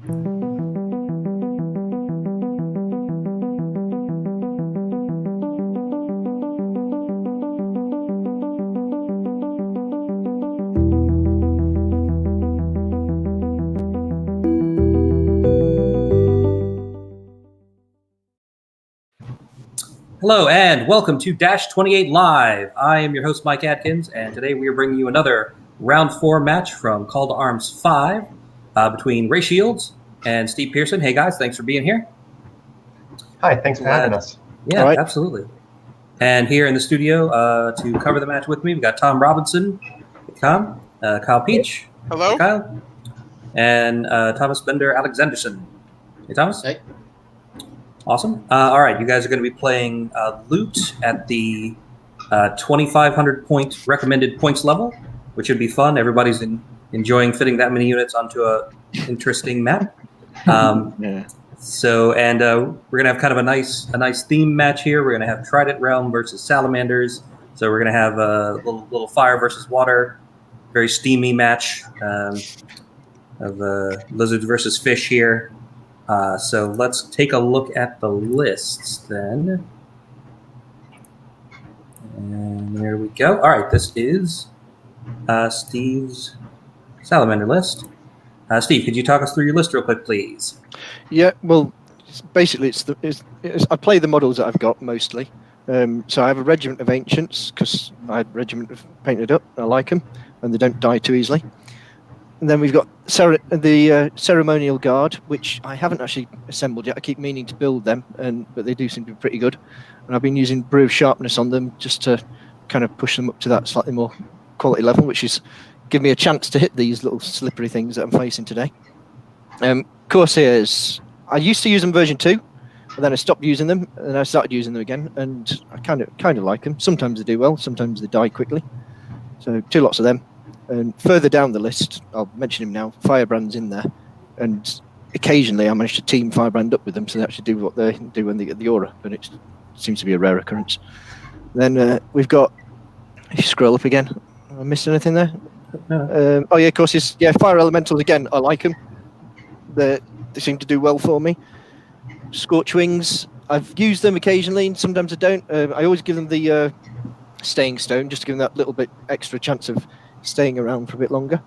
Hello and welcome to Dash 28 Live. I am your host Mike Atkins, and today we are bringing you another Round 4 match from Call to Arms 5 between Ray Shields and Steve Pearson. Hey guys, thanks for being here. Hi, thanks for having us. Yeah, right. Absolutely. And here in the studio to cover the match with me, we've got Tom Robinson, Tom, Kyle Peach, hello, Kyle, and Thomas Bender Alexanderson. Hey Thomas. Hey. Awesome. All right, you guys are going to be playing Loot at the 2,500 point recommended points level, which should be fun. Everybody's enjoying fitting that many units onto a interesting map. Yeah. So, and we're going to have kind of a nice theme match here. We're going to have Trident Realm versus Salamanders. So we're going to have a little fire versus water, very steamy match of lizards versus fish here. So let's take a look at the lists then. And there we go. All right, this is Steve's Salamander List. Steve, could you talk us through your list real quick, please? Yeah, well, basically, I play the models that I've got mostly. So I have a Regiment of Ancients, because I had Regiment of Painted Up. I like them, and they don't die too easily. And then we've got the Ceremonial Guard, which I haven't actually assembled yet. I keep meaning to build them, but they do seem to be pretty good. And I've been using Brew of Sharpness on them just to kind of push them up to that slightly more quality level, which is give me a chance to hit these little slippery things that I'm facing today. Corsairs, I used to use them version 2, but then I stopped using them, and I started using them again, and I kind of like them. Sometimes they do well, sometimes they die quickly. So 2 lots of them. And further down the list, I'll mention him now, Firebrand's in there. And occasionally I manage to team Firebrand up with them so they actually do what they do when they get the aura, but it seems to be a rare occurrence. Then we've got, if you scroll up again, have I missed anything there? No. Oh yeah, of course, Fire Elementals again, I like them. They seem to do well for me. Scorch Wings, I've used them occasionally and sometimes I don't. I always give them the Staying Stone, just to give them that little bit extra chance of staying around for a bit longer.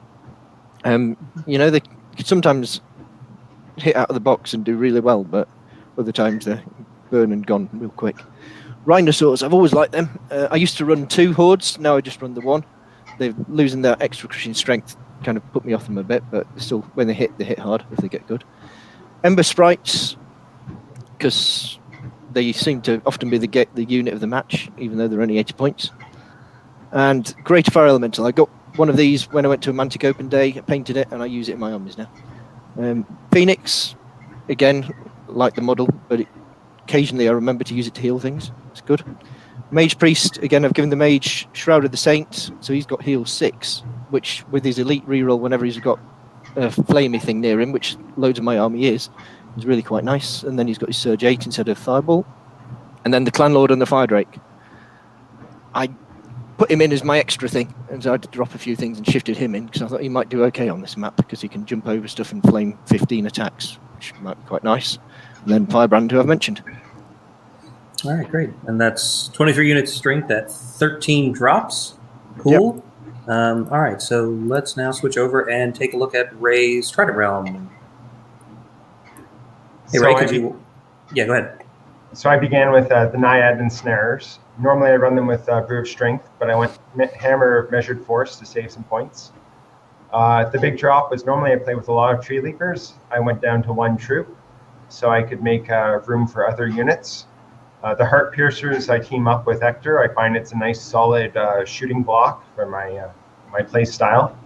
They could sometimes hit out of the box and do really well, but other times they're burn and gone real quick. Rhinosaurs, I've always liked them. I used to run 2 hordes, now I just run the 1. They're losing their extra crushing strength, kind of put me off them a bit, but still, when they hit hard if they get good. Ember Sprites, because they seem to often be the unit of the match, even though they're only 80 points. And Greater Fire Elemental, I got one of these when I went to a Mantic Open Day, I painted it, and I use it in my armies now. Phoenix, again, like the model, but occasionally I remember to use it to heal things. It's good. Mage Priest, again, I've given the Mage Shroud of the Saint, so he's got heal 6, which with his elite reroll whenever he's got a flamey thing near him, which loads of my army is really quite nice. And then he's got his Surge 8 instead of Fireball. And then the Clan Lord and the Fire Drake. I put him in as my extra thing, and so I had to drop a few things and shifted him in because I thought he might do okay on this map because he can jump over stuff and flame 15 attacks, which might be quite nice. And then Firebrand, who I've mentioned. All right, great. And that's 23 units strength at 13 drops. Cool. Yep. All right, so let's now switch over and take a look at Ray's Trident Realm. Hey, So Ray, could you... Yeah, go ahead. So I began with the Naiad and Snares. Normally I run them with Brew of Strength, but I went Hammer of Measured Force to save some points. The big drop was normally I play with a lot of Tree Leapers. I went down to 1 troop, so I could make room for other units. The Heart Piercers I team up with Hector. I find it's a nice solid shooting block for my play style.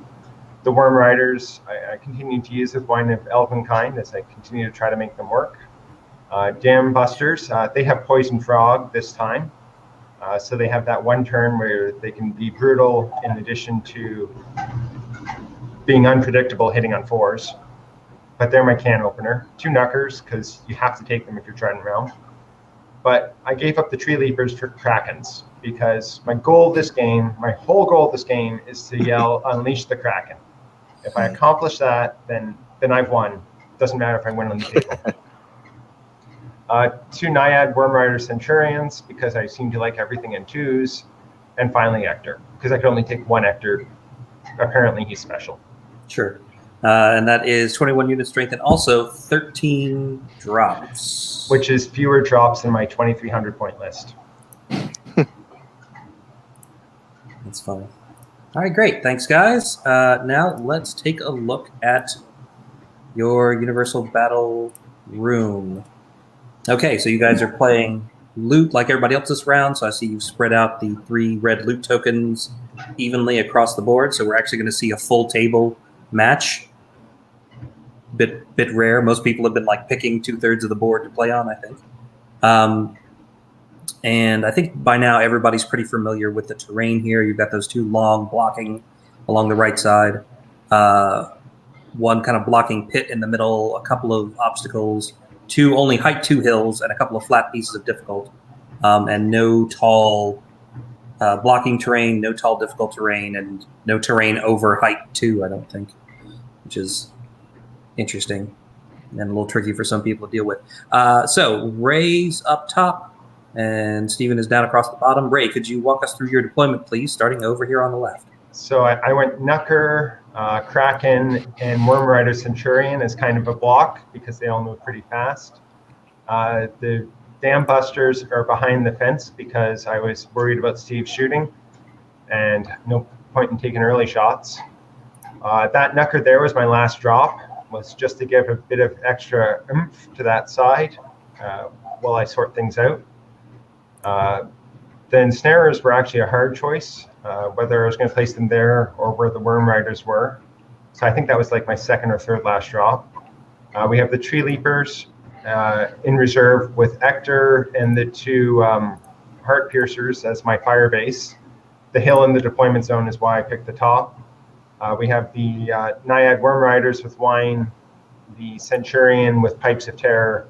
The Worm Riders I continue to use with Wine of Elvenkind as I continue to try to make them work. Dam Busters, they have Poison Frog this time. So they have that 1 turn where they can be brutal in addition to being unpredictable hitting on 4s. But they're my can opener. 2 Knuckers, because you have to take them if you're Trident Realm. But I gave up the Tree Leapers for Krakens, because my whole goal of this game is to yell, Unleash the Kraken. If I accomplish that, then I've won. doesn't matter if I win on the table. 2 Naiad Worm Rider Centurions, because I seem to like everything in 2s. And finally, Ector, because I could only take 1 Ector. Apparently, he's special. Sure. And that is 21 unit strength and also 13 drops. Which is fewer drops than my 2,300 point list. That's funny. All right, great. Thanks, guys. Now let's take a look at your Universal Battle Room. Okay, so you guys are playing loot like everybody else this round. So I see you've spread out the 3 red loot tokens evenly across the board. So we're actually going to see a full table match. Bit rare. Most people have been like picking 2/3 of the board to play on, I think. And I think by now everybody's pretty familiar with the terrain here. You've got those 2 long blocking along the right side. One kind of blocking pit in the middle, a couple of obstacles, 2 only height 2 hills, and a couple of flat pieces of difficult. And no tall blocking terrain, no tall difficult terrain, and no terrain over height 2, I don't think, which is interesting and a little tricky for some people to deal with. So Ray's up top, and Steven is down across the bottom. Ray, could you walk us through your deployment, please, starting over here on the left? So I went Knucker, Kraken, and Worm Rider Centurion as kind of a block because they all move pretty fast. The Dam Busters are behind the fence because I was worried about Steve shooting, and no point in taking early shots. That Knucker there was my last drop, was just to give a bit of extra oomph to that side while I sort things out. The ensnarers were actually a hard choice, whether I was going to place them there or where the Worm Riders were. So I think that was like my 2nd or 3rd last drop. We have the Tree Leapers in reserve with Ector and the 2 Heart Piercers as my fire base. The hill in the deployment zone is why I picked the top. We have the Naiad Worm Riders with Wine, the Centurion with Pipes of Terror,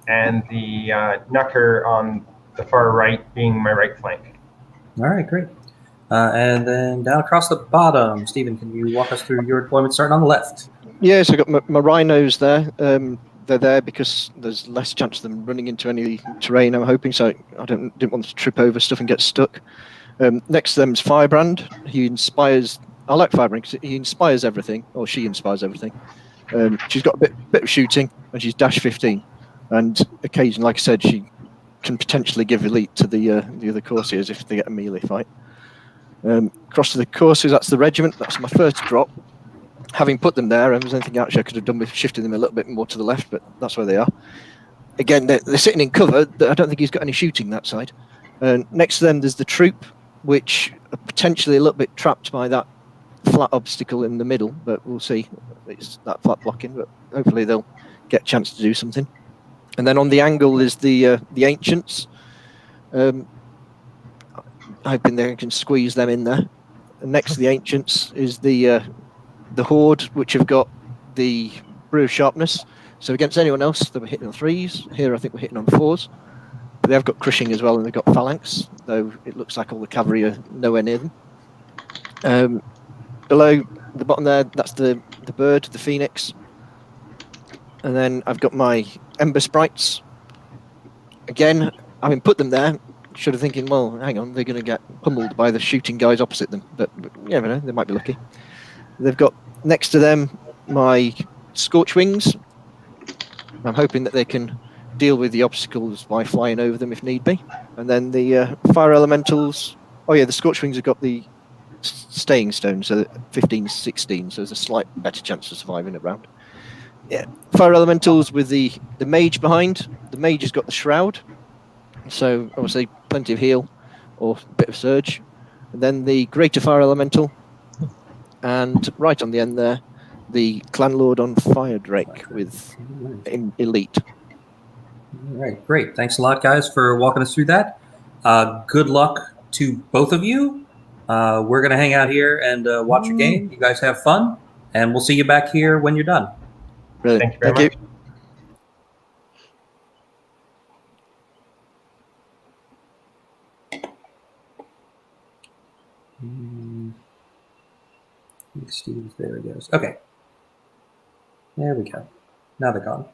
and the Knucker on the far right being my right flank. All right, great. And then down across the bottom, Stephen, can you walk us through your deployment starting on the left? Yes, I've got my rhinos there. They're there because there's less chance of them running into any terrain, I'm hoping, so I didn't want them to trip over stuff and get stuck. Next to them is Firebrand. He inspires... I like Firebrand because he inspires everything, or she inspires everything. She's got a bit of shooting, and she's dash 15. And occasionally, like I said, she can potentially give elite to the other Courtiers if they get a melee fight. Across to the Courtiers, that's the regiment. That's my first drop. Having put them there, and there's anything actually I could have done with shifting them a little bit more to the left, but that's where they are. Again, they're sitting in cover. I don't think he's got any shooting that side. Next to them, there's the troop, which are potentially a little bit trapped by that flat obstacle in the middle, but we'll see. It's that flat blocking, but hopefully they'll get a chance to do something. And then on the angle is the Ancients. Hoping they can squeeze them in there. And next to the Ancients is the Horde, which have got the Brew of Sharpness. So against anyone else, they were hitting on 3s. Here, I think we're hitting on 4s. But they have got Crushing as well, and they've got Phalanx, though it looks like all the cavalry are nowhere near them. Below the bottom there, that's the bird, the Phoenix. And then I've got my Ember Sprites. Again, having put them there, should have thinking, well, hang on, they're going to get pummeled by the shooting guys opposite them. But you never know, they might be lucky. They've got next to them my Scorch Wings. I'm hoping that they can deal with the obstacles by flying over them if need be. And then the Fire Elementals. Oh yeah, the Scorch Wings have got the Staying Stone, so 15, 16, so there's a slight better chance of surviving a round. Yeah, Fire Elementals with the Mage behind. The Mage has got the Shroud, so obviously plenty of heal or a bit of surge. And then the Greater Fire Elemental, and right on the end there, the Clan Lord on Fire Drake with Elite. All right, great. Thanks a lot, guys, for walking us through that. Good luck to both of you. We're going to hang out here and watch a game. You guys have fun, and we'll see you back here when you're done. Brilliant. Thank you very much. Steve, there he goes. Okay. There we go. Now they're gone.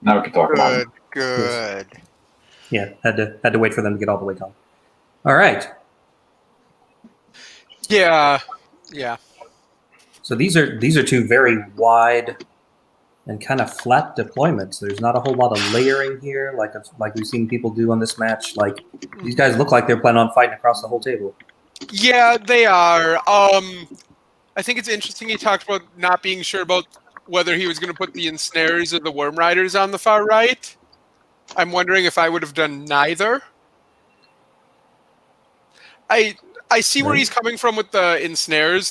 Now we can talk about it. Good. Yeah, had to wait for them to get all the way gone. All right. Yeah. So these are two very wide and kind of flat deployments. There's not a whole lot of layering here, like we've seen people do on this match. Like these guys look like they're planning on fighting across the whole table. Yeah, they are. I think it's interesting he talked about not being sure about whether he was going to put the ensnarers or the worm riders on the far right. I'm wondering if I would have done neither. I see where he's coming from with the ensnares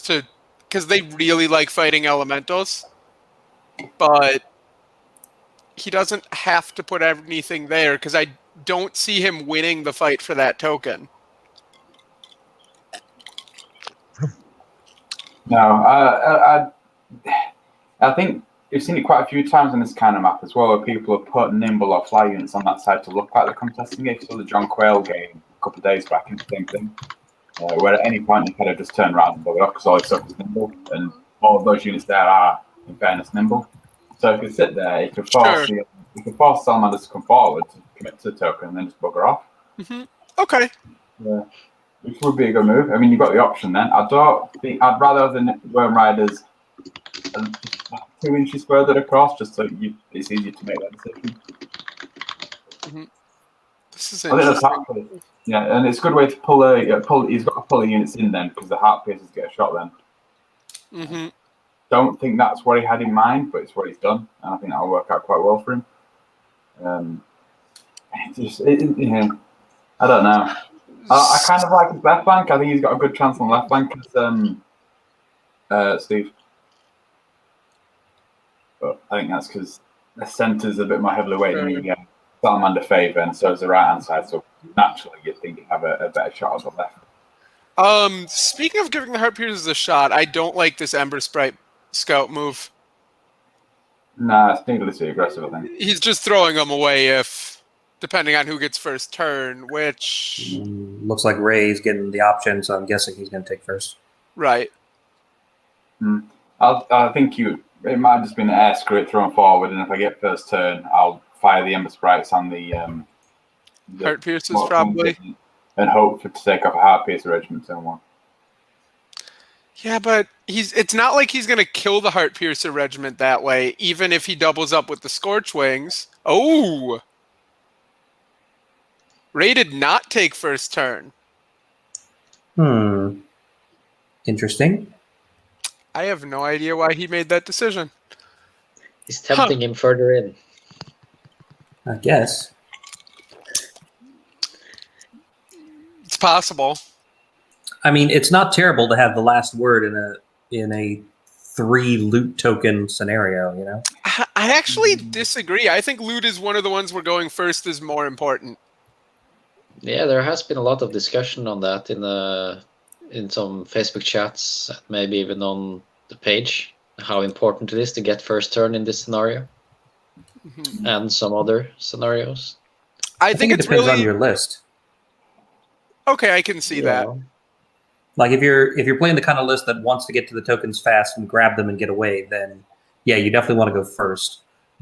because they really like fighting elementals, but he doesn't have to put anything there because I don't see him winning the fight for that token. No, I think you've seen it quite a few times in this kind of map as well, where people have put nimble or fly units on that side to look like they're contesting it. So the John Quayle game a couple of days back, and the same thing, where at any point you kind of just turn around and bug it off because all his stuff is nimble, and all of those units there are, in fairness, nimble. So if you sit there, you could force Salamanders to come forward to commit to the token and then just bugger off. Mm-hmm. Okay. Yeah. Which would be a good move. I mean, you've got the option then. I'd rather have the Worm Riders 2 inches further across, just so it's easier to make that decision. Mm-hmm. This is interesting. Yeah, and it's a good way to pull. He's got to pull the units in then, because the heart piercers get a shot then. Mm-hmm. Don't think that's what he had in mind, but it's what he's done, and I think that'll work out quite well for him. I don't know. I kind of like his left flank. I think he's got a good chance on the left flank, Steve. But I think that's because the centre's a bit more heavily weighted in the Salamander favour, and so is the right hand side. So naturally, you'd think you'd have a better shot on the left. Speaking of giving the Heart Piercers a shot, I don't like this Ember Sprite scout move. Nah, it's needlessly aggressive, I think. He's just throwing them away depending on who gets first turn, which... Looks like Ray's getting the option, so I'm guessing he's going to take first. Right. I think it might have just been an air screw it thrown forward, and if I get first turn, I'll fire the Ember Sprites on the Heart Piercers, probably. And hope to take off a Heart Piercer regiment turn 1. Yeah, but it's not like he's going to kill the Heart Piercer regiment that way, even if he doubles up with the Scorch Wings. Oh! Ray did not take first turn. Interesting. I have no idea why he made that decision. He's tempting him further in. I guess. It's possible. I mean, it's not terrible to have the last word in a 3 loot token scenario, you know? I actually disagree. I think loot is one of the ones where going first is more important. Yeah, there has been a lot of discussion on that in some Facebook chats, maybe even on the page, how important it is to get first turn in this scenario, and some other scenarios. I think it depends on your list. Okay, I can see that. Like if you're playing the kind of list that wants to get to the tokens fast and grab them and get away, then yeah, you definitely want to go first.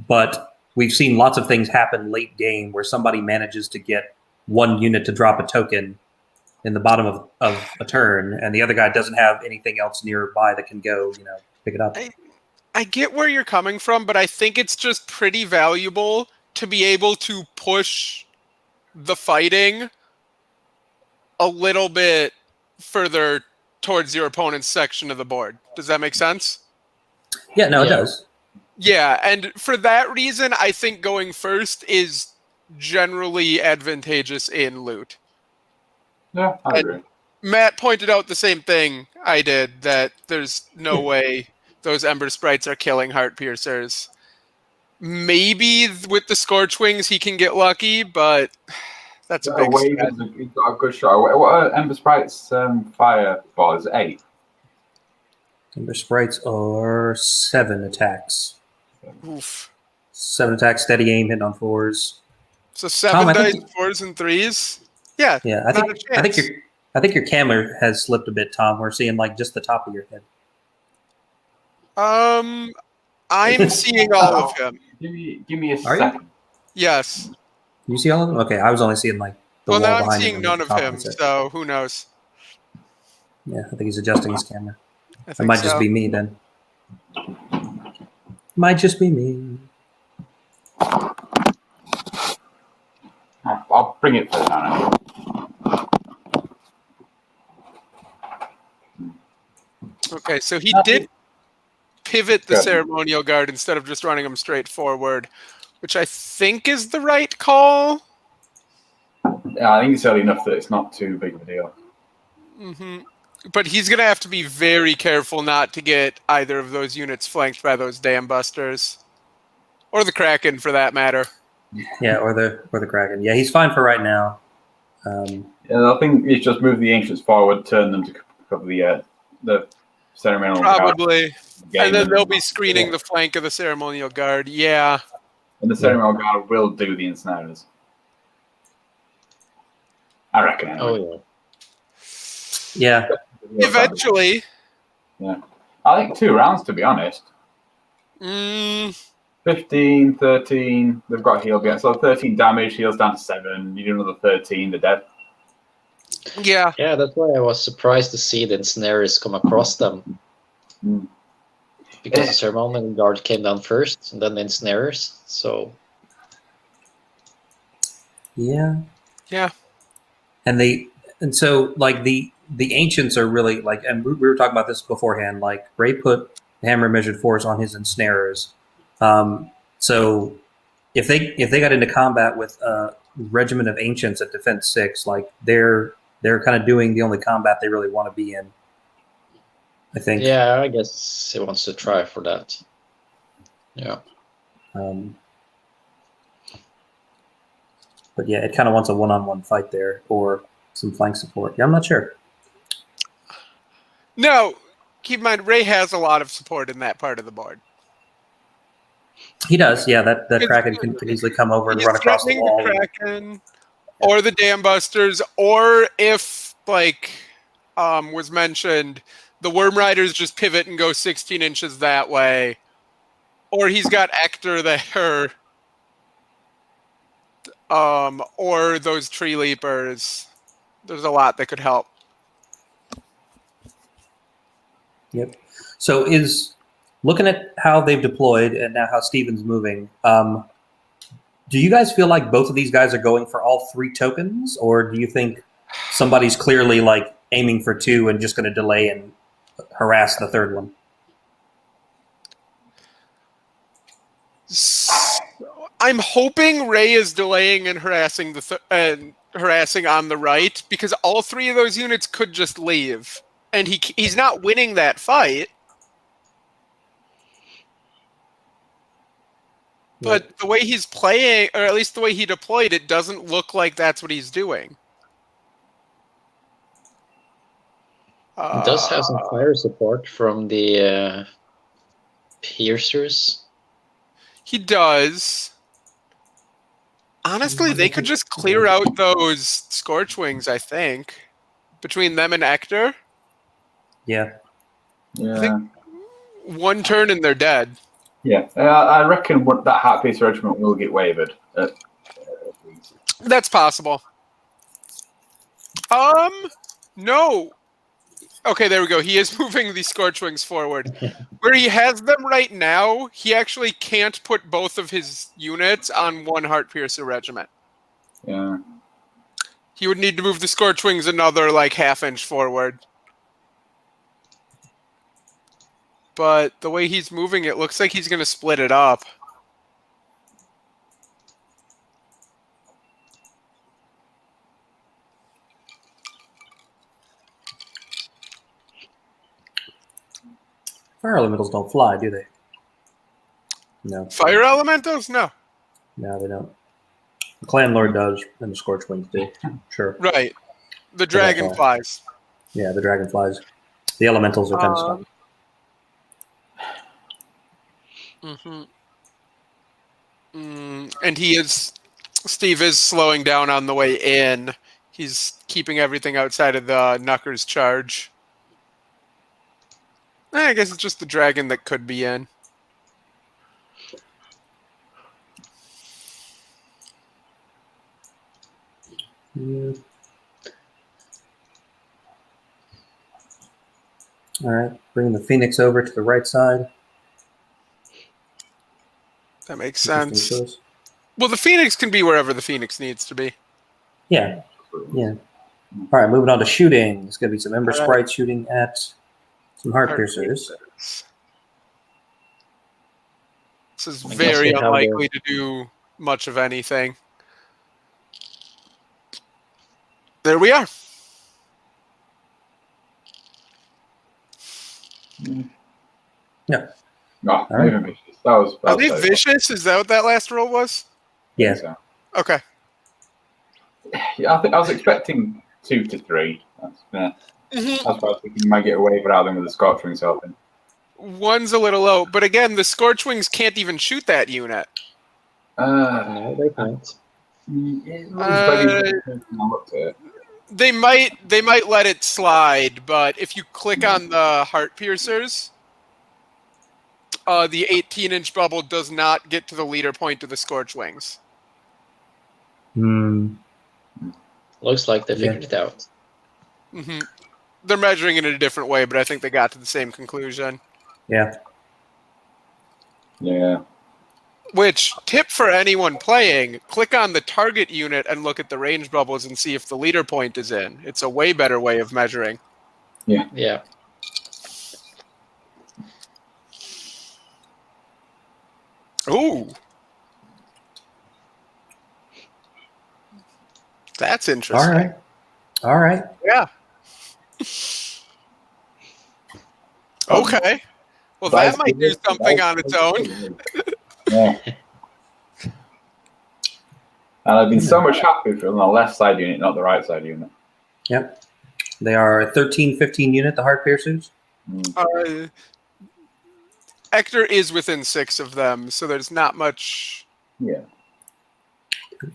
But we've seen lots of things happen late game where somebody manages to get one unit to drop a token in the bottom of a turn, and the other guy doesn't have anything else nearby that can go, pick it up. I get where you're coming from, but I think it's just pretty valuable to be able to push the fighting a little bit further towards your opponent's section of the board. Does that make sense? Yeah, no, it does. Yeah, and for that reason, I think going first is generally advantageous in loot. Yeah, I agree. Matt pointed out the same thing I did, that there's no way those Ember Sprites are killing Heart Piercers. Maybe with the Scorch Wings he can get lucky, but that's a big spread. He's got a good shot. What are Ember Sprites fireball? Is 8? Ember Sprites are 7 attacks. Oof. 7 attacks, steady aim, hitting on 4s. So 7 dice, 4s and 3s? Yeah. Yeah, I think your camera has slipped a bit, Tom. We're seeing just the top of your head. I'm seeing all of him. Give me a Are you? second. Yes. You see all of them? Okay, I was only seeing like the Well, wall now I'm behind him. seeing and none the of top him, it. so who knows? Yeah, I think he's adjusting his camera. I It think might so. just be me then. Might just be me. I'll bring it further down. Okay, so he did pivot the Good. ceremonial guard instead of just running him straight forward, which I think is the right call. Yeah, I think it's early enough that it's not too big of a deal. But he's going to have to be very careful not to get either of those units flanked by those dam busters. Or the Kraken, for that matter. Yeah, or the Kraken. Yeah, he's fine for right now. Yeah, I think it's just move the ancients forward, turn them to cover the ceremonial guard. Probably. And then they'll be Yeah. screening the flank of the ceremonial guard. Yeah. And the ceremonial guard will do the ensnarers. I reckon. Anyway. Oh Yeah, Eventually. Yeah. I think 2 rounds, to be honest. 15, 13. They've got heal again. So 13 damage, heals down to 7. You do another 13, they're dead. Yeah. yeah, that's why I was surprised to see the ensnarers come across them. Because the ceremonial guard came down first, and then the ensnarers. So yeah, Yeah. and so like the ancients are really like, and we were talking about this beforehand. Like Ray put hammer measured force on his ensnarers. So if they got into combat with a regiment of ancients at defense 6, like they're kind of doing the only combat they really want to be in. I think. yeah, I guess he wants to try for that. Yeah. But yeah, it kind of wants a one-on-one fight there, or some flank support. Yeah, I'm not sure. No. Keep in mind, Ray has a lot of support in that part of the board. He does, yeah. That Kraken can easily come over and He's run across the threatening wall. the Kraken or the dam busters, or if, like was mentioned, the Worm Riders just pivot and go 16 inches that way. Or he's got Ector there. Or those Tree Leapers. There's a lot that could help. Yep. So is looking at how they've deployed and now how Steven's moving, do you guys feel like both of these guys are going for all 3 tokens, or do you think somebody's clearly like aiming for 2 and just going to delay and harass the 3rd one? I'm hoping Ray is delaying and harassing harassing on the right, because all 3 of those units could just leave, and he's not winning that fight. But the way he's playing, or at least the way he deployed, it doesn't look like that's what he's doing. It does have some fire support from the piercers. He does. Honestly, they could just clear out those Scorchwings, I think. Between them and Ector. Yeah. Yeah. think 1 turn and they're dead. Yeah. I reckon that Hat Piece Regiment will get wavered. At least. That's possible. No. Okay, there we go. He is moving the Scorchwings forward. Where he has them right now, he actually can't put both of his units on 1 Heart Piercer regiment. Yeah. He would need to move the Scorchwings another, like, half-inch forward. But the way he's moving, it looks like he's going to split it up. Fire elementals don't fly, do they? No. Fire elementals? No. No, they don't. The Clan Lord does, and the Scorchwings do. Sure. Right. The Dragonflies. Yeah, the Dragonflies. The elementals are kind of stuck. And Steve is slowing down on the way in. He's keeping everything outside of the Knucker's charge. I guess it's just the dragon that could be in. Mm. All right, bring the Phoenix over to the right side. That makes Interesting sense. choice. Well, the Phoenix can be wherever the Phoenix needs to be. Yeah, yeah. All right, moving on to shooting. There's going to be some Ember All right. Sprites shooting at some Heart Heart Piercers. This is I guess very we have unlikely to do much of anything. There we are. Yeah. No, All right. even vicious. That was. Are they vicious? Is that what that last roll was? Yeah. So. Okay. Yeah, I think I was expecting 2 to 3. That's why I was thinking you might get away with having with the Scorchwings open. One's a little low, but again, the Scorchwings can't even shoot that unit. No, they can't. It looks very when I looked at it. They might let it slide, but if you click on the Heart Piercers, the 18-inch bubble does not get to the leader point of the Scorchwings. Hmm. Looks like they figured it out. Mm-hmm. They're measuring it in a different way, but I think they got to the same conclusion. Yeah. Yeah. Which, tip for anyone playing, click on the target unit and look at the range bubbles and see if the leader point is in. It's a way better way of measuring. Yeah. Ooh. That's interesting. All right. All right. Yeah. Okay. Well, that might do something on its own. Yeah. And I've been so much happier from the left side unit, not the right side unit. Yep. They are a 13-15 unit, the Heart Piercers. Hector is within 6 of them, so there's not much. Yeah.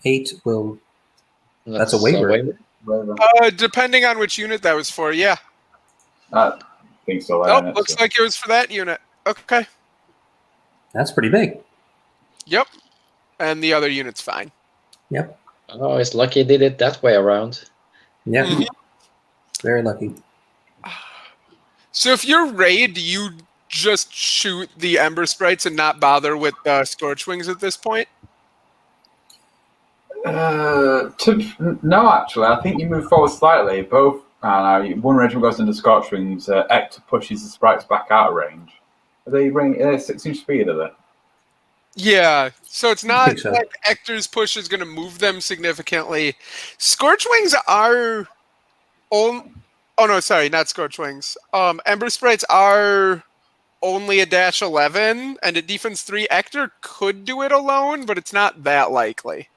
8 will. That's a waiver. Depending on which unit that was for, yeah. I think so. Oh, looks like it was for that unit. Okay. That's pretty big. Yep. And the other unit's fine. Yep. Oh, it's lucky they did it that way around. Yeah. Mhm. Very lucky. So if you're raid, you just shoot the Ember Sprites and not bother with the Scorchwings at this point? No, actually, I think you move forward slightly. Both one regiment goes into Scorchwings. Hector pushes the sprites back out of range. Are they 6-inch speed? Are they? Yeah. So it's not so. like Hector's push is going to move them significantly. Scorchwings are. Oh no, sorry, not Scorchwings. Ember Sprites are only a -11, and at defense 3, Hector could do it alone, but it's not that likely.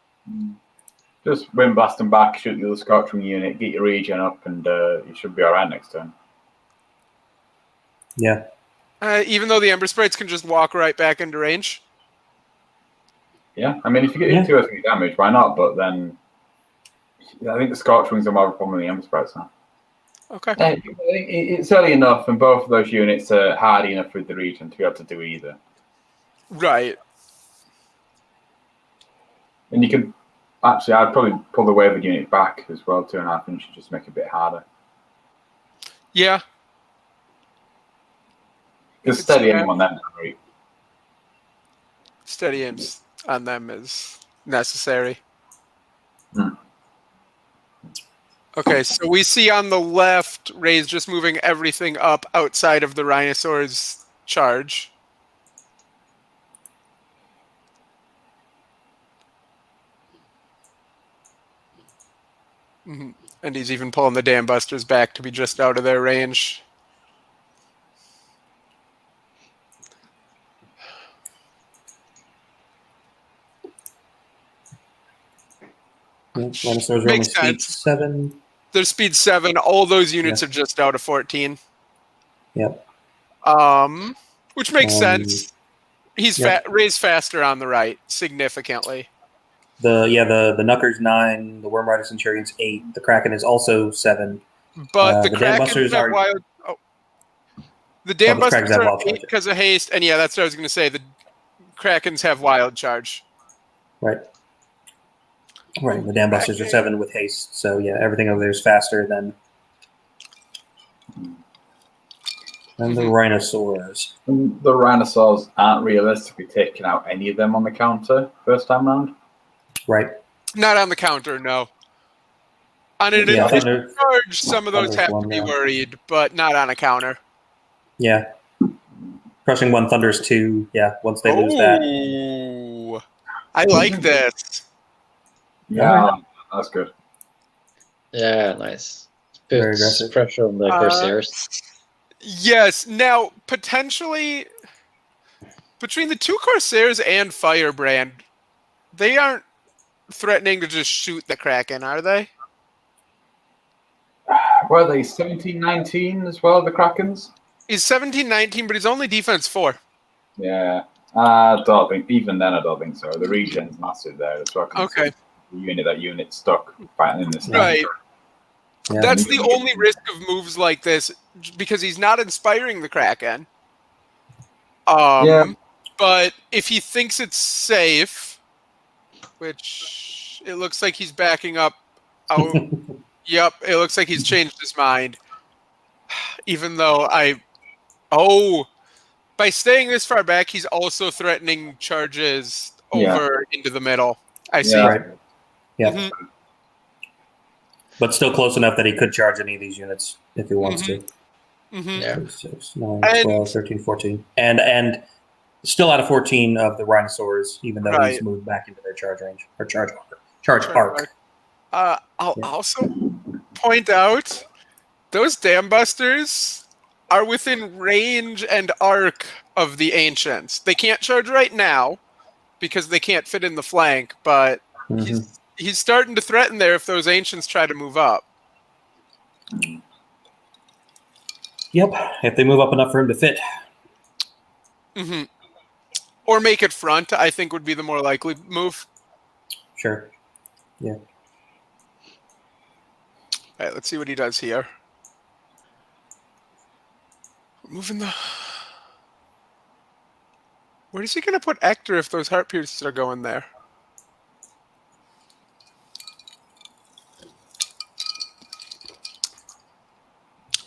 Just wind blast them back, shoot the other Scorchwing unit, get your regen up, and you should be alright next turn. Yeah. Even though the Ember Sprites can just walk right back into range. Yeah, I mean, if you get 2 or 3 damage, why not? But then, I think the Scorchwings are more of a problem than the Ember Sprites now. Okay. It's early enough, and both of those units are hardy enough with the regen to be able to do either. Right. And you could actually, I'd probably pull the wavered unit back as well, 2.5 inches, just make it a bit harder. Yeah. Because steady aim on them is great. Steady aims on them is necessary. Okay, so we see on the left, Ray's just moving everything up outside of the Rhinosaur's charge. Mm-hmm. And he's even pulling the Dam Busters back to be just out of their range. Rhinosaurs are only Makes speed sense. 7. They're speed 7. All those units are just out of 14. Yep. Which makes sense. He's Ray's faster on the right, significantly. The Knuckers 9, the Worm Rider Centurion's 8, the Kraken is also 7. But the Dam Busters have are wild. Oh. The Dam the Busters Krakens have are wild 8 charge. because of haste, and yeah, that's what I was going to say. The Krakens have wild charge. Right. Right. The Dam Busters are 7 with haste. So yeah, everything over there is faster than the Rhinosaurs. And the Rhinosaurs aren't realistically taking out any of them on the counter first time round. Right. Not on the counter, no. On an Yeah, initial Thunder. charge, some of those Thunder's have one, to be yeah. worried, but not on a counter. Yeah. Crushing 1, Thunder's 2. Yeah, once they lose that. Oh, I like this. Yeah, that's good. Yeah, nice. Very Puts aggressive. pressure on the Corsairs. Yes. Now, potentially, between the 2 Corsairs and Firebrand, they aren't threatening to just shoot the Kraken, are they? Were they 17-19 as well, the Krakens? He's 17-19, but he's only defense 4. Yeah. I don't think, even then, I don't think so. The regen's massive there as well. Okay. That unit stuck fighting in this. Right. Yeah. That's the only risk of moves like this, because he's not inspiring the Kraken. Yeah. But if he thinks it's safe, which it looks like he's backing up out. Yep, it looks like he's changed his mind. Even though by staying this far back, he's also threatening charges over into the middle. I see. Right. Yeah. Mm-hmm. But still close enough that he could charge any of these units if he wants to. Mm-hmm. Yeah. 6, 9, 12, 13, 14. And still out of 14 of the Rhinosaurs, even though he's moved back into their charge range. Or charge arc. I'll also point out those Dam Busters are within range and arc of the Ancients. They can't charge right now because they can't fit in the flank, but he's starting to threaten there if those Ancients try to move up. Yep, if they move up enough for him to fit. Mm-hmm. Or make it front, I think would be the more likely move. Sure. Yeah. All right, let's see what he does here. Moving the... Where is he going to put Ector if those Heart Piercers are going there?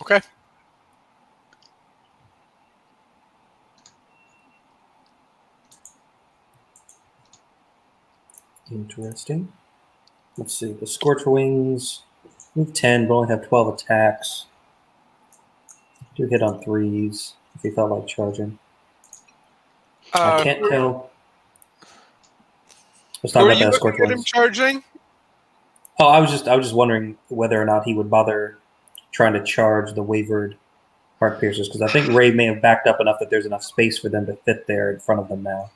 Okay. Interesting. Let's see. The Scorcher Wings move 10, but only have 12 attacks. Do hit on 3s if he felt like charging. I can't tell. Let's talk were about you that looking Scorcher at him Wings. charging? Oh, I was just wondering whether or not he would bother trying to charge the wavered Heart Piercers, because I think Ray may have backed up enough that there's enough space for them to fit there in front of them now.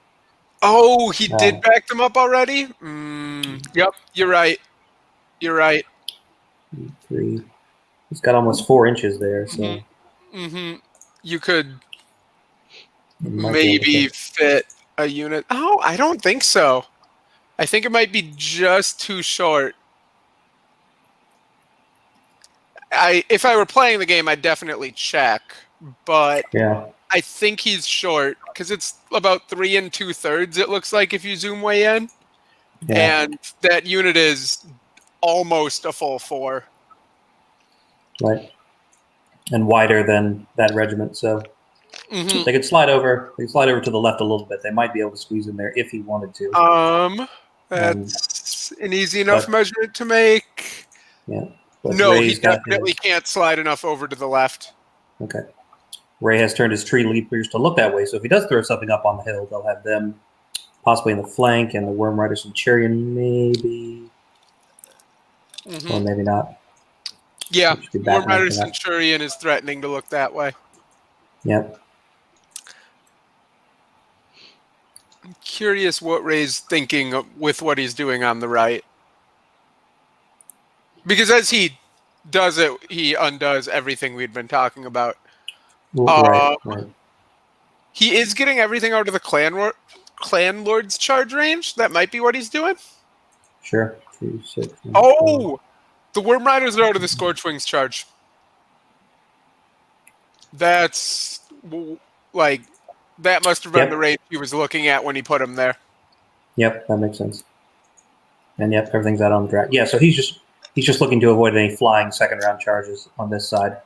Oh, he did back them up already? Yep, you're right. You're right. 3. He's got almost 4 inches there, so you could might be able to maybe fit a unit. Oh, I don't think so. I think it might be just too short. If I were playing the game, I'd definitely check, but yeah. I think he's short because it's about 3 2/3. It looks like if you zoom way in, and that unit is almost a full 4. Right. And wider than that regiment, so they could slide over. They could slide over to the left a little bit. They might be able to squeeze in there if he wanted to. That's an easy enough measurement to make. Yeah. But No, Ray's he definitely can't slide enough over to the left. Okay. Ray has turned his tree leapers to look that way, so if he does throw something up on the hill, they'll have them possibly in the flank, and the Worm Rider Centurion maybe. Or maybe not. Yeah, Worm Rider Centurion is threatening to look that way. Yep. I'm curious what Ray's thinking with what he's doing on the right. Because as he does it, he undoes everything we'd been talking about. Right. He is getting everything out of the Clan Lord's charge range. That might be what he's doing. Sure. 3, 6, 9, oh! The Worm Riders are out of the Scorchwings charge. That's like... That must have been the rate he was looking at when he put him there. Yep, that makes sense. And yep, everything's out on the drag. Yeah, so he's just looking to avoid any flying second round charges on this side.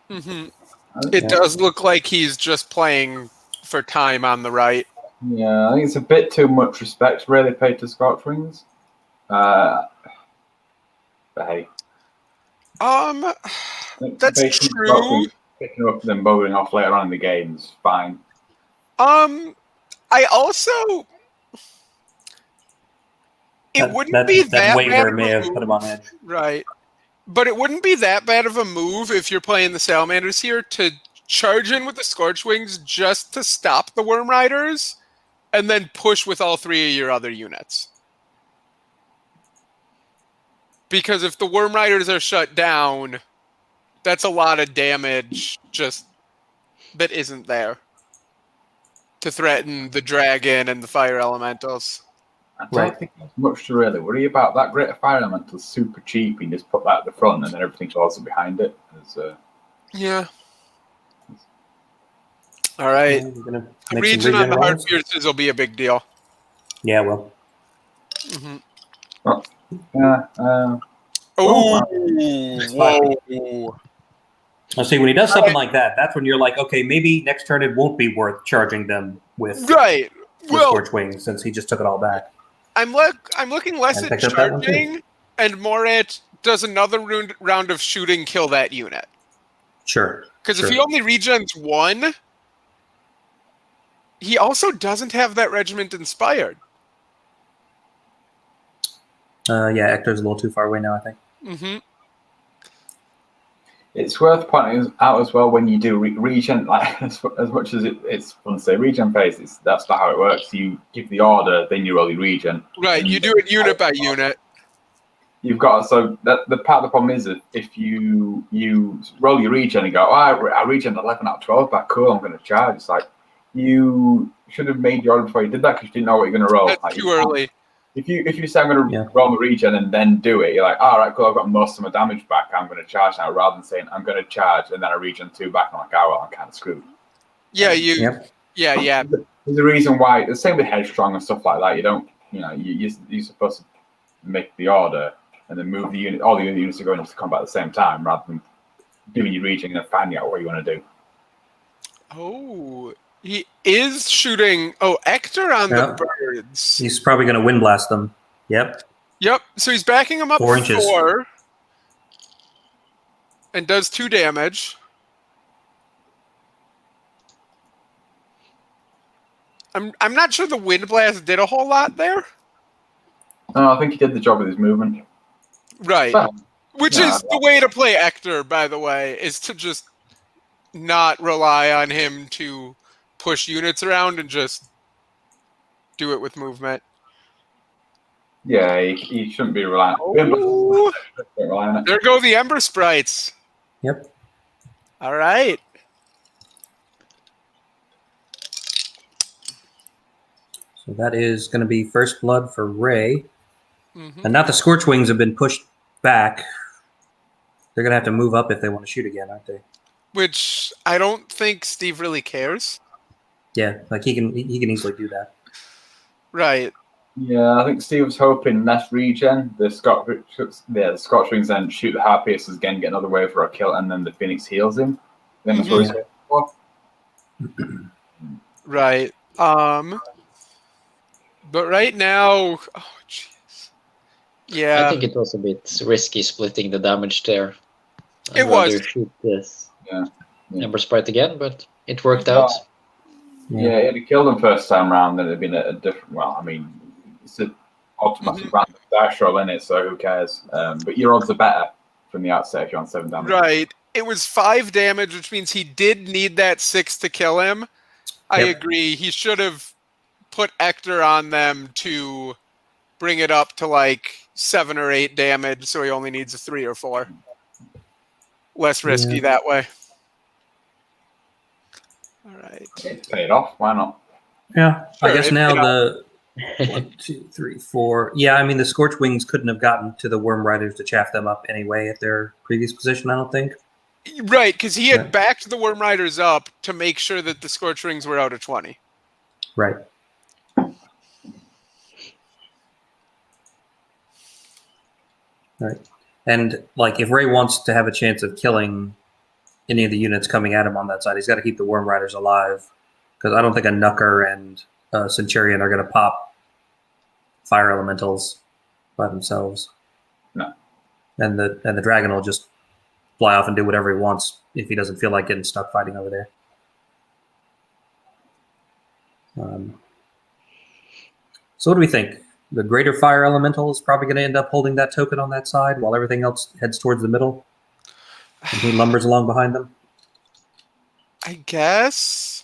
Mm-hmm. It does look like he's just playing for time on the right. Yeah, I think it's a bit too much respect really paid to Scorchwings. But hey. That's true. Picking up and then bowling off later on in the game is fine. I also... It wouldn't be that waiver bad of may a have put him on edge. Right. But it wouldn't be that bad of a move if you're playing the Salamanders here to charge in with the Scorchwings just to stop the Worm Riders and then push with all three of your other units. Because if the Worm Riders are shut down, that's a lot of damage just that isn't there to threaten the dragon and the fire elementals. I don't think there's much to really worry about. That Greater Fire Elemental is super cheap. You just put that at the front and then everything falls behind it. Yeah. All right. Yeah, the region on the Heart Pierces will be a big deal. Yeah, well. Mm-hmm. Whoa. Let's see, when he does something like that, that's when you're like, okay, maybe next turn it won't be worth charging them with Scorchwings since he just took it all back. I'm looking less at charging and more at does another round of shooting kill that unit? Sure. Because if he only regens one, he also doesn't have that regiment inspired. Yeah, Ector's a little too far away now, I think. Mm-hmm. It's worth pointing out as well when you do regen, like as much as it's fun to say regen phase, that's not how it works. You give the order, then you roll your regen. Right, you do it unit by unit. You've got the part of the problem is that if you roll your regen and go, I regen 11 out of 12 back, cool, I'm going to charge. It's like you should have made your order before you did that because you didn't know what you're going to roll. That's like, too early. If you say I'm going to roll the regen and then do it, you're like, all right, cool, I've got most of my damage back. I'm going to charge now, rather than saying I'm going to charge and then I regen 2 back. I'm like, oh well, I'm kind of screwed. Yeah, yeah. There's a reason why. The same with headstrong and stuff like that. You don't, you're supposed to make the order and then move the unit. All the other units are going into combat at the same time, rather than doing your regen and finding out what you want to do. Oh. He is shooting. Oh, Ector on the birds. He's probably going to wind blast them. Yep. So he's backing him up 4 inches. 4 and does 2 damage. I'm not sure the wind blast did a whole lot there. No, I think he did the job with his movement. Right. Which is the way to play Ector, by the way, is to just not rely on him to push units around and just do it with movement. Yeah, he shouldn't be relying on it. There go the Ember Sprites. Yep. All right. So that is going to be first blood for Ray. Mm-hmm. And now the Scorchwings have been pushed back. They're going to have to move up if they want to shoot again, aren't they? Which I don't think Steve really cares. Yeah, like he can easily do that. Right. Yeah, I think Steve was hoping less regen. The Scorchwings then shoot the Heart Piercers again, get another wave for a kill, and then the Phoenix heals him. Then that's what he's for. Right. But right now, oh jeez. Yeah. I think it was a bit risky splitting the damage there. It was. Shoot this. Yeah. Ember Sprite again, but it worked out. Yeah, if you killed him first time round, then it'd been a different. Well, I mean, it's an automatic random dice roll in it, so who cares? But your odds are better from the outset if you're on 7 damage. Right. It was 5 damage, which means he did need that 6 to kill him. I agree. He should have put Ector on them to bring it up to like 7 or 8 damage, so he only needs a 3 or 4. Less risky that way. All right. It's paid off. Why not? Yeah. Sure, I guess now the 1, 2, 3, 4. Yeah, I mean the Scorchwings couldn't have gotten to the Worm Riders to chaff them up anyway at their previous position, I don't think. Right, because he had backed the Worm Riders up to make sure that the Scorchwings were out of 20. Right. Right. And like, if Ray wants to have a chance of killing any of the units coming at him on that side, he's got to keep the Worm Riders alive, because I don't think a Knucker and a Centurion are going to pop fire elementals by themselves. No. And the dragon will just fly off and do whatever he wants if he doesn't feel like getting stuck fighting over there. So what do we think? The greater fire elemental is probably going to end up holding that token on that side while everything else heads towards the middle, and he lumbers along behind them. I guess.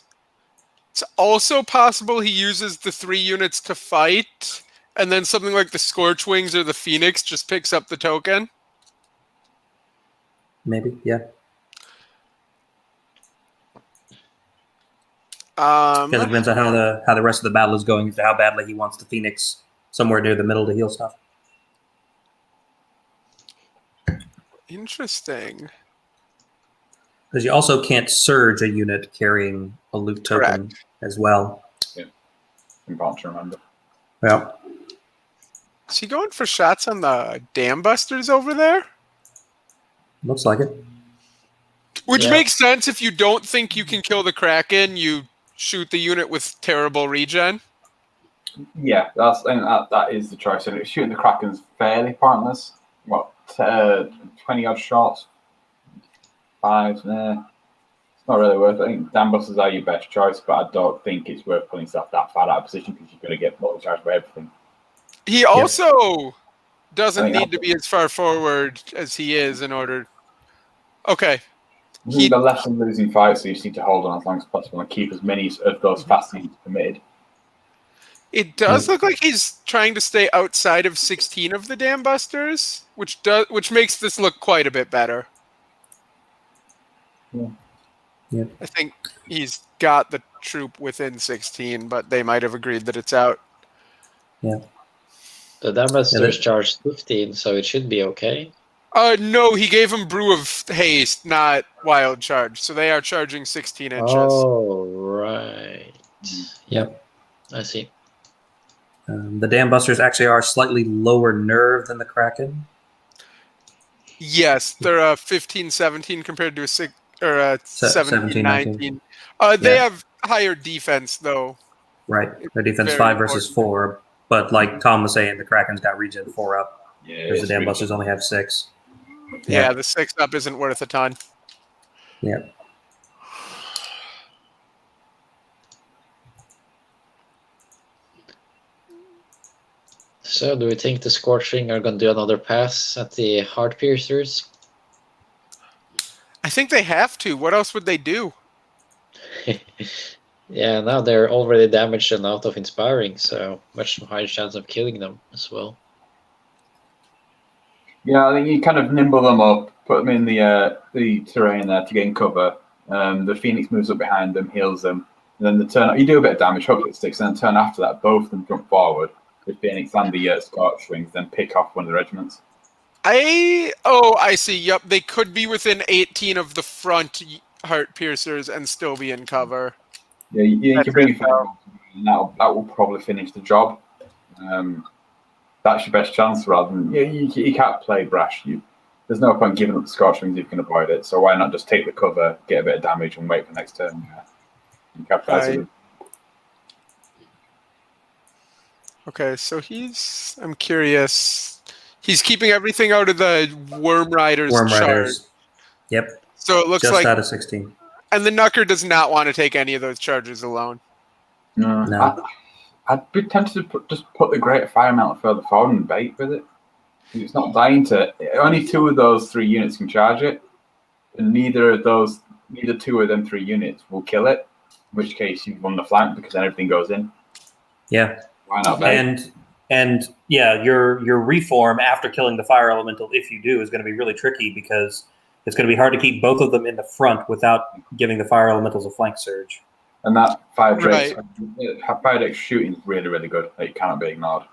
It's also possible he uses the 3 units to fight, and then something like the Scorch Wings or the Phoenix just picks up the token. Maybe, yeah. Because it depends on how the rest of the battle is going, as to how badly he wants the Phoenix somewhere near the middle to heal stuff. Mm. Interesting. Because you also can't surge a unit carrying a loot token as well. Yeah, important to remember. Yeah. Is he going for shots on the Dam Busters over there? Looks like it. Which Yeah. makes sense if you don't think you can kill the Kraken, you shoot the unit with terrible regen. Yeah, that is the choice. And shooting the Kraken's fairly pointless. What, 20 odd shots? 5, it's not really worth it. I think Dam Busters are your best choice, but I don't think it's worth putting stuff that far out of position because you're going to get multi-charged by everything. He also doesn't I think need to be as far forward as he is in order. Okay. The less than losing fights, so you just need to hold on as long as possible and keep as many of those fastings permitted. It does look like he's trying to stay outside of 16 of the Dam Busters, which makes this look quite a bit better. Yeah. I think he's got the troop within 16, but they might have agreed that it's out. Yeah. The Dambusters charged 15, so it should be okay. No, he gave him Brew of Haste, not Wild Charge. So they are charging 16 inches. Oh, right. Yep, I see. The Dam Busters actually are slightly lower nerve than the Kraken. Yes, they're 15, 17 compared to a 17, 19. They have higher defense, though. Right. Their defense Very 5 versus 4. But like Tom was saying, the Kraken's got regen 4 up. Yeah, Whereas the Dam Busters only have 6. Yeah, the 6 up isn't worth a ton. Yeah. So, do we think the Scorching are going to do another pass at the Heart Piercers? I think they have to. What else would they do? Yeah, now they're already damaged and out of Inspiring, so much higher chance of killing them as well. Yeah, I think you kind of nimble them up, put them in the terrain there to gain cover. The Phoenix moves up behind them, heals them, and then the turn. You do a bit of damage, hopefully it sticks, and then turn after that, both of them jump forward. The Phoenix and the Scorch Wings, then pick off one of the regiments. I see. Yep, they could be within 18 of the front Heart Piercers and still be in cover. Yeah, you can bring it forward, and that will probably finish the job. That's your best chance rather than you can't play brash. There's no point giving up the Scorch Wings if you can avoid it. So why not just take the cover, get a bit of damage, and wait for the next turn? And capitalize it. Okay, so I'm curious. He's keeping everything out of the Worm Riders chart. Yep. So it looks just like out of 16. And the Knucker does not want to take any of those charges alone. No. I'd be tempted to just put the Greater Fire Elemental further forward and bait with it. It's not dying to. Only 2 of those 3 units can charge it, and neither 2 of them 3 units will kill it. In which case, you've won the flank because then everything goes in. Yeah. Why not bait? And yeah, your reform after killing the fire elemental, if you do, is going to be really tricky because it's going to be hard to keep both of them in the front without giving the fire elementals a flank surge. And that fire deck shooting is really, really good. It cannot be ignored.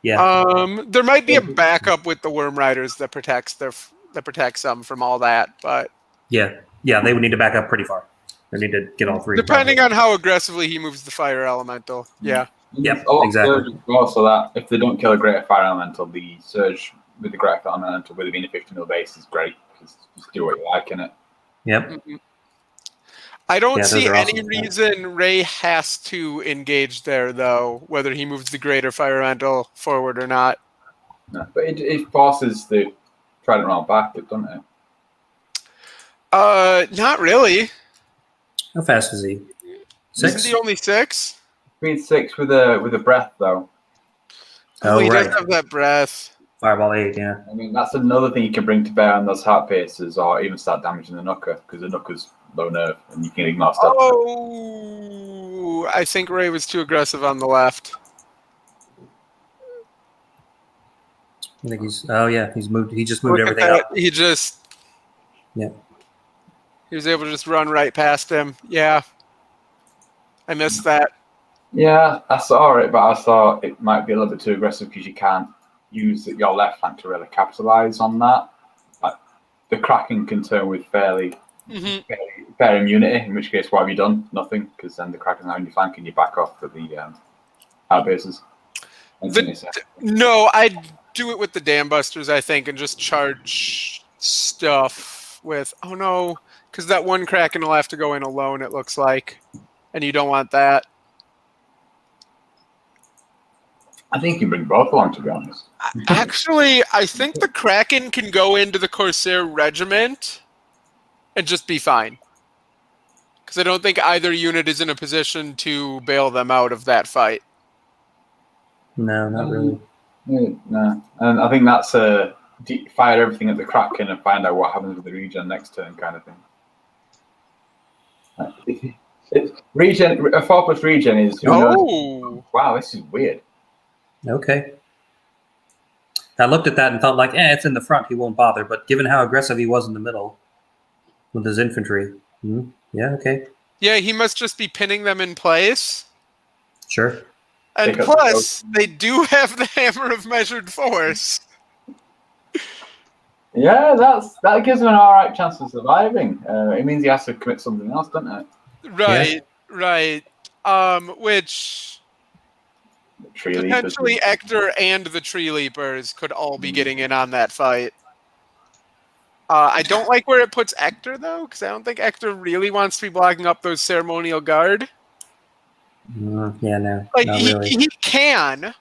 Yeah. There might be a backup with the Worm Riders that protects them from all that, but yeah, they would need to back up pretty far. They need to get all 3. Depending on how aggressively he moves the fire elemental. Yeah. Yep, Surge exactly. as well, so that if they don't kill a Greater Fire Elemental, the surge with the graphic elemental with it being a 50 mil base is great. Just do what you like in it. Yep. Mhm. I don't Yeah, those see are any awesome. reason Ray has to engage there, though, whether he moves the greater fire elemental forward or not. No, but it forces the trident round back, doesn't it? Not really. How fast is he? Isn't 6? he only 6? Speed 6 with a breath though. Oh, he right. does have that breath. Fireball 8, yeah. I mean, that's another thing you can bring to bear on those heart piercers, or even start damaging the Nooker, because the Nooker's low nerve, and you can ignore stuff. Oh, I think Ray was too aggressive on the left. I think he's. Oh yeah, he's moved. He just moved Look at everything that. up. He just. Yeah. He was able to just run right past him. Yeah. I missed that. Yeah, I saw it, but I thought it might be a little bit too aggressive because you can't use your left flank to really capitalize on that. Like, the Kraken can turn with fair immunity, in which case, what have you done? Nothing, because then the Kraken's on your flank and you back off for the heart piercers. No, I'd do it with the Dam Busters, I think, and just charge stuff with. Oh no, because that one Kraken will have to go in alone, it looks like. And you don't want that. I think you can bring both along, to be honest. Actually, I think the Kraken can go into the Corsair Regiment and just be fine. Because I don't think either unit is in a position to bail them out of that fight. No, not really. No, and I think that's fire everything at the Kraken and find out what happens with the regen next turn kind of thing. Regen, a 4+ regen is. Oh! Wow, this is weird. Okay. I looked at that and thought, like, it's in the front. He won't bother. But given how aggressive he was in the middle with his infantry, yeah, okay. Yeah, he must just be pinning them in place. Sure. And plus, they do have the Hammer of Measured Force. Yeah, that gives him an alright chance of surviving. It means he has to commit something else, doesn't it? Right, right. Which potentially Ector and the Tree Leapers could all be getting in on that fight. I don't like where it puts Ector, though, because I don't think Ector really wants to be blocking up those Ceremonial Guard. Yeah, no, Like, not really. He can.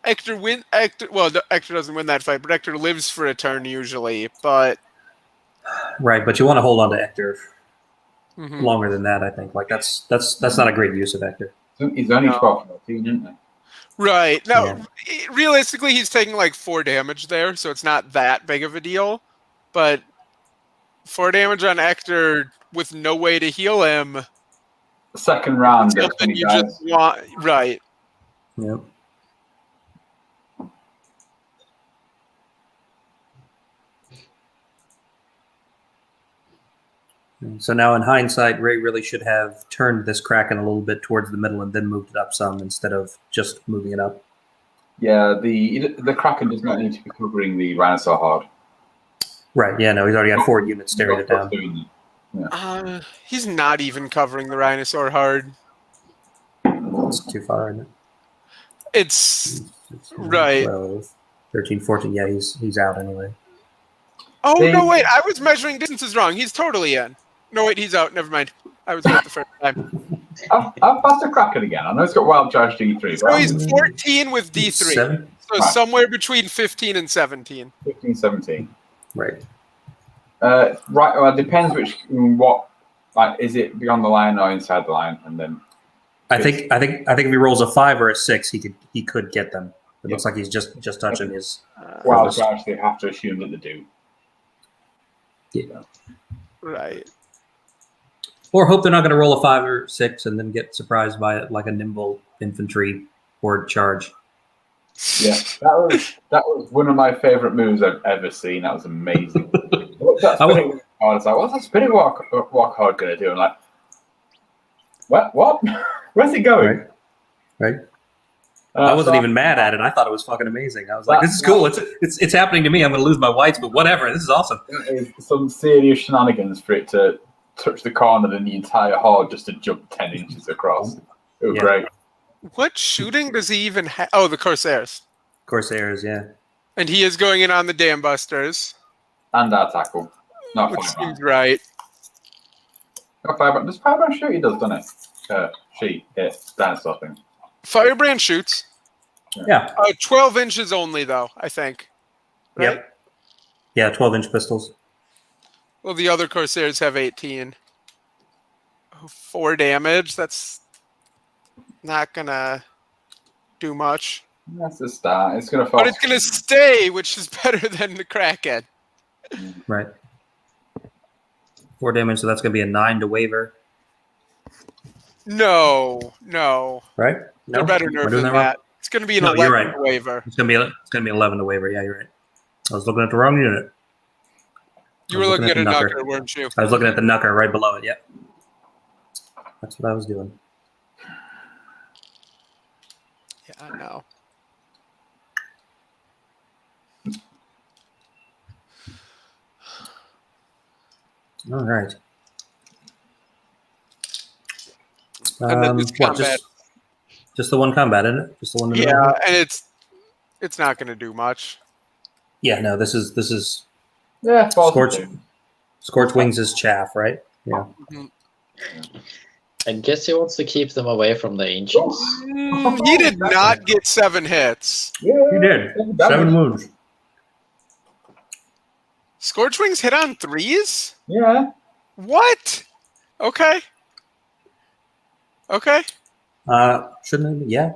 Ector doesn't win that fight, but Ector lives for a turn usually. But Right, but you want to hold on to Ector longer than that, I think. Like, that's not a great use of Ector. He's only 12 isn't he? Right. Now, realistically, he's taking like 4 damage there, so it's not that big of a deal. But 4 damage on Ector with no way to heal him. Second round. Something you just want. Right. Yep. So now, in hindsight, Ray really should have turned this Kraken a little bit towards the middle and then moved it up some instead of just moving it up. Yeah, the Kraken does not need to be covering the Rhinosaur Horde. Right, yeah, no, he's already got 4 units staring it down. Yeah. He's not even covering the Rhinosaur hard. It's too far, isn't it? It's right. 12, 13, 14, yeah, he's out anyway. Oh, no, wait, I was measuring distances wrong. He's totally in. No, wait, he's out. Never mind. I was right the first time. I've passed the Kraken again. I know it's got Wild Charge D3. So he's 14 with D3. 7? So somewhere between 15 and 17. 15, 17. Right. Right. Well, it depends is it beyond the line or inside the line, and then. I think if he rolls a 5 or a 6, he could get them. It looks like he's just touching his. Wild Charge, they have to assume that they do. Yeah. Right. Or hope they're not going to roll a 5 or 6 and then get surprised by it, like a nimble infantry horde charge. Yeah, that was one of my favorite moves I've ever seen. That was amazing. What's that spinning walk? I was like, what's that spinning walk horde going to do? I'm like, what? Where's it going? Right. I wasn't even mad at it. I thought it was fucking amazing. I was like, this is cool. It's happening to me. I'm going to lose my whites, but whatever. This is awesome. Some serious shenanigans for it to touch the corner and the entire horde just to jump 10 inches across. It was great. What shooting does he even have? Oh, the Corsairs. Corsairs, yeah. And he is going in on the Dam Busters. And our tackle. Not Which Firebrand. seems right. Not Firebrand. Does Firebrand shoot? He does, doesn't it? Dinosaur thing. Firebrand shoots. Yeah. 12 inches only, though, I think. Right? Yep. Yeah, 12-inch pistols. Well, the other Corsairs have 18. 4 damage. That's not going to do much. That's the start. It's going to fall. But it's going to stay, which is better than the Kraken. Right. 4 damage, so that's going to be a 9 to waver. No. Right? They're No? better Am I nerf doing than wrong? that. It's going to be an No, you're 11 right. waiver. It's going to be 11 to waver. Yeah, you're right. I was looking at the wrong unit. You were looking at a the Knucker, weren't you? I was looking at the Knucker right below it. Yep. That's what I was doing. Yeah, I know. All right. And then this combat. Just the one combat, isn't it? Just the one. Yeah, and it's not going to do much. Yeah, no. This is Yeah, Scorch Wings is chaff, right? Yeah. Mhm. I guess he wants to keep them away from the ancients. He did not get 7 hits. Yeah, He did. 7 wounds. Scorchwings hit on 3s? Yeah. What? Okay. Shouldn't it? Yeah.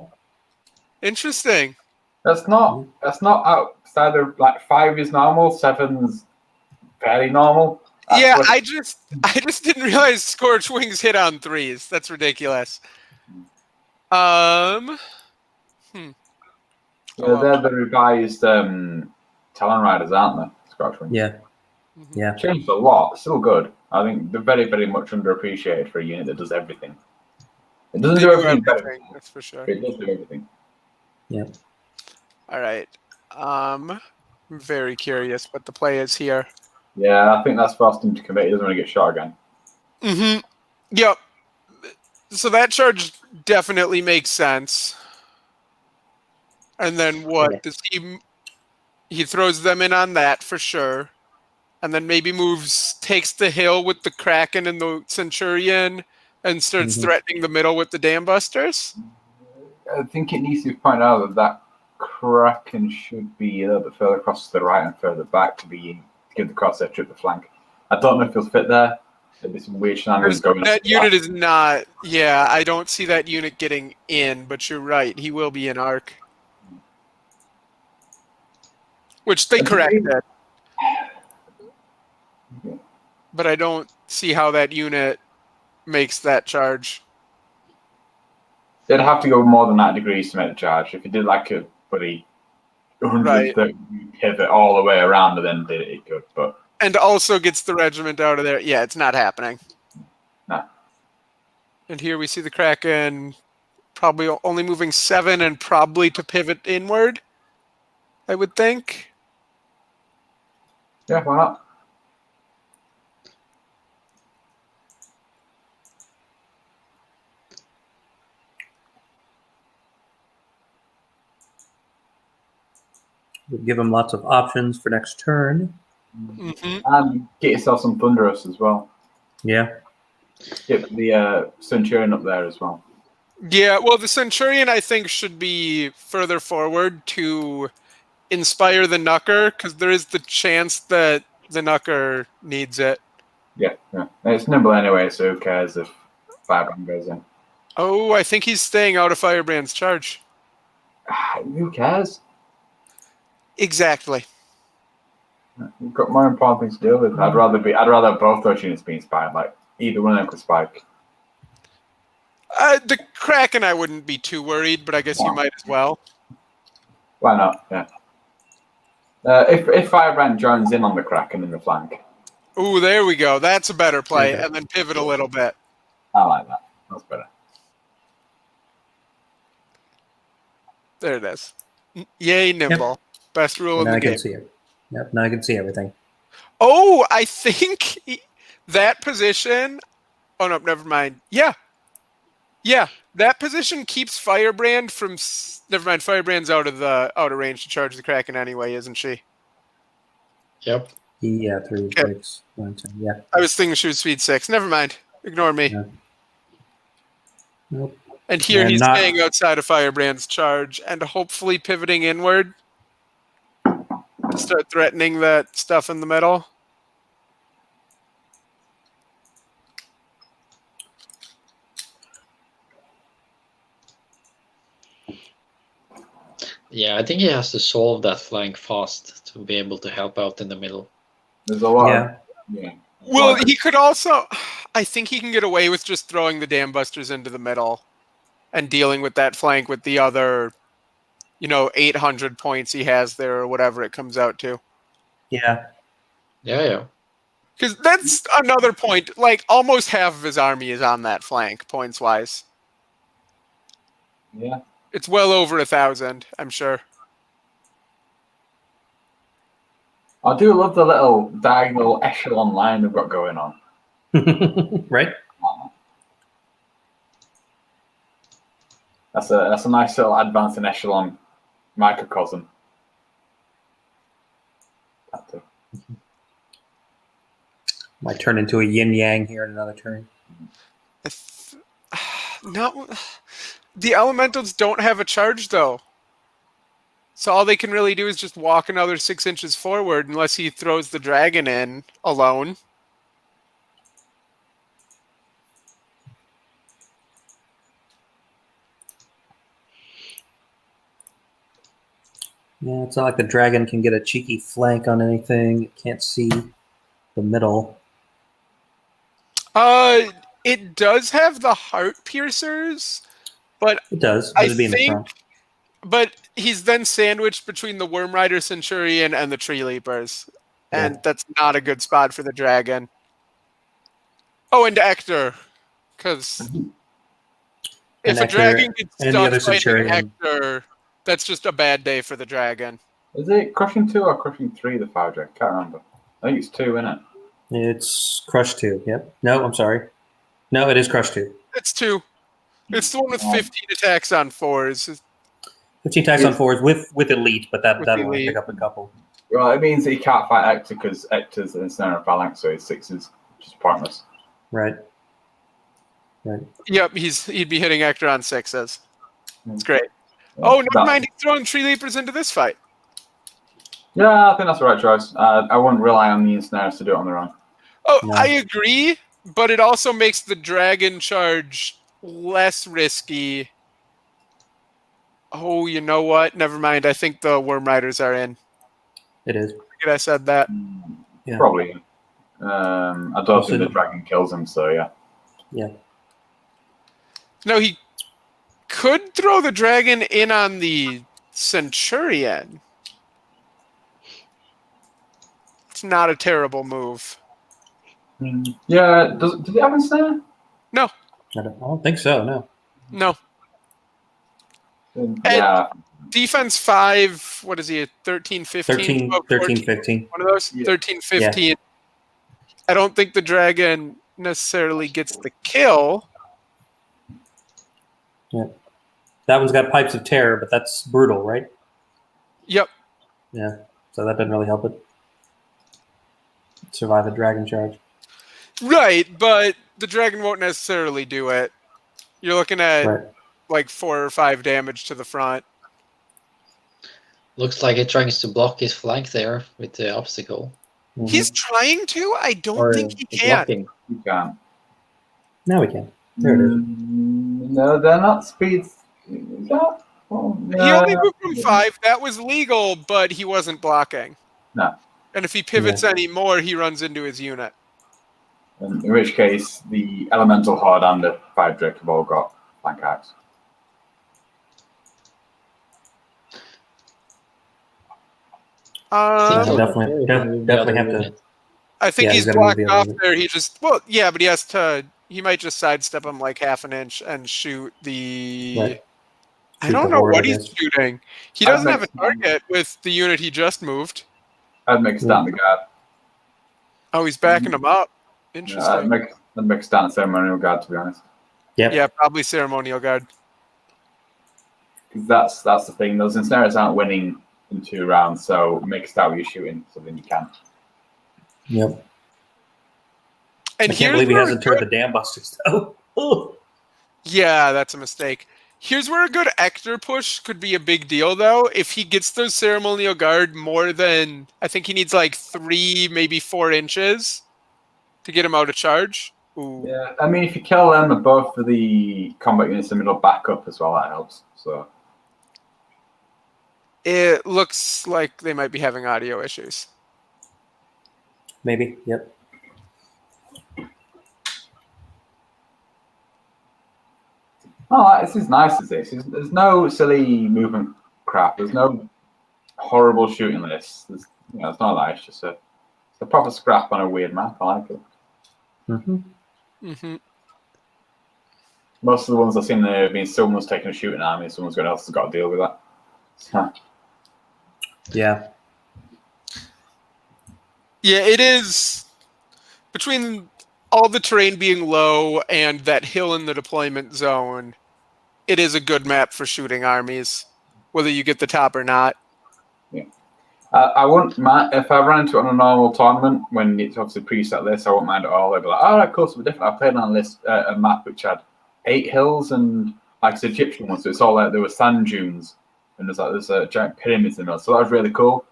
Interesting. That's not outside of like 5 is normal, 7's fairly normal. Yeah, I just didn't realize Scorchwings hit on 3s. That's ridiculous. Yeah, they're the revised Talon Riders, aren't they? Scorchwings. Yeah. Mhm. Yeah. Changed a lot. Still good. I think they're very, very much underappreciated for a unit that does everything. It doesn't They do do everything better, everything, that's for sure. but it does do everything. Yeah. All right. I'm very curious what the play is here. Yeah, I think that's forced him to commit. He doesn't want to get shot again. Mm-hmm. Yep. So that charge definitely makes sense. And then what? Does he throws them in on that for sure. And then maybe takes the hill with the Kraken and the Centurion and starts threatening the middle with the Dam Busters? I think it needs to be pointed out that Kraken should be a little bit further across to the right and further back to give the Corsair trip the flank. I don't know if he'll fit there. There'll be some weird shenanigans going on. That unit is not... Yeah, I don't see that unit getting in, but you're right. He will be in arc. Which they corrected. But I don't see how that unit makes that charge. They'd have to go more than 90 degrees to make the charge. If you did like a pretty 130 pivot all the way around and then did it could. But And also gets the regiment out of there. Yeah, it's not happening. No. And here we see the Kraken probably only moving 7 and probably to pivot inward, I would think. yeah, why not? We'll give him lots of options for next turn. Mm-hmm. And get yourself some Thunderous as well. Yeah. Get the Centurion up there as well. Yeah, well, the Centurion, I think, should be further forward to inspire the Knucker, because there is the chance that the Knucker needs it. Yeah. It's nimble anyway, so who cares if Firebrand goes in? Oh, I think he's staying out of Firebrand's charge. Who cares? Exactly. You've got more important things to deal with. I'd rather both those units be inspired. Like either one of them could spike. The Kraken, I wouldn't be too worried, but I guess you might as well. Why not? Yeah. If Firebrand joins in on the Kraken in the flank. Ooh, there we go. That's a better play. Okay. And then pivot a little bit. I like that. That's better. There it is. Yay, nimble. Best rule in Now the I can game. see it. Yep. Now I can see everything. Oh, I think that position... Oh, no, never mind. Yeah. Yeah, that position keeps Firebrand from. Never mind, Firebrand's out of range to charge the Kraken anyway, isn't she? Yep. Yeah, 3 Okay. breaks. 1, 2, yeah. I was thinking she was speed 6. Never mind. Ignore me. Yeah. Nope. And here And he's not- staying outside of Firebrand's charge and hopefully pivoting inward to start threatening that stuff in the middle. Yeah, I think he has to solve that flank fast to be able to help out in the middle. There's a lot. Yeah. Yeah. Well, he could also. I think he can get away with just throwing the Dam Busters into the middle and dealing with that flank with the other, 800 points he has there or whatever it comes out to. Yeah. Yeah. Because that's another point. Like, almost half of his army is on that flank, points-wise. Yeah. It's well over 1,000, I'm sure. I do love the little diagonal echelon line they've got going on. Right? That's a nice little advancing echelon microcosm. Might turn into a yin yang here in another turn. No, the elementals don't have a charge though, so all they can really do is just walk another 6 inches forward, unless he throws the dragon in alone. Yeah, it's not like the dragon can get a cheeky flank on anything. It can't see the middle. It does have the heart piercers, but It does. But I it'd be in the think- front. but he's then sandwiched between the Worm Rider Centurion and the Tree Leapers, and that's not a good spot for the dragon. Oh, and Ector, because if a Ector dragon gets and the other stuck fighting Centurion. Ector, that's just a bad day for the dragon. Is it Crushing 2 or Crushing 3, the Fire Drake? Can't remember. I think it's 2, isn't it? It's Crush 2. Yep. No, I'm sorry. No, it is Crush 2. It's 2. It's the one with 15 attacks on 4s. 15 attacks on 4s with Elite, but that'll only Elite. pick up a couple. Well, it means that he can't fight Ector because Ector's an ensnare phalanx, so his 6s just pointless. Right. Right. Yep, he'd be hitting Ector on 6s. It's great. Oh, never mind. He's throwing Tree Leapers into this fight. Yeah, I think that's the right choice. I wouldn't rely on the ensnares to do it on their own. Oh, No. I agree, but it also makes the dragon charge less risky. Oh, you know what? Never mind. I think the Worm Riders are in. It is. I said that. Yeah. Probably. I don't think the dragon kills him, so yeah. Yeah. No, he could throw the dragon in on the Centurion. It's not a terrible move. Yeah, does it have ensnare? I don't think so, no. No. Yeah. Defense 5, what is he, 13, 15? 13, 15. One of those? Yeah. 13, 15. I don't think the dragon necessarily gets the kill. Yeah. That one's got Pipes of Terror, but that's brutal, right? Yep. Yeah. So that doesn't really help it. Survive a dragon charge. Right, but the dragon won't necessarily do it. You're looking at Right. like 4 or 5 damage to the front. Looks like he tries to block his flank there with the obstacle. Mhm. He's trying to. I don't Or think he he's can. blocking. You can. Now we can. There it is. No, they're not speeds. Is that? Well, He no. only moved from 5. That was legal, but he wasn't blocking. No. And if he pivots any more, he runs into his unit. In which case, the Elemental Horde and the Fire Drake have all got flank axe. Definitely have to. I think Yeah, he's he's gotta move blocked the other off unit. there. But he has to. He might just sidestep him like half an inch and shoot the. Right. I Shoot don't the know horde, what I he's guess. shooting. He That doesn't have a makes sense. target with the unit he just moved. I'd make a stand the guard. Oh, he's backing him up. Yeah, Interesting. I'd make a stand ceremonial guard, to be honest. Yep. Yeah, probably Ceremonial Guard. Because that's the thing. Those ensnares aren't winning in 2 rounds, so make a start with your shooting so then you can. Yep. And I can't believe he hasn't turned the dam busters though. Oh. Yeah, that's a mistake. Here's where a good Ector push could be a big deal, though. If he gets those Ceremonial Guard more than, I think he needs like 3, maybe 4 inches to get him out of charge. Ooh. Yeah, I mean, if you kill them, both of the combat units in the middle back up as well, that helps. So It looks like they might be having audio issues. Maybe. Yep. oh, this is nice as this. There's no silly movement crap. There's no horrible shooting lists. It's not that. It's just a proper scrap on a weird map. I like it. Mm-hmm. Mm-hmm. Most of the ones I've seen there have been someone's taking a shooting army, someone else has got to deal with that. So, Yeah. Yeah, it is. Between all the terrain being low and that hill in the deployment zone, it is a good map for shooting armies, whether you get the top or not. I wouldn't mind if I ran into it on a normal tournament when it's obviously preset list. I wouldn't mind at all. I'd be like, "Oh, of course, we're different." I played on a map which had 8 hills and like the Egyptian ones. So it's all like there were sand dunes and there's a giant pyramids in the middle. So that was really cool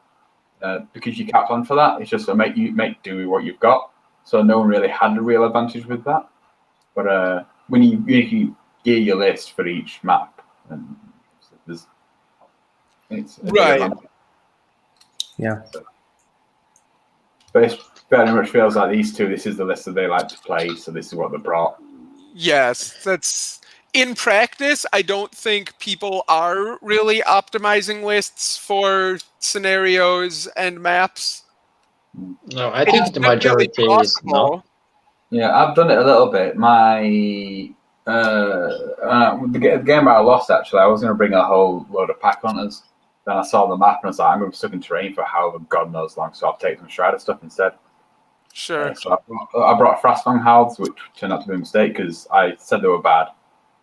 because you capped on for that. It's just to make do with what you've got. So no one really had a real advantage with that. But when you gear your list for each map, and it's a big Right. advantage. Yeah. But it very much feels like these two, this is the list that they like to play, so this is what they brought. Yes, that's in practice. I don't think people are really optimizing lists for scenarios and maps. No, I It think is the definitely majority is not. possible. Yeah, I've done it a little bit. My the game I lost, actually, I was going to bring a whole load of pack hunters. Then I saw the map and I was like, I'm going to be stuck in terrain for however God knows long, so I'll take some Strider stuff instead. Sure. So I brought Frostfang Hounds, which turned out to be a mistake because I said they were bad.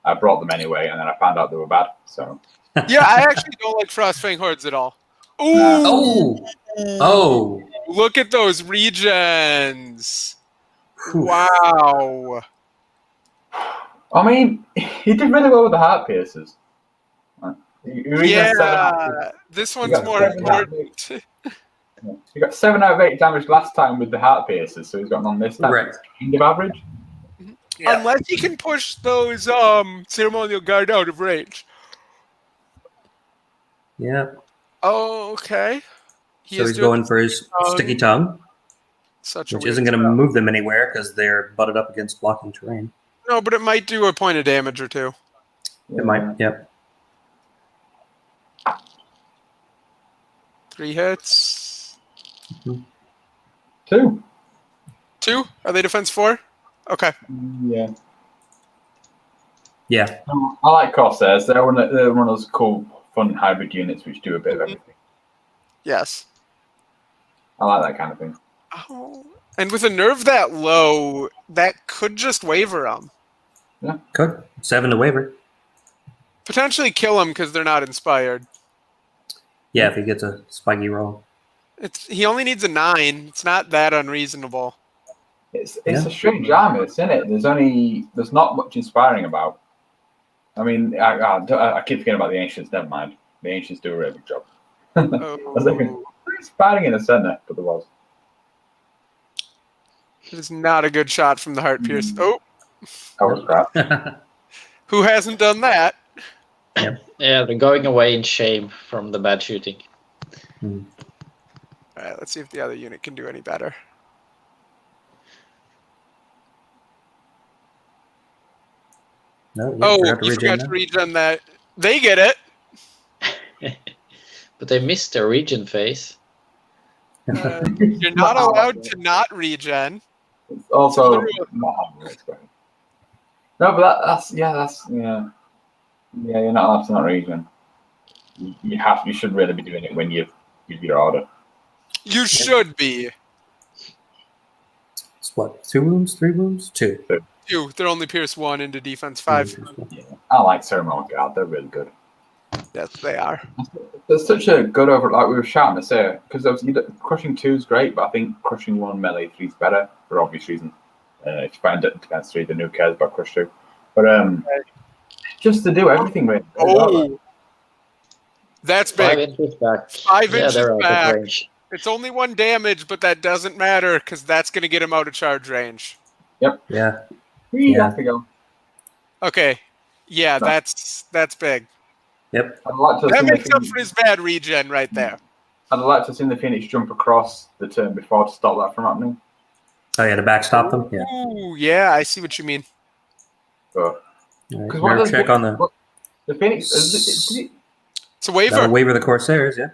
I brought them anyway, and then I found out they were bad. So Yeah, I actually don't like Frostfang Hordes at all. Ooh! Oh. Oh. Look at those regens. Whew. Wow. I mean, he did really well with the Heart Piercers. Yeah, this one's more important. He got 7 out of 8 damage last time with the Heart Piercers, so he's got none this time. Right. It's kind of average. Yeah. Unless he can push those Ceremonial Guard out of range. Yeah. Oh, okay. So he's going for his sticky tongue, Such a which weird isn't going to spell. move them anywhere because they're butted up against blocking terrain. No, but it might do a point of damage or 2. It might. Yep. 3 hits. 2. 2? Are they defense 4? Okay. Yeah. Yeah. I like Corsairs. They're one of those cool, fun hybrid units which do a bit of everything. Yes. I like that kind of thing. Oh. And with a nerve that low, that could just waver them. Could 7 to waiver. Potentially kill them because they're not inspired. Yeah, if he gets a spiky roll. He only needs a 9. It's not that unreasonable. It's a strange army, isn't it? There's not much inspiring about. I mean, I keep forgetting about the Ancients. Never mind. The Ancients do a really good job. I was thinking, pretty inspiring in the center, but there was. It is not a good shot from the Heart Pierce. Oh, That was crap. who hasn't done that? Yeah, they're going away in shame from the bad shooting. All right, let's see if the other unit can do any better. No, yeah, Oh, forgot to you regen forgot that. to regen that. They get it. But they missed their region phase. You're not allowed to not regen. It's also not having expected. No, but that's yeah. You're not allowed to not region. You should really be doing it when you give your order. You should be. It's what? 2 wounds? 3 wounds? 2. 2. They're only Pierce 1 into defense 5. Yeah, I like Ceremonial Guard. They're really good. Yes, they are. There's such a good over, like we were shouting to say, because crushing 2 is great, but I think crushing 1 melee 3 is better for obvious reasons. If you find it defense 3, then who cares about crush 2? But just to do everything really. Oh, that's 5 big. inches back. 5 Yeah, inches they're out of back. range. It's only 1 damage, but that doesn't matter because that's going to get him out of charge range. Yep. Yeah. Yeah. Off we go. Okay. Yeah, that's big. Yep. I'd like to That see makes up for his bad regen right there. I'd like to see the Phoenix jump across the turn before to stop that from happening. Oh, yeah, to backstop them? Yeah. Ooh, yeah, I see what you mean. But All right, because what nerve does check on the... Phoenix? It's a waiver. That'll waiver the Corsairs, yeah.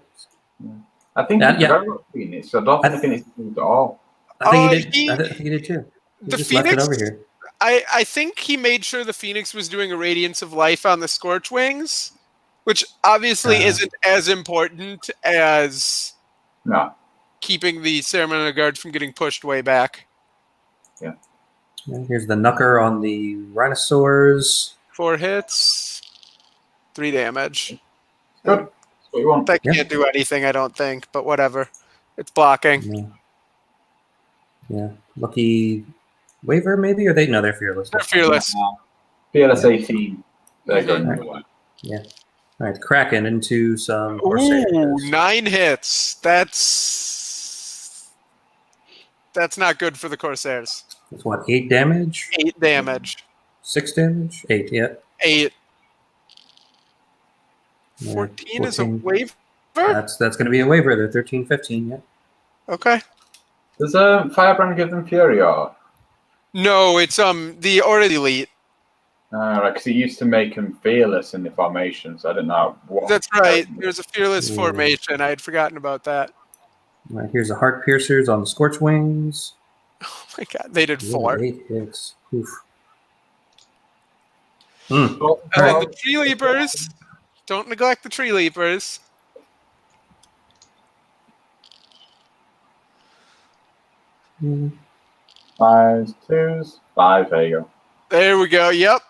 I think Yeah, he forgot about Phoenix, so I don't think the Phoenix moved at all. I think he- I think he did too. He The just left it Phoenix- over here. I think he made sure the Phoenix was doing a Radiance of Life on the Scorch Wings, which obviously isn't as important as No. keeping the Ceremonial Guard from getting pushed way back. And here's the Knucker on the Rhinosaurs. 4 hits, 3 damage. Good. That's what you want. That Yeah. can't do anything, I don't think, but whatever. It's blocking. Yeah. Yeah. Lucky waiver, maybe? Or no, they're fearless. They're fearless. Fearless 18. They're Mhm. going the other way. All right, Kraken into some Corsairs. Ooh, 9 hits. That's not good for the Corsairs. That's what, 8 damage? 8 damage. 6 damage? 8, yeah. 8. Yeah, 14 is a 14. waiver? That's going to be a waiver. They're 13, 15, yeah. Okay. Does Firebrand give them Fury or? No, it's the already elite. Right, because he used to make him fearless in the formation, so I don't know what. That's right. There's a fearless Ooh. formation. I had forgotten about that. All right, here's the Heart Piercers on the Scorch Wings. Oh my god, they did Ooh, 4. 8 hits. Oof. And then the Tree Leapers. Don't neglect the Tree Leapers. Mm. 5s, 2s, 5. There you go. There we go. Yep.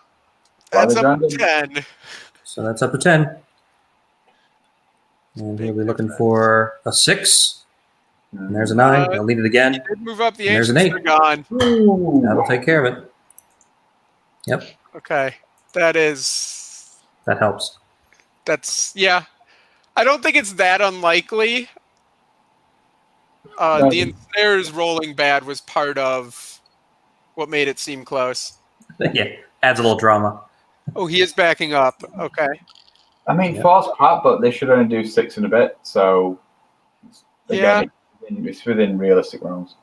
That's Five up to random. 10. So that's up to 10. And he'll be looking for a 6. And there's a 9. He'll need it He again. did move up. The And there's ancients an are gone. Ooh. That'll take care of it. Yep, Okay. That's yeah. I don't think it's that unlikely. The ensnares rolling bad was part of what made it seem close. Yeah, adds a little drama. Oh, he is backing up. Okay. I mean, Yeah. 4's crap, but they should only do 6 in a bit, so again, it's within realistic realms.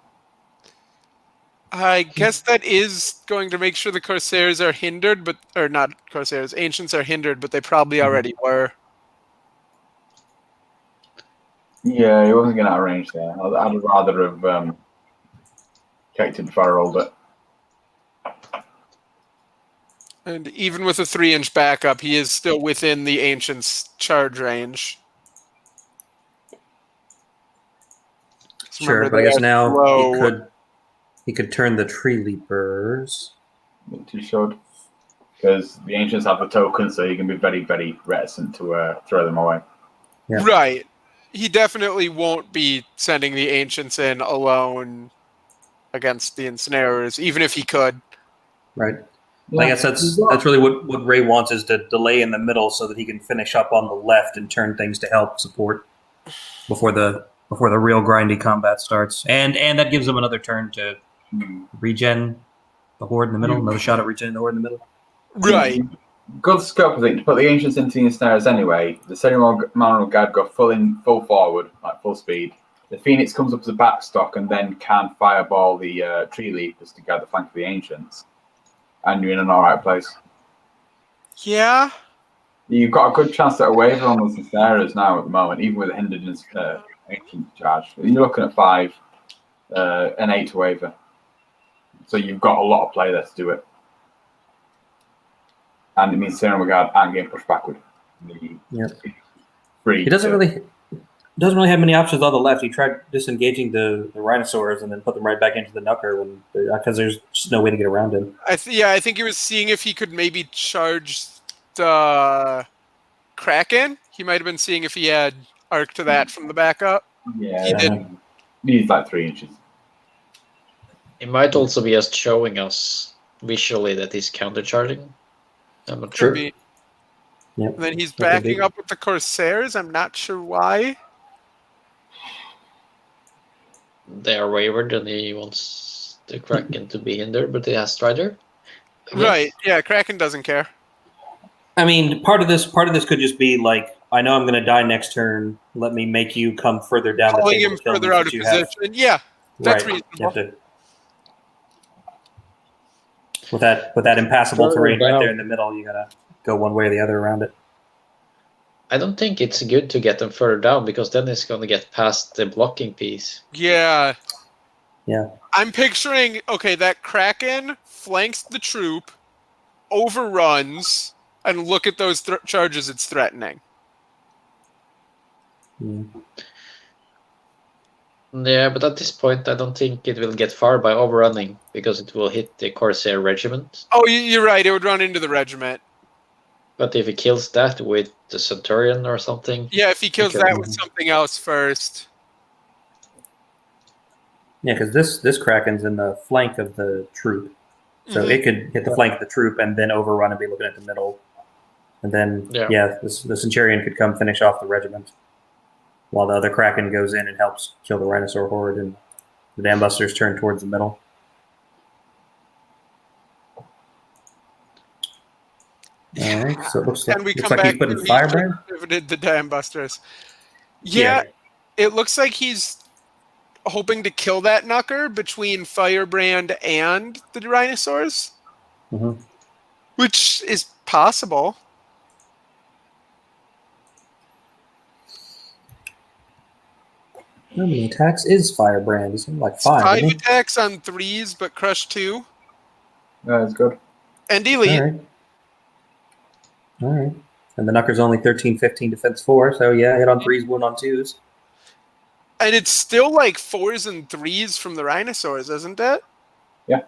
I guess that is going to make sure the Corsairs are hindered, or not Corsairs, Ancients are hindered, but they probably already were. Yeah, he wasn't getting out of range there. I'd rather have checked it before I rolled it. And even with a 3-inch backup, he is still within the Ancients' charge range. Just Sure, remember but I they guess are now slow. he could turn the Tree Leapers. Not too sure. Because the Ancients have the token, so he can be very, very reticent to throw them away. Yeah. Right. He definitely won't be sending the Ancients in alone against the Ensnarers, even if he could. Right. I guess that's really what Ray wants, is to delay in the middle so that he can finish up on the left and turn things to help support before the real grindy combat starts. And that gives him another turn to regen the horde in the middle, another shot at regen the horde in the middle. Right. Good scope, I think, to put the Ancients into the Ensnares anyway. The Ceremonial Guard go full forward, like full speed. The Phoenix comes up as a backstock and then can fireball the Tree Leapers to guard the flank of the Ancients. And you're in an alright place. Yeah. You've got a good chance at a waiver on those Ensnares now at the moment, even with a hindered Ancient charge. You're looking at 5, an 8 to waiver. So you've got a lot of play there to do it. And it means Ceremonial Guard aren't getting pushed backward. Yep. Free He doesn't to- really doesn't really have many options on the left. He tried disengaging the rhinosaurs and then put them right back into the Knucker because there's just no way to get around him. I think he was seeing if he could maybe charge the Kraken. He might have been seeing if he had arc to that from the back up. Yeah, He did. He's like 3 inches. It might also be just showing us visually that he's countercharging. I'm not sure. True. Maybe. Yep. And then he's That could be. backing up with the Corsairs. I'm not sure why. They are wavered and he wants the Kraken to be hindered, but he has Strider. Right. Yeah, Kraken doesn't care. I mean, part of this could just be like, I know I'm going to die next turn. Let me make you come further down the Pulling table him to kill further me out of since you have- position. Yeah, that's right. You reasonable. have to- with that impassable Further terrain right down. there in the middle, you gotta go one way or the other around it. I don't think it's good to get them further down because then it's going to get past the blocking piece. Yeah. Yeah. I'm picturing, okay, that Kraken flanks the troop, overruns, and look at those charges it's threatening. Mm. Yeah, but at this point, I don't think it will get far by overrunning because it will hit the Corsair regiment. Oh, you're right. It would run into the regiment. But if he kills that with the Centurion or something, Yeah, if he kills Okay. that with something else first. Yeah, because this Kraken's in the flank of the troop. So Mhm. it could hit the flank of the troop and then overrun and be looking at the middle. And then, the Centurion could come finish off the regiment. While the other Kraken goes in and helps kill the Rhinosaur horde, and the Dam Busters turn towards the middle. All right, so it looks like, And we looks come like back he's putting to Firebrand. pivoted the Dam Busters. Yeah, it looks like he's hoping to kill that Knucker between Firebrand and the Rhinosaurs, Mm-hmm. which is possible. How many attacks is Firebrand? He's like 5. Five Isn't he? attacks on 3s, but crush 2. That's good. And elite. All right. All right. And the Knucker's only 13, 15, defense 4. So, yeah, hit on 3s, wound on 2s. And it's still like 4s and 3s from the Rhinosaurs, isn't it? Yeah.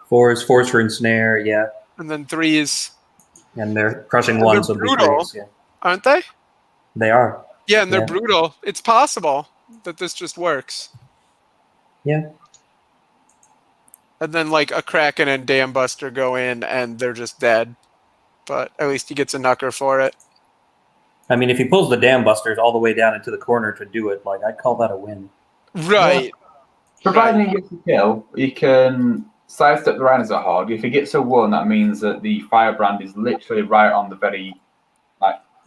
4s for ensnare, yeah. And then 3s, And they're crushing And 1, they're so it'll be brutal. 3s, yeah. aren't they? They are. Yeah, and they're Yeah. brutal. It's possible that this just works. Yeah. And then like a Kraken and Dam Buster go in and they're just dead. But at least he gets a Knucker for it. I mean, if he pulls the Dam Busters all the way down into the corner to do it, like, I'd call that a win. Right. Providing he gets a kill, he can sidestep the Rhinosaur horde. If he gets a 1, that means that the Firebrand is literally right on the very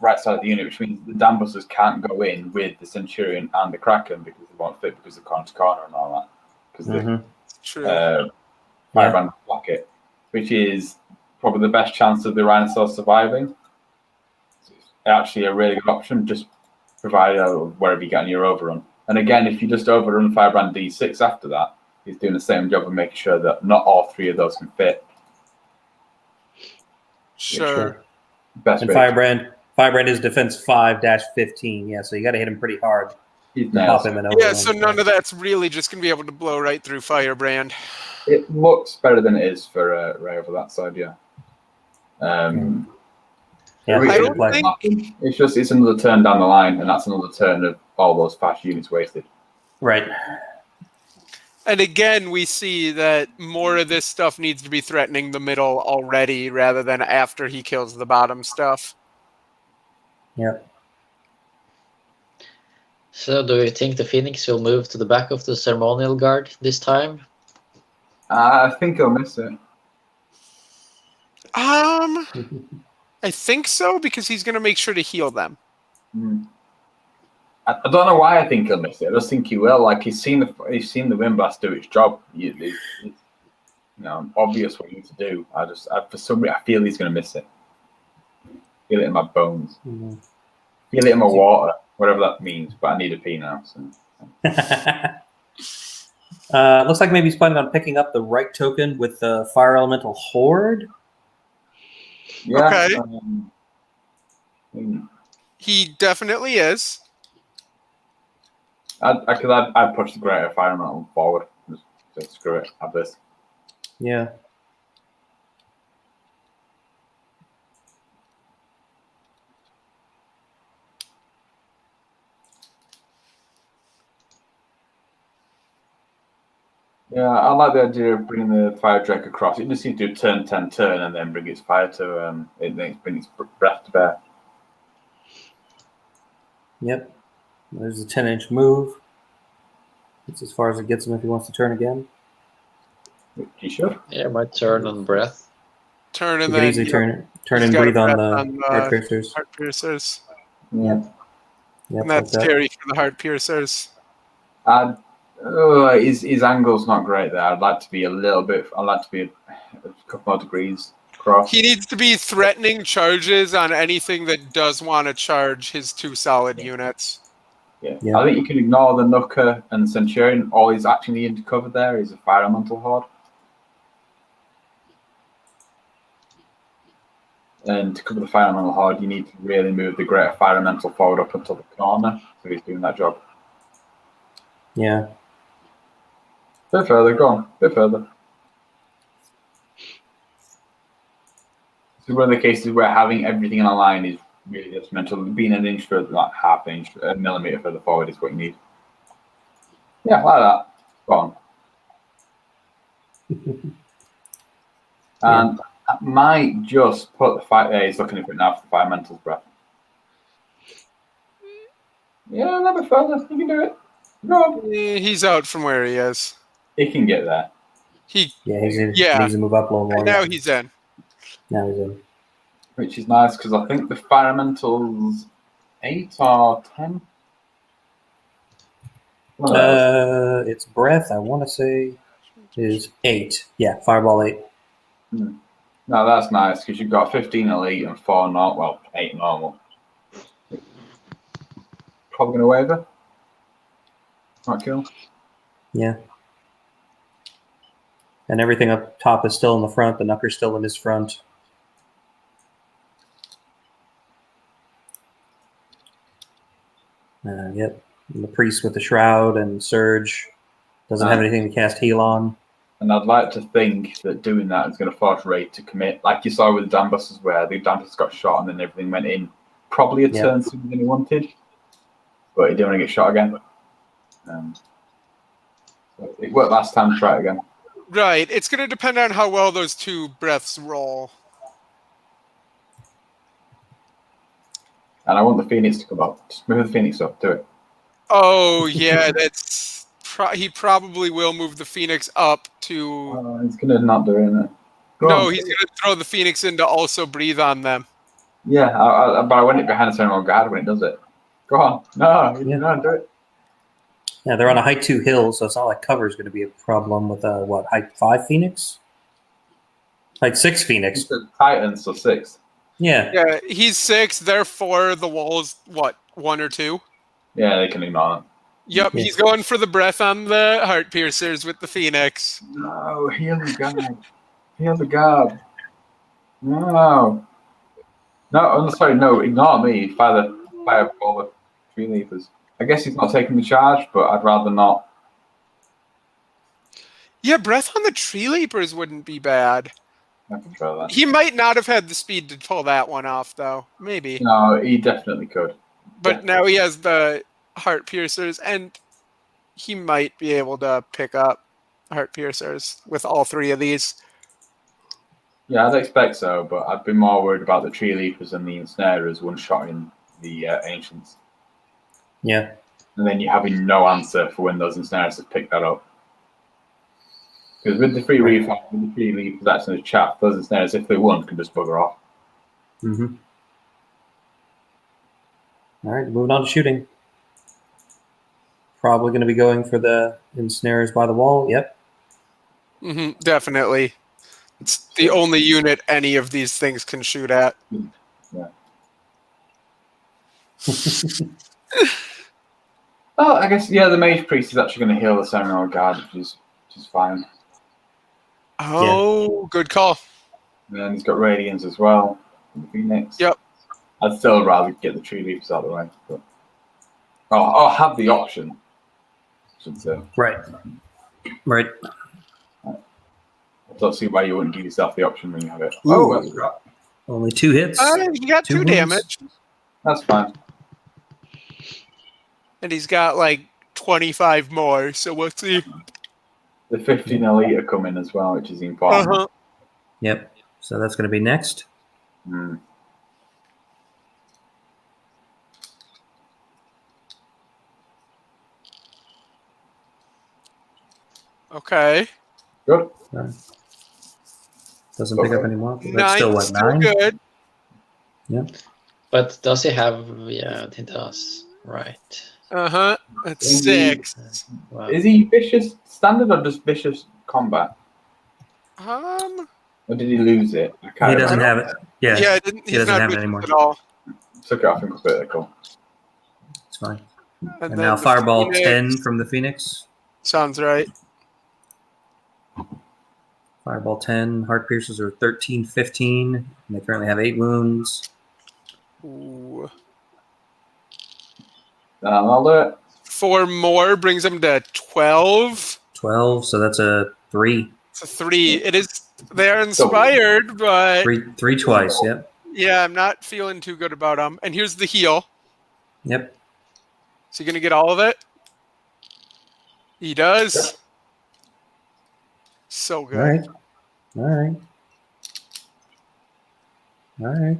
right side of the unit, which means the Dam Busters can't go in with the Centurion and the Kraken because they won't fit because of corner to corner and all that. Because Mm-hmm. True. the Firebrand block it, which is probably the best chance of the Rhinosaur surviving. So it's actually a really good option, just provided wherever you get on your overrun. And again, if you just overrun Firebrand D6 after that, he's doing the same job of making sure that not all 3 of those can fit. Sure. Best And way. Firebrand is defense 5-15. Yeah, so you got to hit him pretty hard He's to pop nails. him and over. Yeah, so none of that's really just going to be able to blow right through Firebrand. It looks better than it is for Ray over that side, yeah. Yeah, Really I good don't play. think- it's another turn down the line, and that's another turn of all those fast units wasted. Right. And again, we see that more of this stuff needs to be threatening the middle already rather than after he kills the bottom stuff. Yep. So do you think the Phoenix will move to the back of the ceremonial guard this time? I think he'll miss it. I think so because he's going to make sure to heal them. I don't know why I think he'll miss it. I just think he will. Like he's seen the wind blast do its job. It's obvious what you need to do. For some reason, I feel he's going to miss it. Feel it in my bones. Mm-hmm. Feel it in my water, whatever that means. But I need a pee now. So. Looks like maybe he's planning on picking up the right token with the Fire Elemental Horde. Yeah. Okay. He definitely is. I'd push the greater fire elemental forward. Just screw it. Have this. Yeah. Yeah, I like the idea of bringing the fire drake across. It just seems to do turn 10 turn and then bring its fire to bring its breath to bear. Yep. There's a 10-inch move. That's as far as it gets him if he wants to turn again. You should. Yeah, might turn on breath. Turn He and could then easily turn he's and got a breathe on breath the heart piercers. heart piercers. Yeah. Yep, And that's like that. scary for the heart piercers. His angle's not great there. I'd like to be a couple more degrees across. He needs to be threatening charges on anything that does want to charge his 2 solid units. Yeah. Yeah. I think you can ignore the Nooker and Centurion. All he's actually needing to cover there is a fire elemental horde. And to cover the fire elemental horde, you need to really move the greater fire elemental forward up until the corner. So he's doing that job. Yeah. A bit further, go on. A bit further. So one of the cases where having everything in a line is really detrimental. Being an inch further, like half inch, a millimeter further forward is what you need. Yeah, like that. Go on. And I might just put the fight there. He's looking at it now for the fire mental's breath. Yeah, a little bit further. You can do it. Go on. He's out from where he is. He can get there. He needs to move up a little more. And now he's in. Now he's in. Which is nice because I think the fire elemental's 8 or 10. Its breath, I want to say, is 8. Yeah, fireball 8. No, that's nice because you've got 15 elite and 4 normal. Well, 8 normal. Probably gonna waver. Not kill. Yeah. And everything up top is still in the front. The Nucker's still in his front. Yep. And the priest with the shroud and surge doesn't have anything to cast heal on. And I'd like to think that doing that is going to force Raid to commit, like you saw with the Dambusters, where the Dambusters got shot and then everything went in. Probably a turn sooner than he wanted, but he didn't want to get shot again. So it worked last time. Try it again. Right. It's going to depend on how well those 2 breaths roll. And I want the Phoenix to come up. Just move the Phoenix up. Do it. Oh, yeah, that's... he probably will move the Phoenix up to... He's going to not do it. No, he's going to throw the Phoenix in to also breathe on them. Yeah, but I want it behind the Sentinel Guard when it does it. Go on. No, do it. Yeah, they're on a height 2 hill, so it's not like cover is going to be a problem with height 5 Phoenix? Height 6 Phoenix. It's the Titan, so 6. Yeah. Yeah, he's 6, therefore the wall's, 1 or 2? Yeah, they can ignore them. Yep, he's going for the breath on the heart piercers with the Phoenix. No, heal the guard. Heal the guard. No. No, I'm sorry, no, ignore me. Fire all the Tree Leapers. I guess he's not taking the charge, but I'd rather not. Yeah, breath on the Tree Leapers wouldn't be bad. I prefer that. He might not have had the speed to pull that one off, though. Maybe. No, he definitely could. But now he has the heart piercers, and he might be able to pick up heart piercers with all 3 of these. Yeah, I'd expect so, but I'd be more worried about the Tree Leapers and the Ensnarers one-shotting the Ancients. Yeah. And then you having no answer for when those Ensnarers have picked that up. Because with the free refund, with the Tree Leapers actually in the chat, those Ensnarers, if they won, can just bugger off. Mm-hmm. All right, moving on to shooting. Probably going to be going for the ensnarers by the wall. Yep. Mm-hmm, definitely. It's the only unit any of these things can shoot at. Yeah. Oh, I guess, yeah, the Mage Priest is actually going to heal the Seminole Guard, which is fine. Oh, good call. And then he's got Radiance as well. The Phoenix. Yep. I'd still rather get the tree leaps out of the way. But I'll have the option. I should say. Right. Right. I don't see why you wouldn't give yourself the option when you have it. Ooh. Oh, that's right. Only 2 hits. He got 2 wounds. damage, That's fine. and he's got like 25 more. So we'll see. The 15 elite are coming as well, which is important. Uh-huh. Yep. So that's going to be next. Mm. Okay. Good. Doesn't pick up anymore. That's 9 still what, 9? good. Yeah. But does he have? Yeah, he does. Right. Uh-huh. That's Is 6. Wow. Is he vicious standard or just vicious combat? Or did he lose it? I can't He doesn't remember. have it. Yeah. Yeah, He he's doesn't not have it vicious anymore. at all. Took it off in critical. It's fine. And And then now the Fireball Phoenix- 10 from the Phoenix. Sounds right. Fireball 10. Heart Piercers are 13, 15. And they currently have 8 wounds. Ooh. I'll do it. 4 more brings him to 12. 12. So that's a 3. It's a 3. It is. They're inspired, but 3 twice. Yep. yeah, I'm not feeling too good about them. And here's the heal. Yep. Is he gonna get all of it? He does. So good. All right. All right. All right.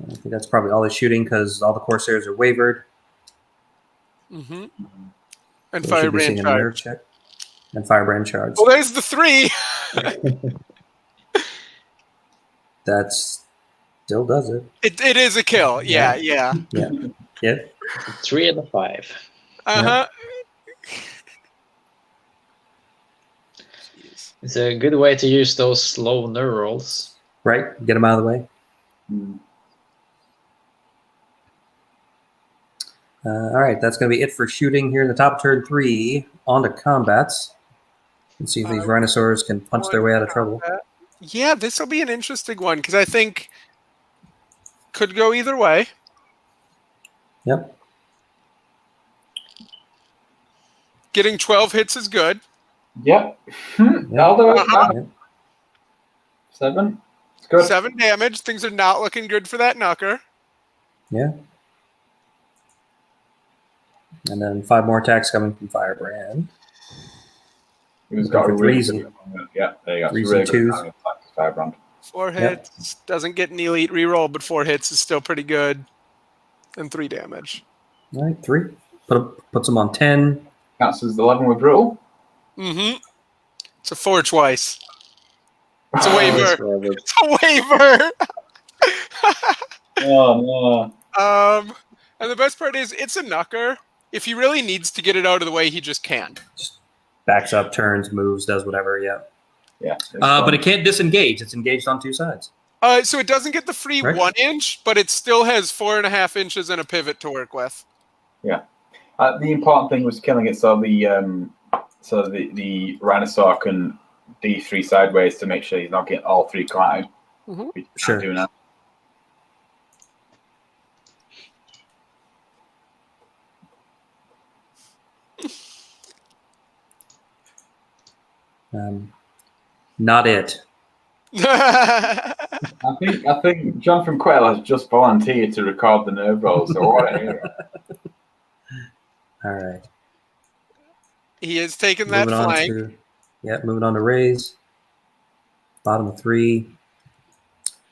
I think that's probably all his shooting because all the Corsairs are wavered. Mm-hmm. And So they should be seeing Firebrand a charge. nerve check. And Firebrand charge. Well, there's the 3. That still does it. It is a kill. Yeah. Yep. 3 and a 5. Uh-huh. It's a good way to use those slow nerve rolls. Right? Get him out of the way. Mm. All right, that's going to be it for shooting here in the top of turn 3. On to combats. Let's see if these rhinosaurs can punch their way out of trouble. Yeah, this will be an interesting one because I think could go either way. Yep. Getting 12 hits is good. Yep. I'll do it. Uh-huh. 7. It's good. 7 damage. Things are not looking good for that knucker. Yeah. And then 5 more attacks coming from Firebrand. He's got a For really threes good one. Yeah, there you go. threes Really and good twos. timing attack with Firebrand. 4 hits. Doesn't get an elite reroll, but 4 hits is still pretty good. And 3 damage. All right, 3. Puts them on 10. Counts as 11 with brutal. Mm-hmm. It's a 4 twice. It's a waiver. That's It's a waiver. Oh, no. And the best part is it's a knucker. If he really needs to get it out of the way, he just can. Backs up, turns, moves, does whatever. Yeah. Yeah. But it can't disengage. It's engaged on 2 sides. So it doesn't get the free Right. 1 inch, but it still has 4.5 inches and a pivot to work with. Yeah. The important thing was killing it so the rhinosaur can D3 sideways to make sure he's not getting all 3 come Mhm. out. Sure. Do that. Not it. I think Jonathan Quayle has just volunteered to record the nerve rolls. So what a hero. All right. He has taken that Moving on flank. moving on to raise. Bottom of 3.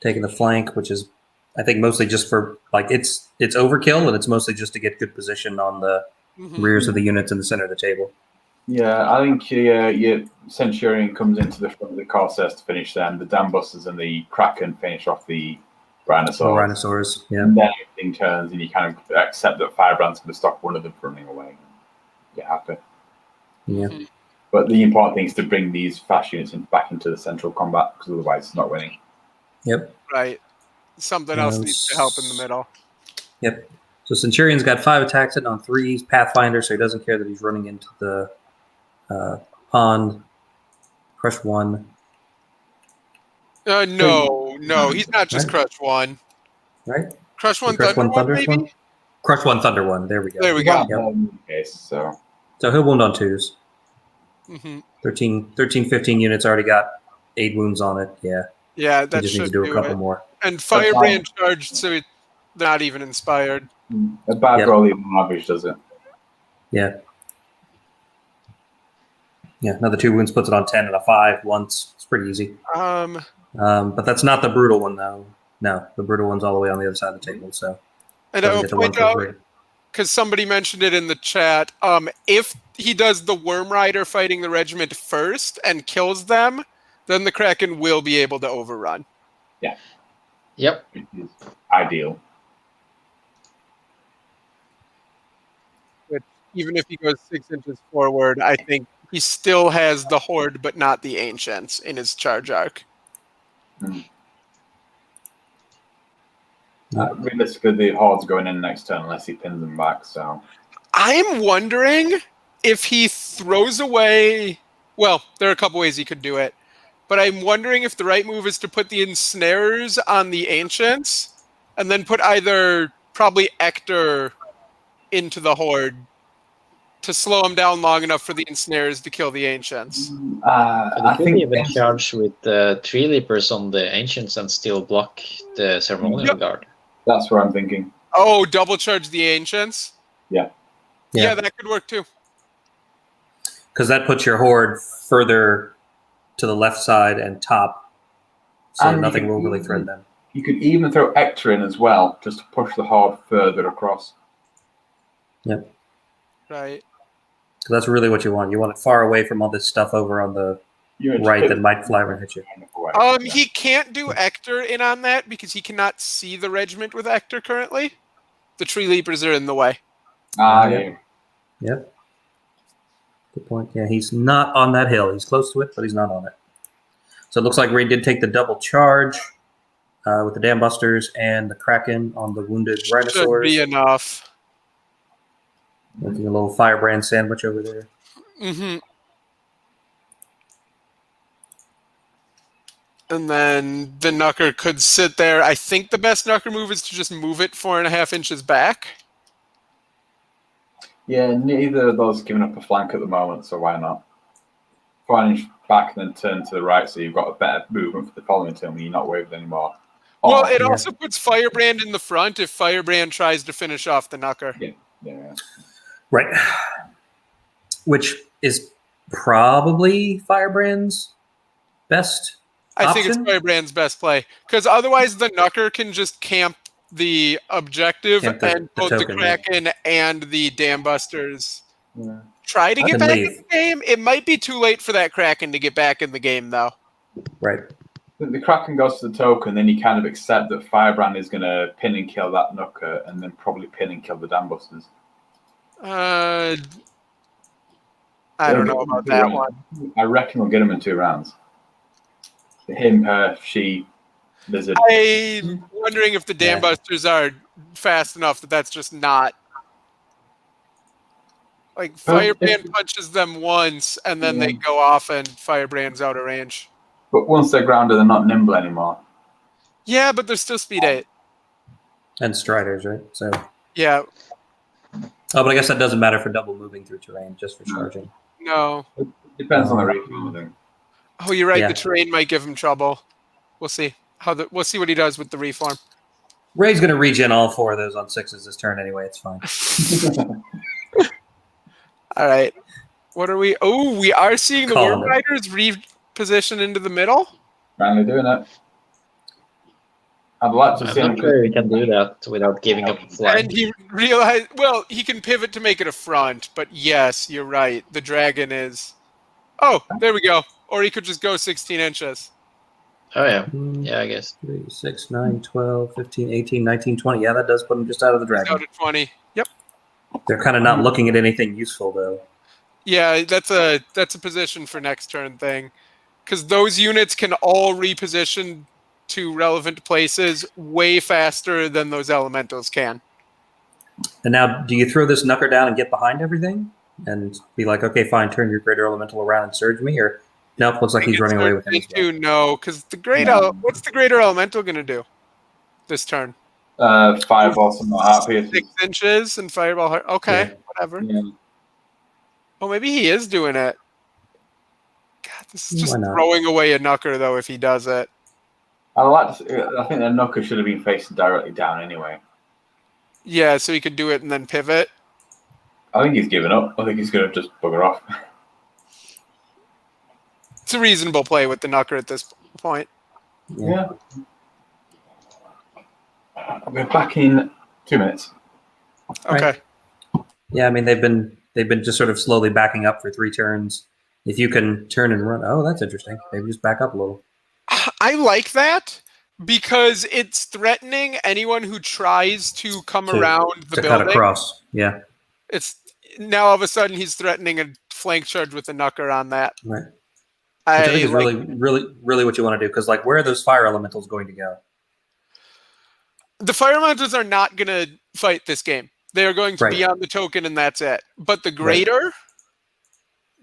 Taking the flank, which is, I think, mostly just for, like, it's overkill, and it's mostly just to get good position on the Mhm. rears of the units in the center of the table. Yeah, I think your Centurion comes into the front of the Corsairs to finish them. The Dambusters and the Kraken finish off the So Rhinosaurs. rhinosaurs, yeah. And then everything turns, and you kind of accept that Firebrand's going to stop one of them from running away. You're happy. Yeah. But the important thing is to bring these fast units back into the central combat, because otherwise it's not winning. Yep. Right. Something else needs to help in the middle. Yep. So Centurion's got 5 attacks hitting on 3s. Pathfinder, so he doesn't care that he's running into the pond. Crush 1. No, he's not just Right. Crush 1. Right? Crush 1 Crush Thunder 1 1, Thunderous maybe? one? Crush 1 Thunder 1. There we go. There we go. Yep. In case, so So he'll wound on 2s. Hmm 13, 15 units already got 8 wounds on it. Yeah. Yeah, He that just needs should to do a do couple it. more. And Firebrand charged, so it's not even inspired. a bad Yep. roll even on average does it. Yeah. Yeah, another 2 wounds puts it on 10 and a 5 once. It's pretty easy. But that's not the brutal one, though. No, the brutal one's all the way on the other side of the table. So And doesn't I'll get the one point for out, free. because somebody mentioned it in the chat, if he does the Worm Rider fighting the regiment first and kills them, then the Kraken will be able to overrun. Yep. Which is ideal. Which, even if he goes 6 inches forward, I think he still has the Horde, but not the Ancients in his charge arc. Realistically, the Horde's going in next turn unless he pins them back. So I'm wondering if he throws away. Well, there are a couple ways he could do it, but I'm wondering if the right move is to put the ensnarers on the Ancients and then put either probably Ector into the Horde to slow him down long enough for the ensnarers to kill the Ancients. But I he could think even charge with Tree Leapers on the Ancients and still block the Ceremonial Yep. Guard. that's what I'm thinking. Oh, double charge the Ancients? Yeah. Yeah, that could work too. Because that puts your horde further to the left side and top. So And nothing you- will really threaten them. You could even throw Ector in as well, just to push the Horde further across. Right. So that's really what you want. You want it far away from all this stuff over on the right that might fly over and hit you. He can't do Ector in on that because he cannot see the regiment with Ector currently. The Tree Leapers are in the way. Yeah. Yep. Good point. Yeah, he's not on that hill. He's close to it, but he's not on it. So it looks like Ray did take the double charge with the Dam Busters and the Kraken on the wounded Should Rhinosaurs. be enough. Making a little firebrand sandwich over there. Mm-hmm. And then the Knucker could sit there. I think the best Knucker move is to just move it 4.5 inches back. Yeah, neither of those giving up a flank at the moment, so why not? 4 inch back and then turn to the right, so you've got a better movement for the following turn when you're not waved anymore. Well, it also puts Firebrand in the front if Firebrand tries to finish off the Knucker. Yeah. Right. Which is probably Firebrand's best I think it's option? Firebrand's best play. Because otherwise the Knucker can just camp the objective Camp and the both the token, yeah. Kraken and the Dam Busters Yeah. try to get can back leave. in the game. It might be too late for that Kraken to get back in the game, though. Right. The Kraken goes to the token, then you kind of accept that Firebrand is going to pin and kill that Knucker, and then probably pin and kill the Dam Busters. I don't know about that one. I reckon we'll get him in 2 rounds. Him, her, she, lizard. I'm wondering if the Dam Busters are fast enough that that's just not. Like, Firebrand punches them once, and then they go off, and Firebrand's out of range. But once they're grounded, they're not nimble anymore. Yeah, but they're still speed 8. And Striders, right? So. Yeah. Oh, but I guess that doesn't matter for double moving through terrain, just for charging. No. It depends on the reform, I think. Oh, you're right. Yeah. The terrain might give him trouble. We'll see we'll see what he does with the reform. Ray's going to regen all 4 of those on 6s this turn anyway. It's fine. All right. What are we? Oh, we are seeing the Calling Worm it. Riders reposition into the middle. Finally doing it. I'd like to I'm see not him. sure you can do that without giving up a flank. And he realized, well, he can pivot to make it a front, but yes, you're right. The dragon is. Oh, there we go. Or he could just go 16 inches. Oh, yeah. Yeah, I guess. 3, 6, 9, 12, 15, 18, 19, 20. Yeah, that does put him just out of the dragon. Out at 20. Yep. They're kind of not looking at anything useful, though. Yeah, that's a position for next turn thing. Because those units can all reposition to relevant places way faster than those elementals can. And now, do you throw this Knucker down and get behind everything? And be like, okay, fine, turn your Greater Elemental around and surge me? Or Nope, looks like he's running away with him as well. No, because what's the greater elemental going to do this turn? Fireball, some more heart piercers. 6 inches and fireball heart. Okay, Yeah. whatever. Yeah. Oh, maybe he is doing it. God, this is just Why not? throwing away a knucker, though, if he does it. I think the knucker should have been facing directly down anyway. Yeah, so he could do it and then pivot. I think he's given up. I think he's going to just bugger off. It's a reasonable play with the knucker at this point. Yeah. I'll be back in 2 minutes. Okay. Yeah, I mean they've been just sort of slowly backing up for 3 turns. If you can turn and run, oh, that's interesting. Maybe just back up a little. I like that because it's threatening anyone who tries to come around the to building. cut across. Yeah. It's now all of a sudden he's threatening a flank charge with a knucker on that. Right. Which I think is really what you want to do, because like where are those fire elementals going to go? The fire elementals are not going to fight this game. They are going to be on the token and that's it. But the greater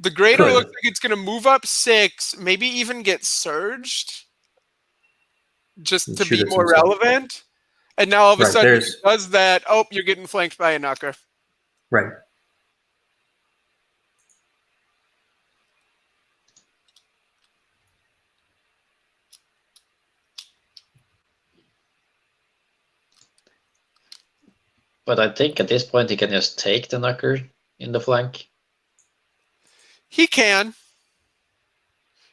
looks like it's going to move up 6, maybe even get surged just to be more relevant. And now all of a sudden it does that. Oh, you're getting flanked by a knucker. Right. But I think at this point he can just take the knucker in the flank. He can.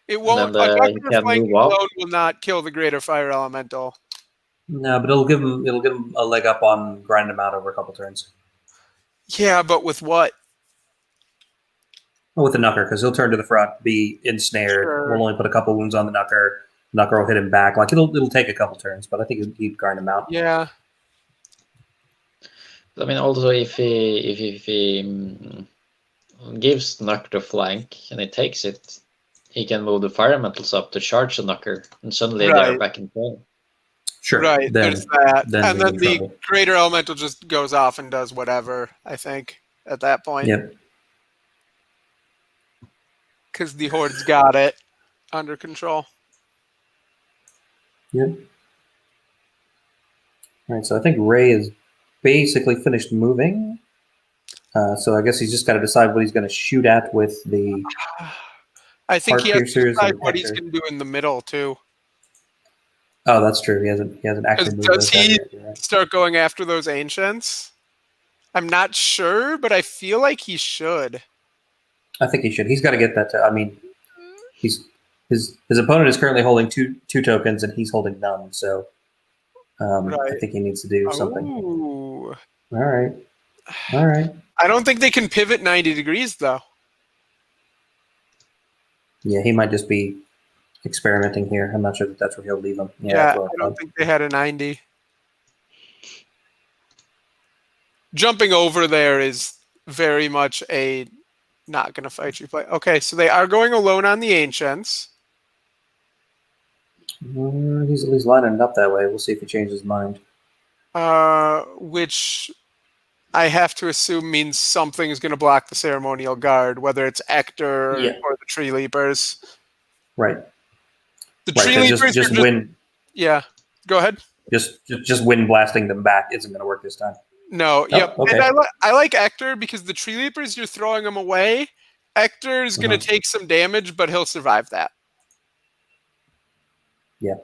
It won't. Then, A he knucker can flanking move up. alone will not kill the greater fire elemental. No, but it'll give him a leg up on grinding him out over a couple turns. Yeah, but with what? Well, with the knucker, because he'll turn to the front, be ensnared. Sure. We'll only put a couple wounds on the knucker. Knucker will hit him back. Like it'll take a couple turns, but I think he'd grind him out. Yeah. I mean, also if he gives knucker the flank and he takes it, he can move the fire elementals up to charge the knucker, and suddenly they're back in play. Sure. Right. There's that, and then the trouble. greater elemental just goes off and does whatever. I think at that point. Yep. Because the horde's got it under control. Yep. All right. So I think Ray is basically finished moving. So I guess he's just got to decide what he's going to shoot at with the. I think he has to decide and what he's going to do in the middle too. Oh, that's true. He hasn't actually moved. Does he start going after those ancients? I'm not sure, but I feel like he should. I think he should. He's got to get that. I mean, his opponent is currently holding two tokens, and he's holding none. So I think he needs to do something. Ooh. All right. I don't think they can pivot 90 degrees though. Yeah, he might just be experimenting here. I'm not sure that that's where he'll leave him. Yeah, I don't think they had a 90. Jumping over there is very much a not going to fight you play. Okay, so they are going alone on the ancients. He's at least lining it up that way. We'll see if he changes his mind. Which I have to assume means something is going to block the ceremonial guard, whether it's Ector or the Tree Leapers. Right. The Tree Leapers just win. Yeah, go ahead. Just wind blasting them back isn't going to work this time. No, Oh, yep. okay. And I like Ector because the Tree Leapers, you're throwing them away. Ector is going to take some damage, but he'll survive that. Yeah.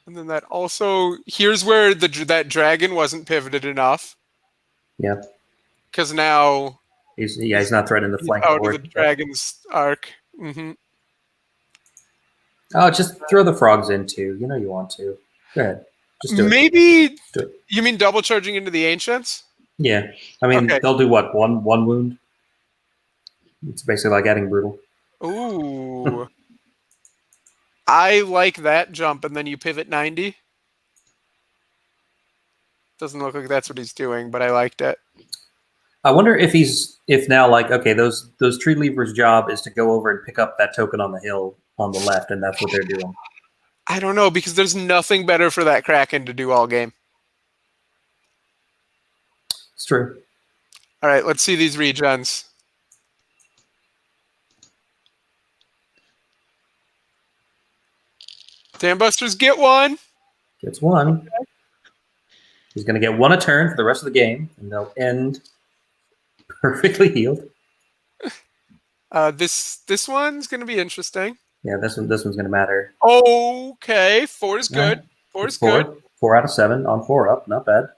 And then that also, here's where that dragon wasn't pivoted enough. Yeah. Because now He's not threatening the flank. out of the dragon's arc. Mm-hmm. Oh, just throw the frogs in too. You know you want to. Go ahead. Just do it. Maybe Do it. you mean double charging into the ancients? Yeah. I mean, they'll do what? One wound? It's basically like adding brutal. Ooh. I like that jump, and then you pivot 90. Doesn't look like that's what he's doing, but I liked it. I wonder if now like, okay, those tree leavers' job is to go over and pick up that token on the hill on the left, and that's what they're doing. I don't know, because there's nothing better for that Kraken to do all game. It's true. All right, let's see these regens. Dam Busters get one. Gets one. He's going to get one a turn for the rest of the game, and they'll end perfectly healed. This one's going to be interesting. Yeah, this one's going to matter. Okay, 4 is good. Right. 4 is Four. good. 4 out of 7 on 4 up. Not bad.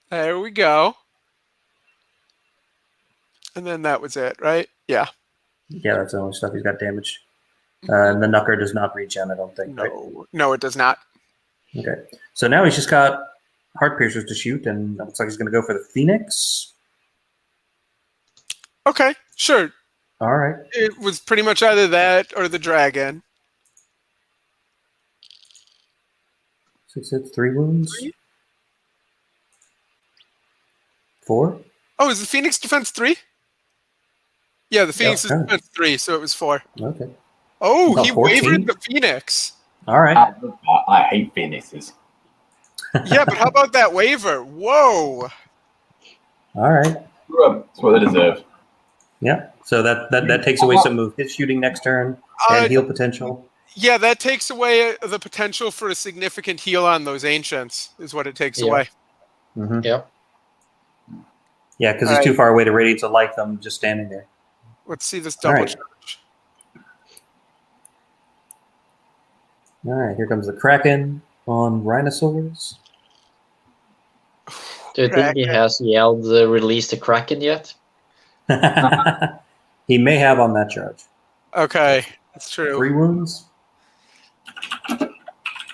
There we go. And then that was it, right? Yeah. Yeah, that's the only stuff he's got damaged. And the Knucker does not regen, I don't think, right? No, it does not. Okay. So now he's just got Heart Piercers to shoot, and it looks like he's going to go for the Phoenix. Okay, sure. All right. It was pretty much either that or the dragon. 6 hits, 3 wounds. 3? 4? Oh, is the Phoenix defense 3? Yeah, the Phoenix is okay. defense 3, so it was 4. Okay. Oh, About he 14? wavered the Phoenix. All right. I hate Phoenixes. Yeah, but how about that waiver? Whoa. All right. That's what they deserve. Yeah. So that takes away some of his shooting next turn and heal potential. Yeah, that takes away the potential for a significant heal on those ancients, is what it takes away. Mm-hmm. Yep. Yeah, because he's too far away to radiate to light them just standing there. Let's see this double right. charge. All right, here comes the Kraken on Rhinosaurs. Do you think he has yelled release the Kraken yet? He may have on that charge. Okay, that's true. 3 wounds.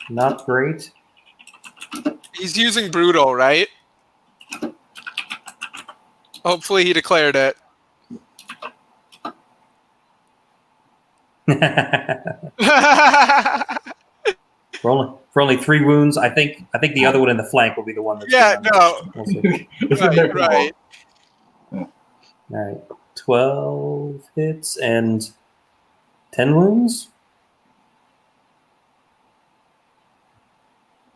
Not great. He's using Brutal, right? Hopefully he declared it. For only 3 wounds, I think the other one in the flank will be the one that's We'll see. Right. All right, 12 hits and 10 wounds.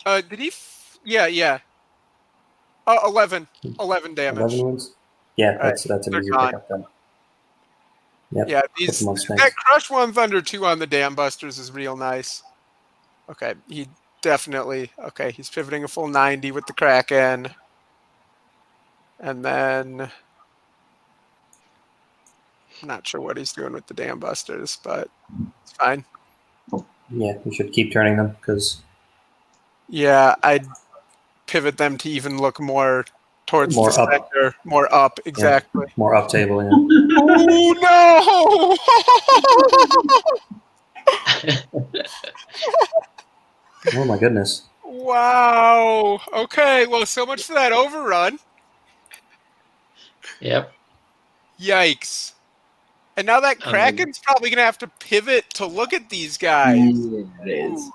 Did he? Yeah. 11 damage. 11 wounds. Yeah, that's an They're easy gone. pickup then. Yep. Yeah, Put them on snakes. that Crush 1 Thunder 2 on the Dam Busters is real nice. Okay, he definitely... Okay, he's pivoting a full 90 with the Kraken. And then... I'm not sure what he's doing with the Dam Busters, but it's fine. Yeah, we should keep turning them because... Yeah, I'd pivot them to even look more towards More the up. center. More up, exactly. More up table, yeah. Oh, no! Oh my goodness. Wow. Okay, well, so much for that overrun. Yep. Yikes. And now that Kraken's probably going to have to pivot to look at these guys. Yeah, it is.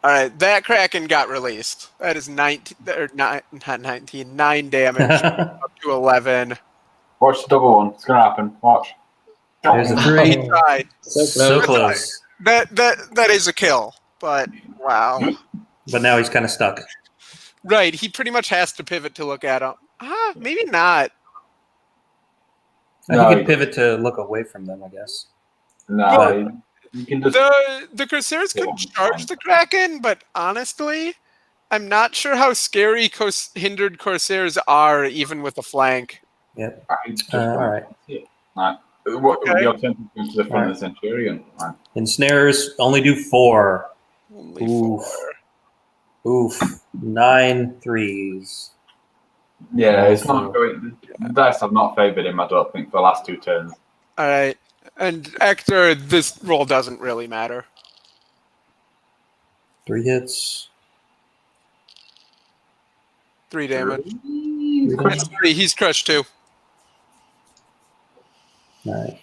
All right, that Kraken got released. That is 9 damage up to 11. Watch the double one. It's going to happen. Watch. There's a 3. Right. So close. That is a kill, but wow. But now he's kind of stuck. Right, he pretty much has to pivot to look at him. Maybe not. No, he could pivot to look away from them, I guess. No, you can just... The Corsairs could charge the Kraken, but honestly, I'm not sure how scary hindered Corsairs are, even with a flank. Yep. All right. What would be alternative to the front of the Centurion? Right. Ensnarers only do 4. Only Oof. 4. Oof. 9 threes. Yeah, it's not going... Dice have not favoured him, I don't think, for the last 2 turns. All right. And Hector, this roll doesn't really matter. 3 hits. 3 damage. Three damage. It's 3. He's crushed 2. All right.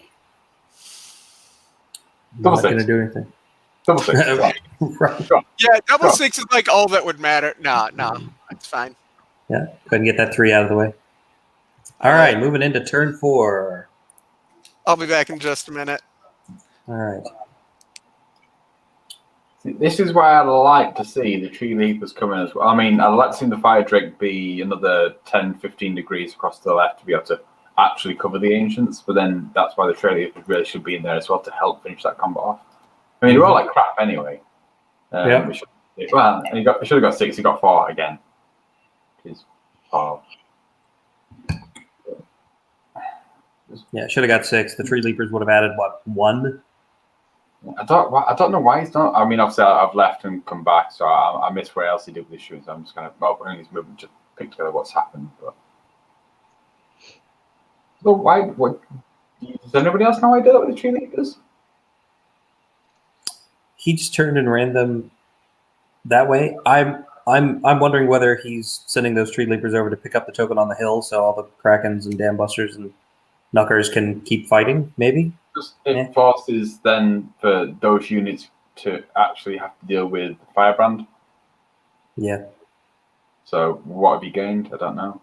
Double Not 6. going to do anything. Double 6. Right. Yeah, double 6 is like all that would matter. No, it's fine. Yeah, go ahead and get that 3 out of the way. All right, moving into turn 4. I'll be back in just a minute. All right. See, this is why I'd like to see the Tree Leapers coming as well. I mean, I'd like to see the Fire Drake be another 10, 15 degrees across to the left to be able to actually cover the Ancients, but then that's why the Trail Leapers really should be in there as well to help finish that combat off. I mean, they're all like crap anyway. Yeah. We should have got 6, he got 4 again. Which is 4. Yeah, should have got 6. The Tree Leapers would have added, what, 1? I don't know why he's not. I mean, obviously, I've left and come back, so I missed where else he did with his shoes. I'm just going to, his movement, just pick together what's happened. But so does anybody else know why I did that with the Tree Leapers? He just turned and ran them that way. I'm wondering whether he's sending those Tree Leapers over to pick up the token on the hill, so all the Krakens and Dam Busters and Knuckers can keep fighting. Maybe. It forces then for those units to actually have to deal with Firebrand. Yeah. So what have you gained? I don't know.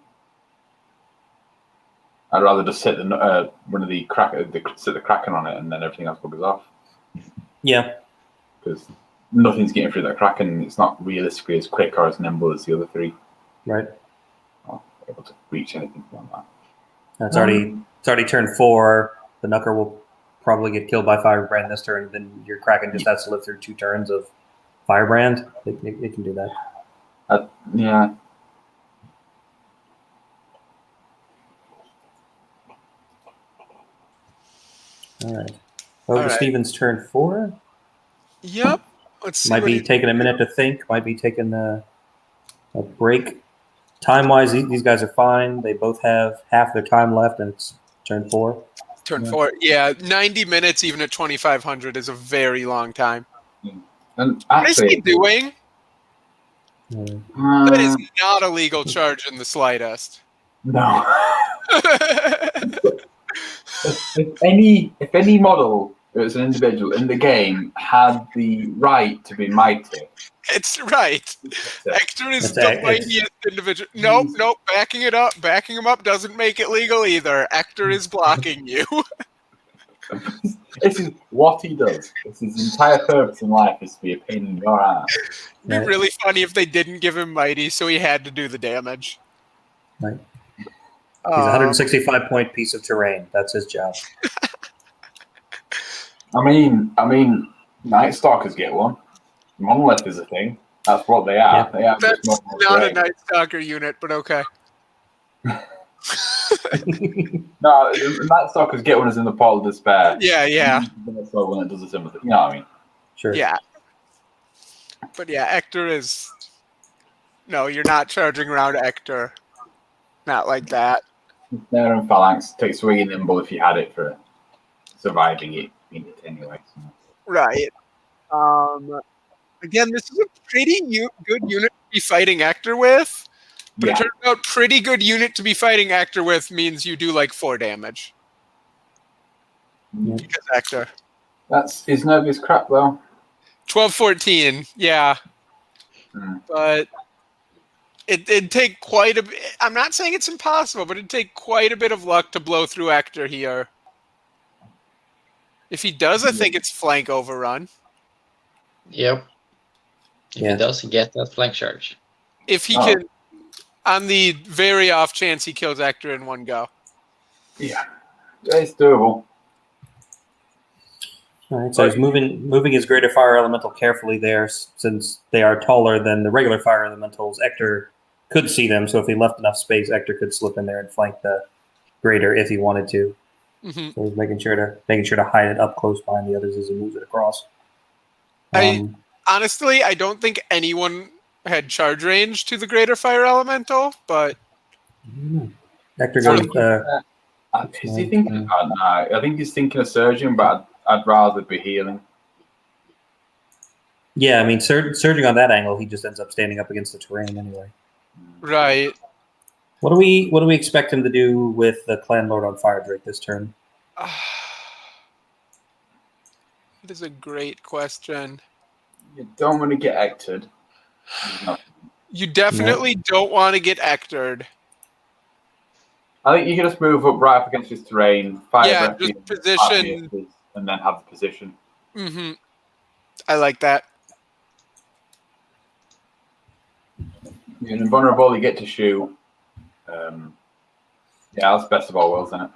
I'd rather just sit one of the Kraken on it, and then everything else goes off. Yeah. Because nothing's getting through that Kraken. It's not realistically as quick or as nimble as the other 3. Right. Not able to reach anything from that. It's already turn 4. The Knucker will probably get killed by Firebrand this turn. Then your Kraken just has to live through 2 turns of Firebrand. It can do that. Yeah. All right. Over to Steven's turn 4. Yep. Let's see. Might be taking a minute to think. Might be taking a break. Time-wise, these guys are fine. They both have half their time left, and it's turn 4. Turn 4. Yeah, 90 minutes even at 2,500 is a very long time. And What is he actually, doing? That is not a legal charge in the slightest. no. If any model as an individual in the game had the right to be mighty. It's right. Hector is the mightiest individual. Nope. Backing him up doesn't make it legal either. Hector is blocking you. This is what he does. It's his entire purpose in life is to be a pain in your ass. It'd be really funny if they didn't give him mighty, so he had to do the damage. Right. He's a 165-point piece of terrain. That's his job. I mean, Night Stalkers get one. Monolith is a thing. That's what they are. Yeah. They are That's just not a Night Stalker unit, but okay. No, Night Stalkers get one as in the Portal of Despair. Yeah. So when it does a similar thing, you know what I mean? Sure. Yeah. But yeah, Hector is... No, you're not charging around Hector. Not like that. There and Phalanx takes away your nimble if you had it for surviving it anyway. So. Right. Again, this is a pretty good unit to be fighting Hector with, but it turns out pretty good unit to be fighting Hector with means you do like 4 damage. Yeah. Because Hector. That's his nervous crap though. 12-14, yeah. But it'd take quite a bit. I'm not saying it's impossible, but it'd take quite a bit of luck to blow through Hector here. If he does, I think it's flank overrun. Yep. If he does, he get that flank charge. If he can, on the very off chance he kills Hector in one go. Yeah, it's doable. All right, so he's moving his greater fire elemental carefully there, since they are taller than the regular fire elementals. Hector could see them, so if he left enough space, Hector could slip in there and flank the greater if he wanted to. Mm-hmm. So he's making sure to hide it up close behind the others as he moves it across. Honestly, I don't think anyone had charge range to the greater fire elemental, but Hector goes. Is he thinking about that? I think he's thinking of surging, but I'd rather be healing. Yeah, I mean, surging on that angle, he just ends up standing up against the terrain anyway. Right. What do we expect him to do with the Clan Lord on Fire Drake this turn? That is a great question. You don't want to get Hectored. You definitely don't want to get Hectored. I think you can just move up right up against his terrain, fire breath, just position, and then have the position. Mm-hmm. I like that. You're invulnerable. You get to shoot. Yeah, that's best of all worlds, isn't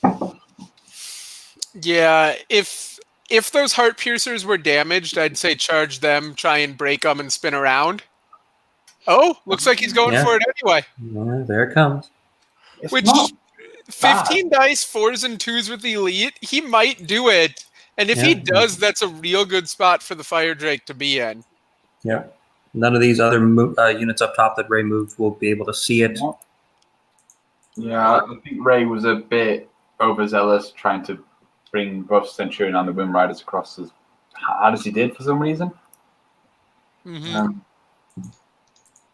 it? Yeah, if those heart piercers were damaged, I'd say charge them, try and break them, and spin around. Oh, looks like he's going Yeah. for it anyway. Yeah, there it comes. It's Which not 15 dice, 4s and 2s with the elite, he might do it. And if he Yeah. does, that's a real good spot for the Fire Drake to be in. Yeah. None of these other units up top that Ray moved will be able to see it. Yeah, I think Ray was a bit overzealous trying to bring both Centurion and the Wind Riders across as hard as he did for some reason. Mm-hmm.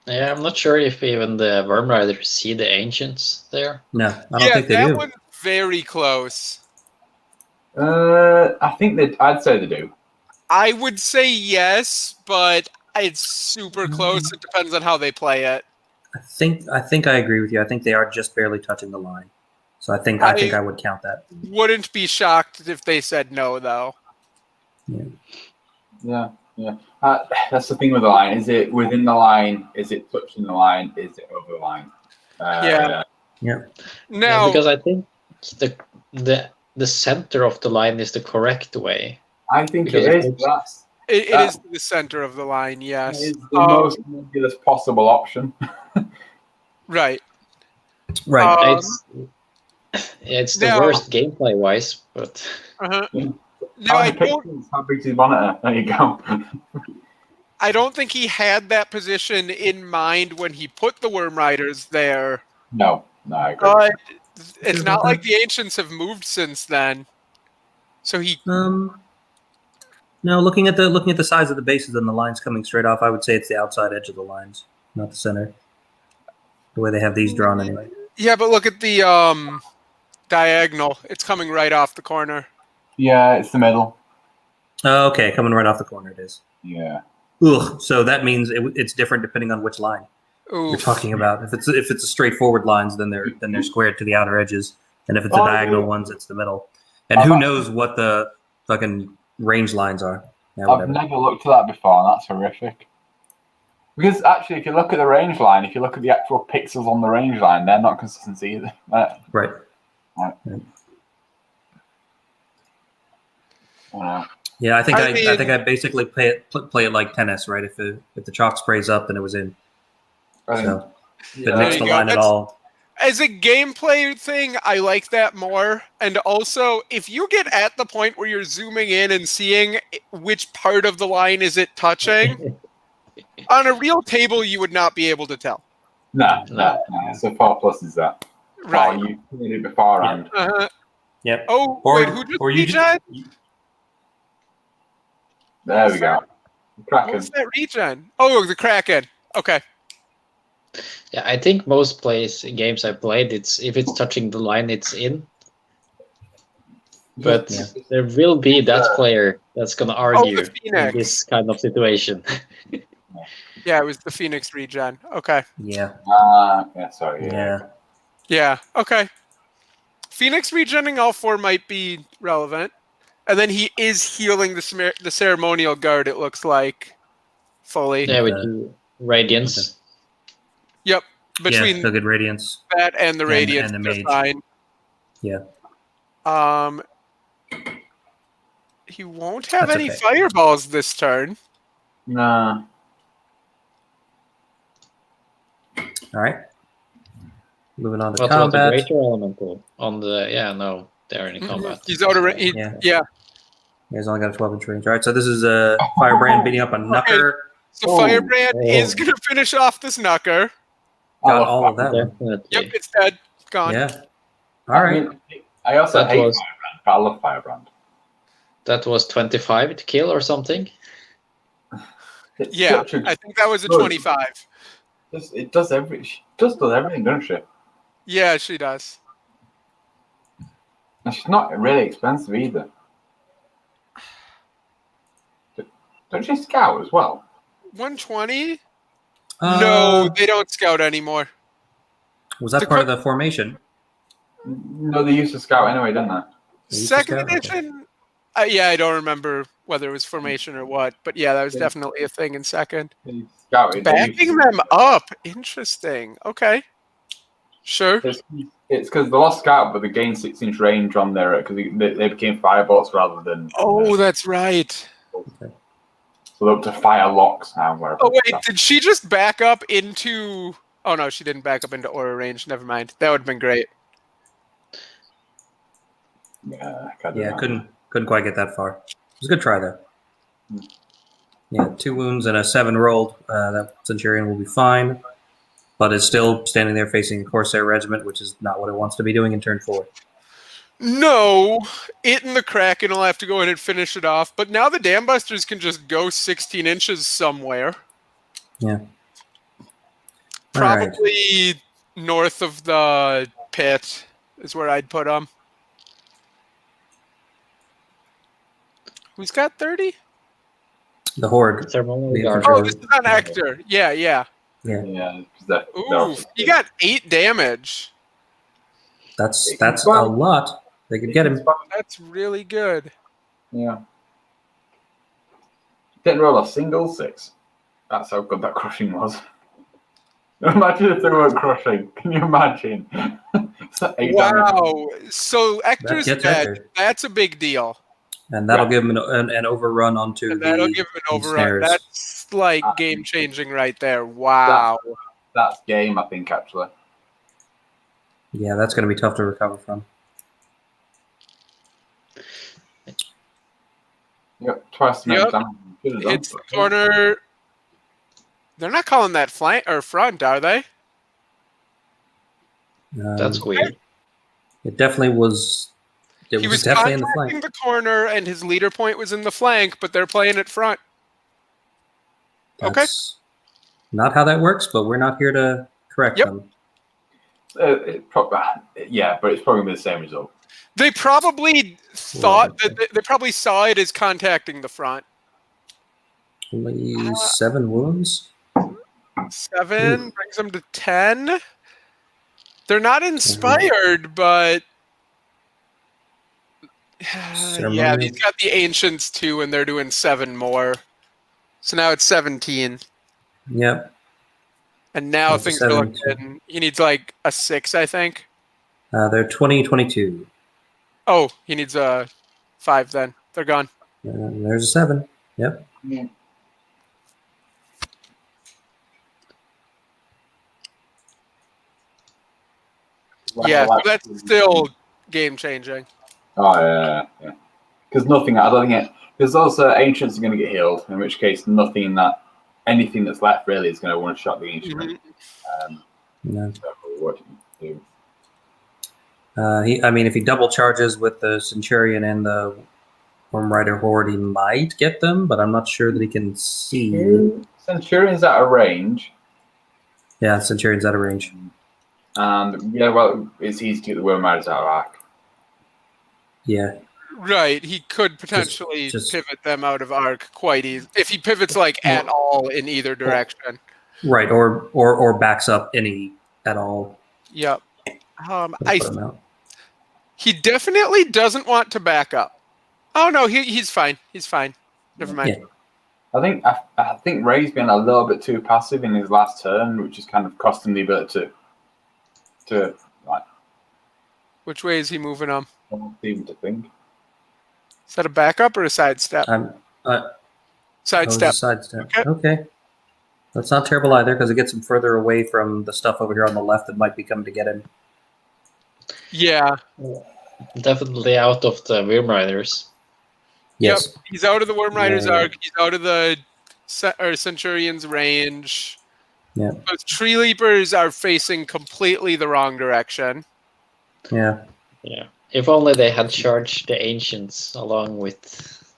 Yeah, I'm not sure if even the Worm Riders see the Ancients there. No, I don't think they that do. one's very close. I think I'd say they do. I would say yes, but it's super close. It depends on how they play it. I think I agree with you. I think they are just barely touching the line. So I think I would count that. Wouldn't be shocked if they said no, though. Yeah. That's the thing with the line. Is it within the line? Is it touching the line? Is it over the line? Yeah. Yeah. Now, because I think the center of the line is the correct way. I think Because it is. it is the center of the line, yes. That is the most nebulous possible option. Right. Right. It's the now- worst gameplay wise, but Uh-huh. Yeah. No, I don't. How big's his monitor? There you go. I don't think he had that position in mind when he put the Worm Riders there. No, I agree. But it's not like the Ancients have moved since then. So he. No, looking at the size of the bases and the lines coming straight off, I would say it's the outside edge of the lines, not the center. The way they have these drawn, anyway. Yeah, but look at the diagonal. It's coming right off the corner. Yeah, it's the middle. Oh, okay, coming right off the corner, it is. Yeah. Ugh. So that means it's different depending on which line you're Oof. talking about. If it's a straightforward lines, then they're squared to the outer edges, and if it's the diagonal ones, it's the middle. And who knows what the fucking range lines are? Yeah, I've never looked at that before, and that's horrific. Because actually, if you look at the range line, if you look at the actual pixels on the range line, they're not consistent either. Right. Yeah, I think I basically play it like tennis, right? If the chalk sprays up, then it was in. So if it mixed the line at all. As a gameplay thing, I like that more. And also, if you get at the point where you're zooming in and seeing which part of the line is it touching, on a real table, you would not be able to tell. No. So 4+ is that. Right. Oh, you did it beforehand. Uh-huh. Yep. Oh, wait, who just regen? There we go. Kraken. What's that regen? Oh, the Kraken. Okay. yeah, I think most games I played, if it's touching the line, it's in. But there will be that player that's gonna argue in this kind of situation. Yeah, it was the Phoenix regen. Okay. Yeah. Sorry. Yeah. Okay. Phoenix regenning all 4 might be relevant. And then he is healing the ceremonial guard, it looks like, fully. Yeah, with Radiance. Okay. Yep. Between so good Radiance. that and the Radiance, and the they're Mage. fine. Yeah. He won't have That's any okay. fireballs this turn. Nah. All right. Moving on to What about the combat. greater elemental on the they're in combat. He's out of Yeah. yeah. He's only got a 12-inch range. All right, so this is a Firebrand beating up a Knucker. So Firebrand is going to finish off this Knucker. Got all of that one. Definitely. Yep, it's dead. Gone. Yeah. All right. I also That hate was- Firebrand, but I love Firebrand. That was 25 to kill or something. It's Yeah, such a- I think that was a good- 25. It does she just does everything, doesn't she? Yeah, she does. And she's not really expensive either. Don't she scout as well? 120? No, they don't scout anymore. Was that part of the formation? No, they used to scout anyway, didn't they? They used to Second scout? Okay. edition? Yeah, I don't remember whether it was formation or what. But yeah, that was definitely a thing in second. Scouted. Backing them up. Interesting. Okay. Sure. It's because they lost scout, but they gained 6-inch range on there because they became firebots rather than. Oh, that's right. So they're up to fire locks now. Wherever Oh wait, did she just back up into? Oh no, she didn't back up into aura range. Never mind. That would have been great. Yeah, couldn't quite get that far. It was a good try though. Yeah, 2 wounds and a 7 rolled. That Centurion will be fine, but is still standing there facing a Corsair regiment, which is not what it wants to be doing in turn 4. No, it and the Kraken will have to go in and finish it off. But now the Dambusters can just go 16 inches somewhere. Yeah. Probably north of the pit is where I'd put them. Who's got 30? The Horde. Ceremonial guard. Oh, this is on Hector. Yeah. Yeah. Ooh, he got 8 damage. That's a lot. They could get him. That's really good. Yeah. Didn't roll a single 6. That's how good that crushing was. Imagine if they weren't crushing. Can you imagine? Wow. So Hector's gets dead. Hector. That's a big deal. And that'll give him an overrun onto And that'll the give him an overrun. snares. That's like game changing right there. Wow. That's game, I think, actually. Yeah, that's going to be tough to recover from. Yep, twice the Yep. damage. It's the corner. They're not calling that flank or front, are they? That's weird. It definitely was. It He was definitely in the contacting flank. the corner, and his leader point was in the flank, but they're playing it front. That's not how that works, but we're not here to correct Yep. them. Yeah, but it's probably the same result. They probably thought that they probably saw it as contacting the front. Only 7 wounds. 7 brings them to 10. They're not inspired, but yeah, these got the ancients too, and they're doing 7 more. So now it's 17. Yep. And now That's a things are 17. looking. He needs like a 6, I think. They're 20-22. Oh, he needs a 5 then. They're gone. There's a 7. Yep. Yeah, so that's still game changing. Oh, yeah. Because I don't think because also ancients are going to get healed, in which case anything that's left really is going to one-shot the ancient. No. So what do you do? If he double charges with the Centurion and the Worm Rider Horde, he might get them, but I'm not sure that he can see. Centurion's out of range. Yeah, Centurion's out of range. And yeah, well, it's easy to get the Worm Riders out of arc. Yeah. Right, he could potentially Just- pivot them out of arc quite easy if he pivots like at all in either direction. Right, or backs up any at all. Yep. Put him out. He definitely doesn't want to back up. Oh no, he's fine. He's fine. Never mind. Yeah. I think Ray's been a little bit too passive in his last turn, which is kind of cost him the ability to like. Which way is he moving on? Even to think. Is that a backup or a sidestep? Sidestep. Sidestep. Okay. That's not terrible either because it gets him further away from the stuff over here on the left that might be coming to get him. Yeah. Definitely out of the Worm Riders. Yes. Yep. He's out of the Worm Rider's Yeah. arc. He's out of the Centurion's range. Yeah. Those Tree Leapers are facing completely the wrong direction. Yeah. Yeah. If only they had charged the ancients along with.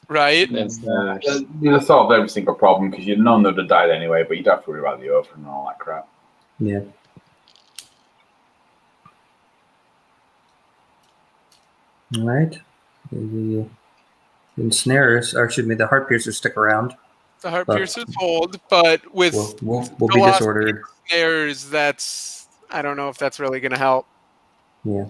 Right? Then snares. You'd solve every single problem because you'd known they'd have died anyway, but you'd have to worry about the over and all that crap. Yeah. All right. The ensnarers, or excuse me, the heart piercers stick around. The Heart Piercers hold, but with We'll be Velocity disordered. snares, I don't know if that's really going to help. Yeah.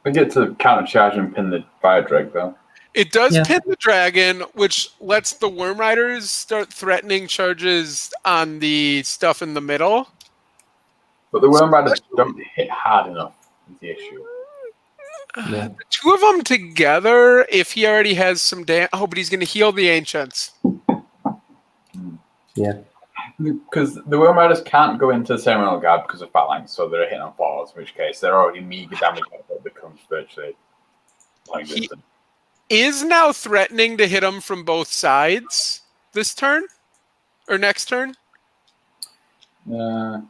We get to countercharge and pin the fire drag though. It does Yeah. pin the dragon, which lets the Worm Riders start threatening charges on the stuff in the middle. But the Worm Riders don't hit hard enough is the issue. Yeah. The two of them together, if he already has some damage. Oh, but he's going to heal the Ancients. Yeah. Because the Worm Riders can't go into Ceremonial Guard because of phalanx, so they're hitting on fours, in which case they're already meager damage that becomes virtually pointless. Is now threatening to hit him from both sides this turn or next turn. The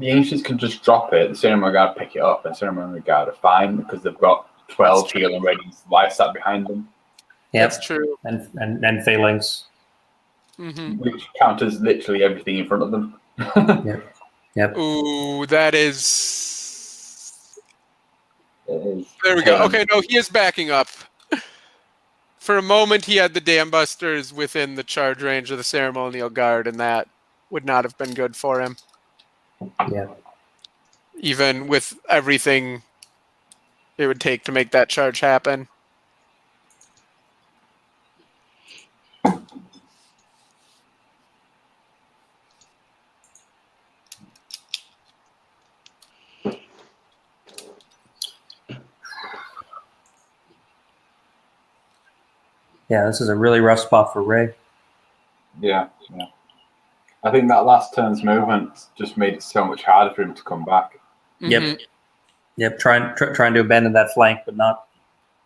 Ancients can just drop it, the Ceremonial Guard pick it up, and Ceremonial Guard are fine because they've got 12 heal and ready life stat behind them. Yep. That's true. And phalanx. Mm-hmm. Which counters literally everything in front of them. Yep. Ooh, that is. It is. There we go. Okay, no, he is backing up. For a moment, he had the Dam Busters within the charge range of the Ceremonial Guard, and that would not have been good for him. Yeah. Even with everything it would take to make that charge happen. Yeah, this is a really rough spot for Ray. Yeah. I think that last turn's movement just made it so much harder for him to come back. Yep. Mhm. Yep. Trying to abandon that flank, but not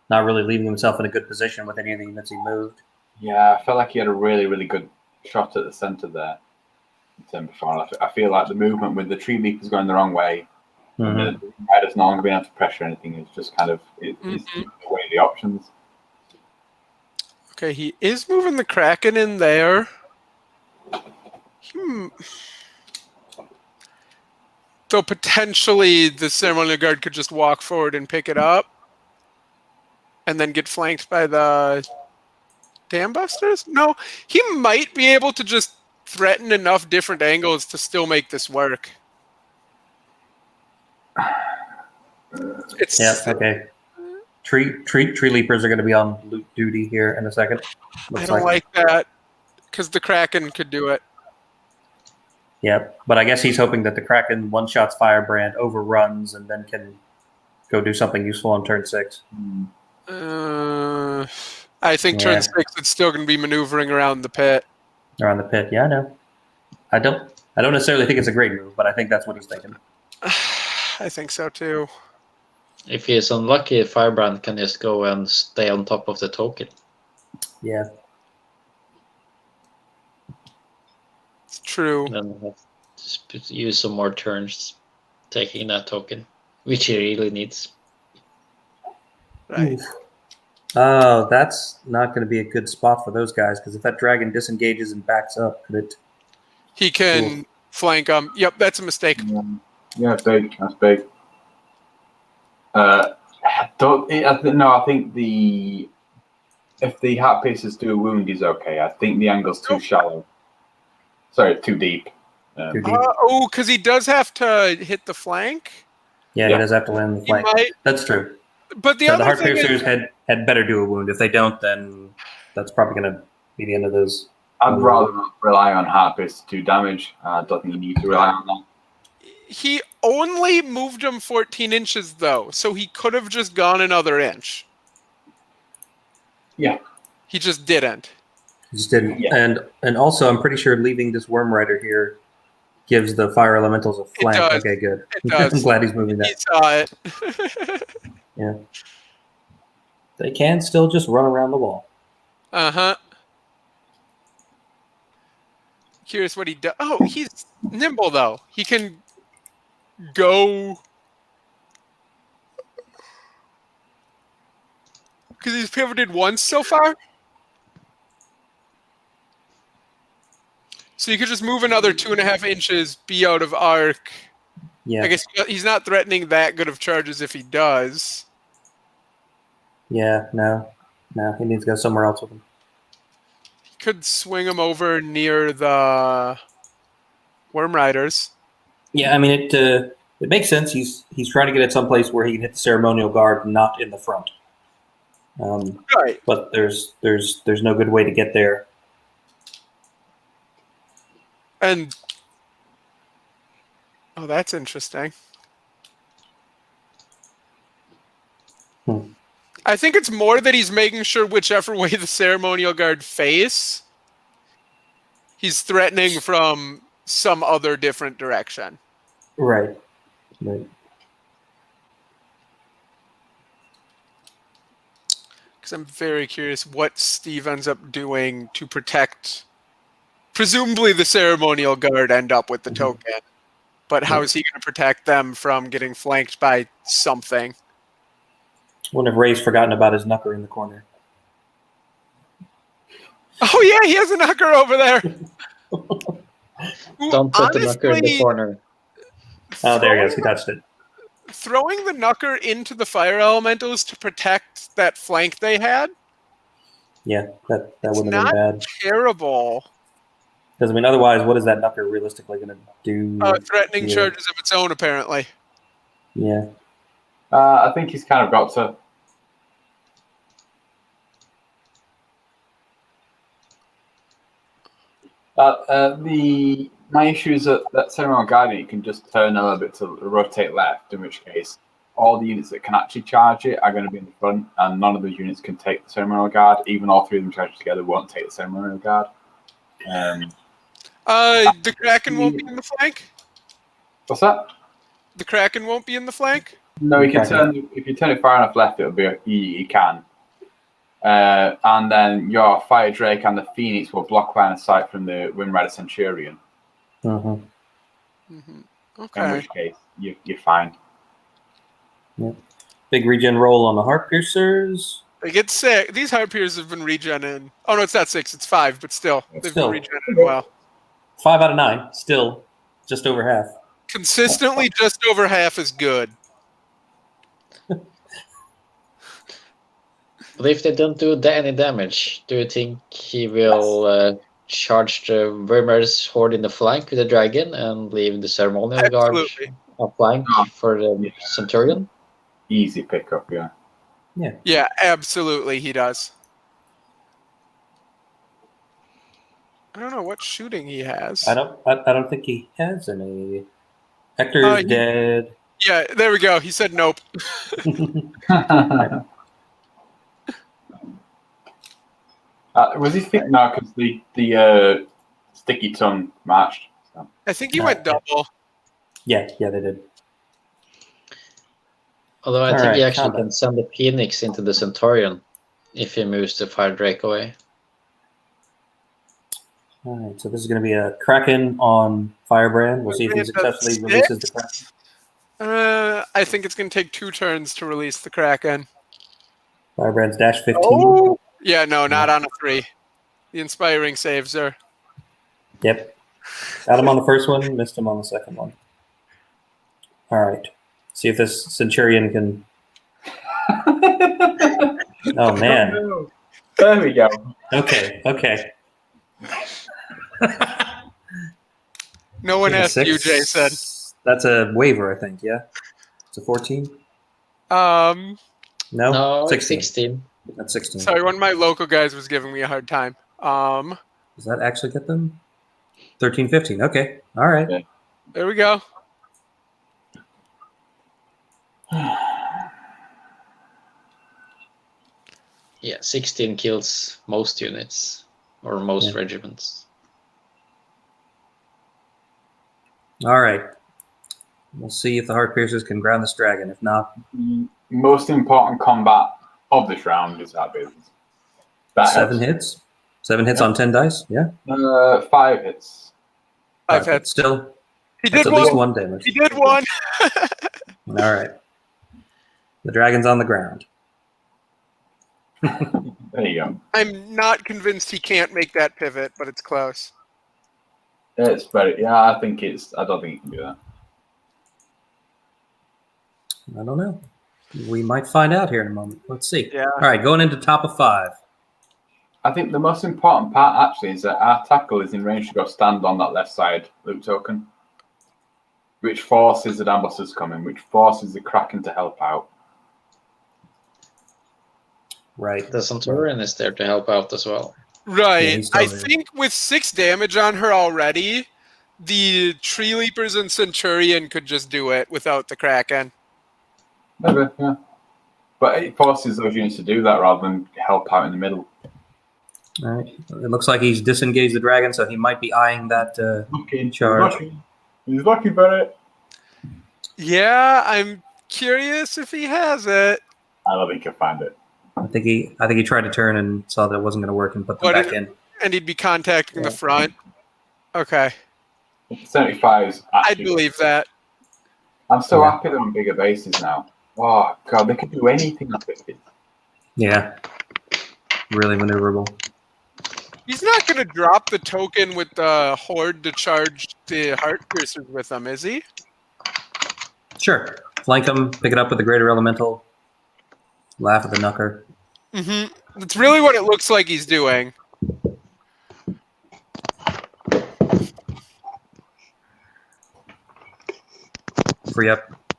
really leaving himself in a good position with any of the units he moved. Yeah, I felt like he had a really, really good shot at the centre there. Before. I feel like the movement with the tree leapers going the wrong way, Mhm. and the riders no longer being able to pressure anything. It's just kind of it's away the options. Okay, he is moving the Kraken in there. So potentially the Ceremonial Guard could just walk forward and pick it up and then get flanked by the Dam Busters? No, he might be able to just threaten enough different angles to still make this work. It's Yeah. Okay. Tree leapers are going to be on loot duty here in a second. I don't like that because the Kraken could do it. Yep. But I guess he's hoping that the Kraken one-shots Firebrand, overruns, and then can go do something useful on turn 6. I think Yeah. turn 6 it's still going to be maneuvering around the pit. Around the pit. Yeah, I know. I don't necessarily think it's a great move, but I think that's what he's thinking. I think so too. If he is unlucky, Firebrand can just go and stay on top of the token. Yeah. It's true. Then just use some more turns taking that token, which he really needs. Right. Oof. Oh, that's not going to be a good spot for those guys, because if that dragon disengages and backs up, could it? He can flank him. Yep, that's a mistake. Yeah, it's big. That's big. I think if the heart pieces do a wound, he's okay. I think the angle's too shallow. Sorry, too deep. Too deep. Because he does have to hit the flank. Yeah, he does have to land the He flank. might, That's true. but the So other the heart thing piercers is, had better do a wound. If they don't, then that's probably going to be the end of those. I'd rather not rely on heart pierce to do damage. I don't think you need to rely on that. he only moved him 14 inches though, so he could have just gone another inch. Yeah. He just didn't. He just didn't. Yeah. And also, I'm pretty sure leaving this Worm Rider here gives the fire elementals a flank. does. Okay, good. It does. I'm glad he's moving He that. saw it. Yeah. They can still just run around the wall. Uh-huh. Curious what he does. Oh, he's nimble though. He can go because he's pivoted once so far. So you could just move another 2.5 inches, be out of arc. Yeah. I guess he's not threatening that good of charges if he does. Yeah, no, he needs to go somewhere else with him. He could swing him over near the Worm Riders. Yeah, I mean it makes sense. He's trying to get it someplace where he can hit the ceremonial guard, not in the front. Right. But there's no good way to get there. And that's interesting. I think it's more that he's making sure whichever way the ceremonial guard face, he's threatening from some other different direction. Right. Because I'm very curious what Steve ends up doing to protect, presumably the ceremonial guard end up with the token, but how is he going to protect them from getting flanked by something? Wouldn't have Ray's forgotten about his knucker in the corner. Oh yeah, he has a knucker over there. Don't put the knucker in the corner. Oh, there he goes. He touched it. Throwing the knucker into the fire elementals to protect that flank they had. Yeah, that wouldn't have not been bad. Terrible. Because I mean, otherwise, what is that knucker realistically going to do? Threatening charges of its own, apparently. Yeah. I think he's kind of got to. My issue is that ceremonial guardian, you can just turn a little bit to rotate left, in which case all the units that can actually charge it are going to be in the front, and none of those units can take the ceremonial guard. Even all three of them charged together won't take the ceremonial guard. The Kraken won't be in the flank? What's that? The Kraken won't be in the flank? No, you can turn. If you turn it far enough left, it'll be. You can. And then your Fire Drake and the Phoenix will block line of sight from the Windrider Centurion. Okay. In which case, you're fine. Yep. Big regen roll on the Heart Piercers. They get 6. These Heart Piercers have been regenning. Oh no, it's not 6, it's 5, but still. They've been regenning well. 5 out of 9. Still just over half. Consistently just over half is good. But if they don't do any damage, do you think he will charge the Vermeer's horde in the flank with the dragon and leave the ceremonial guard a flank for the Centurion? Easy pickup, yeah. Yeah, absolutely he does. I don't know what shooting he has. I don't think he has any. Hector is dead. Yeah, there we go. He said nope. Was he fit now because the sticky tongue matched? So. I think he went double. Yeah, they did. Although I think he actually can send the Phoenix into the Centurion if he moves the Fire Drake away. All right, so this is going to be a Kraken on Firebrand. We'll see if he successfully releases the Kraken. I think it's going to take 2 turns to release the Kraken. Firebrand's dash 15. Oh! Yeah, no, not on a 3. The Inspiring saves her. Yep. Got him on the first one, missed him on the second one. All right. See if this Centurion can... Oh, man. There we go. Okay. No one asked you, Jason. That's a waiver, I think, yeah? It's a 14? No, 16. That's 16. Sorry, one of my local guys was giving me a hard time. Does that actually get them? 13, 15. Okay. All right. Yeah. There we go. Yeah, 16 kills most units or most regiments. All right. We'll see if the Heart Piercers can ground this dragon. If not, most important combat of this round is that business. 7 hits. 7 hits on 10 dice. Yeah. 5 hits. 5 hits. Still, he did at least 1 damage. He did 1. All right. The dragon's on the ground. There you go. I'm not convinced he can't make that pivot, but it's close. It's very. Yeah, I don't think he can do that. I don't know. We might find out here in a moment. Let's see. Yeah. All right, going into top of 5. I think the most important part actually is that our tackle is in range to go stand on that left side loot token. which forces the Dambusters coming, which forces the Kraken to help out. Right. The Centurion is there to help out as well. Right. he's still I there. think with 6 damage on her already, the Tree Leapers and Centurion could just do it without the Kraken. Maybe, yeah. But it forces those units to do that rather than help out in the middle. All right. It looks like he's disengaged the dragon, so he might be eyeing that charge. He's lucky about it. Yeah, I'm curious if he has it. I don't think he'll find it. I think he tried to turn and saw that it wasn't going to work and put them What back in. And he'd be contacting the front. Okay. 75's I'd actually. believe that. I'm so Yeah. happy they're on bigger bases now. Oh god, they could do anything with it. Yeah. Really maneuverable. He's not going to drop the token with the Horde to charge the Heart Piercers with them, is he? Sure. Flank him, pick it up with the Greater Elemental, laugh at the Knucker. Mm-hmm. That's really what it looks like he's doing.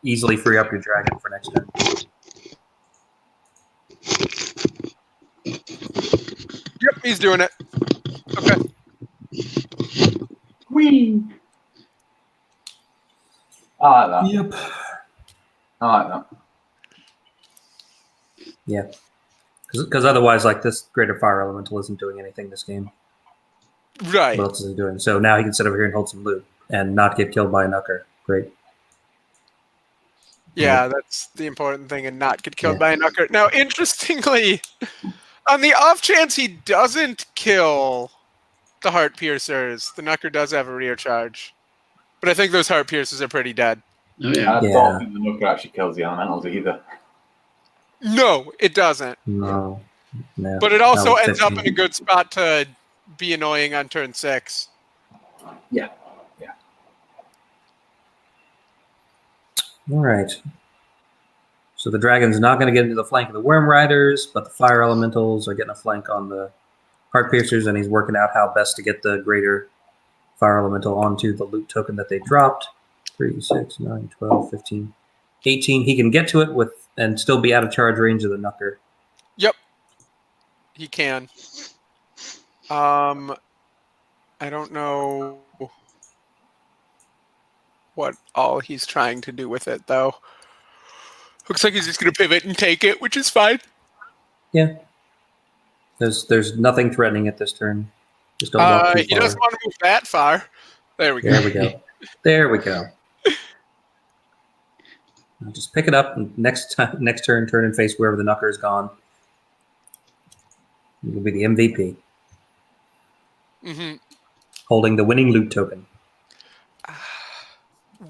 Easily free up your dragon for next turn. Yep, he's doing it. Okay. Whee! I like that. Yep. I like that. Yeah. Because otherwise, like, this Greater Fire Elemental isn't doing anything this game. Right. What else is he doing? So now he can sit over here and hold some loot and not get killed by a Knucker. Great. Yeah, that's the important thing, and not get killed Yeah. by a Knucker. Now, interestingly, on the off chance he doesn't kill the Heart Piercers, the Knucker does have a rear charge. But I think those Heart Piercers are pretty dead. Oh yeah. I Yeah. don't think the Nooker actually kills the elementals either. No, it doesn't. No. But it also No, ends up in 15. a good spot to be annoying on turn 6. Yeah. All right. So the dragon's not going to get into the flank of the Worm Riders, but the Fire Elementals are getting a flank on the Heart Piercers, and he's working out how best to get the Greater Fire Elemental onto the loot token that they dropped. 3, 6, 9, 12, 15, 18. He can get to it with and still be out of charge range of the Knucker. Yep. He can. I don't know what all he's trying to do with it, though. Looks like he's just going to pivot and take it, which is fine. Yeah. There's nothing threatening at this turn. Just don't walk too He far. doesn't want to move that far. There we go. There we go. There we go. Now just pick it up and next turn, turn and face wherever the Knucker is gone. You'll be the MVP, Mm-hmm. holding the winning loot token.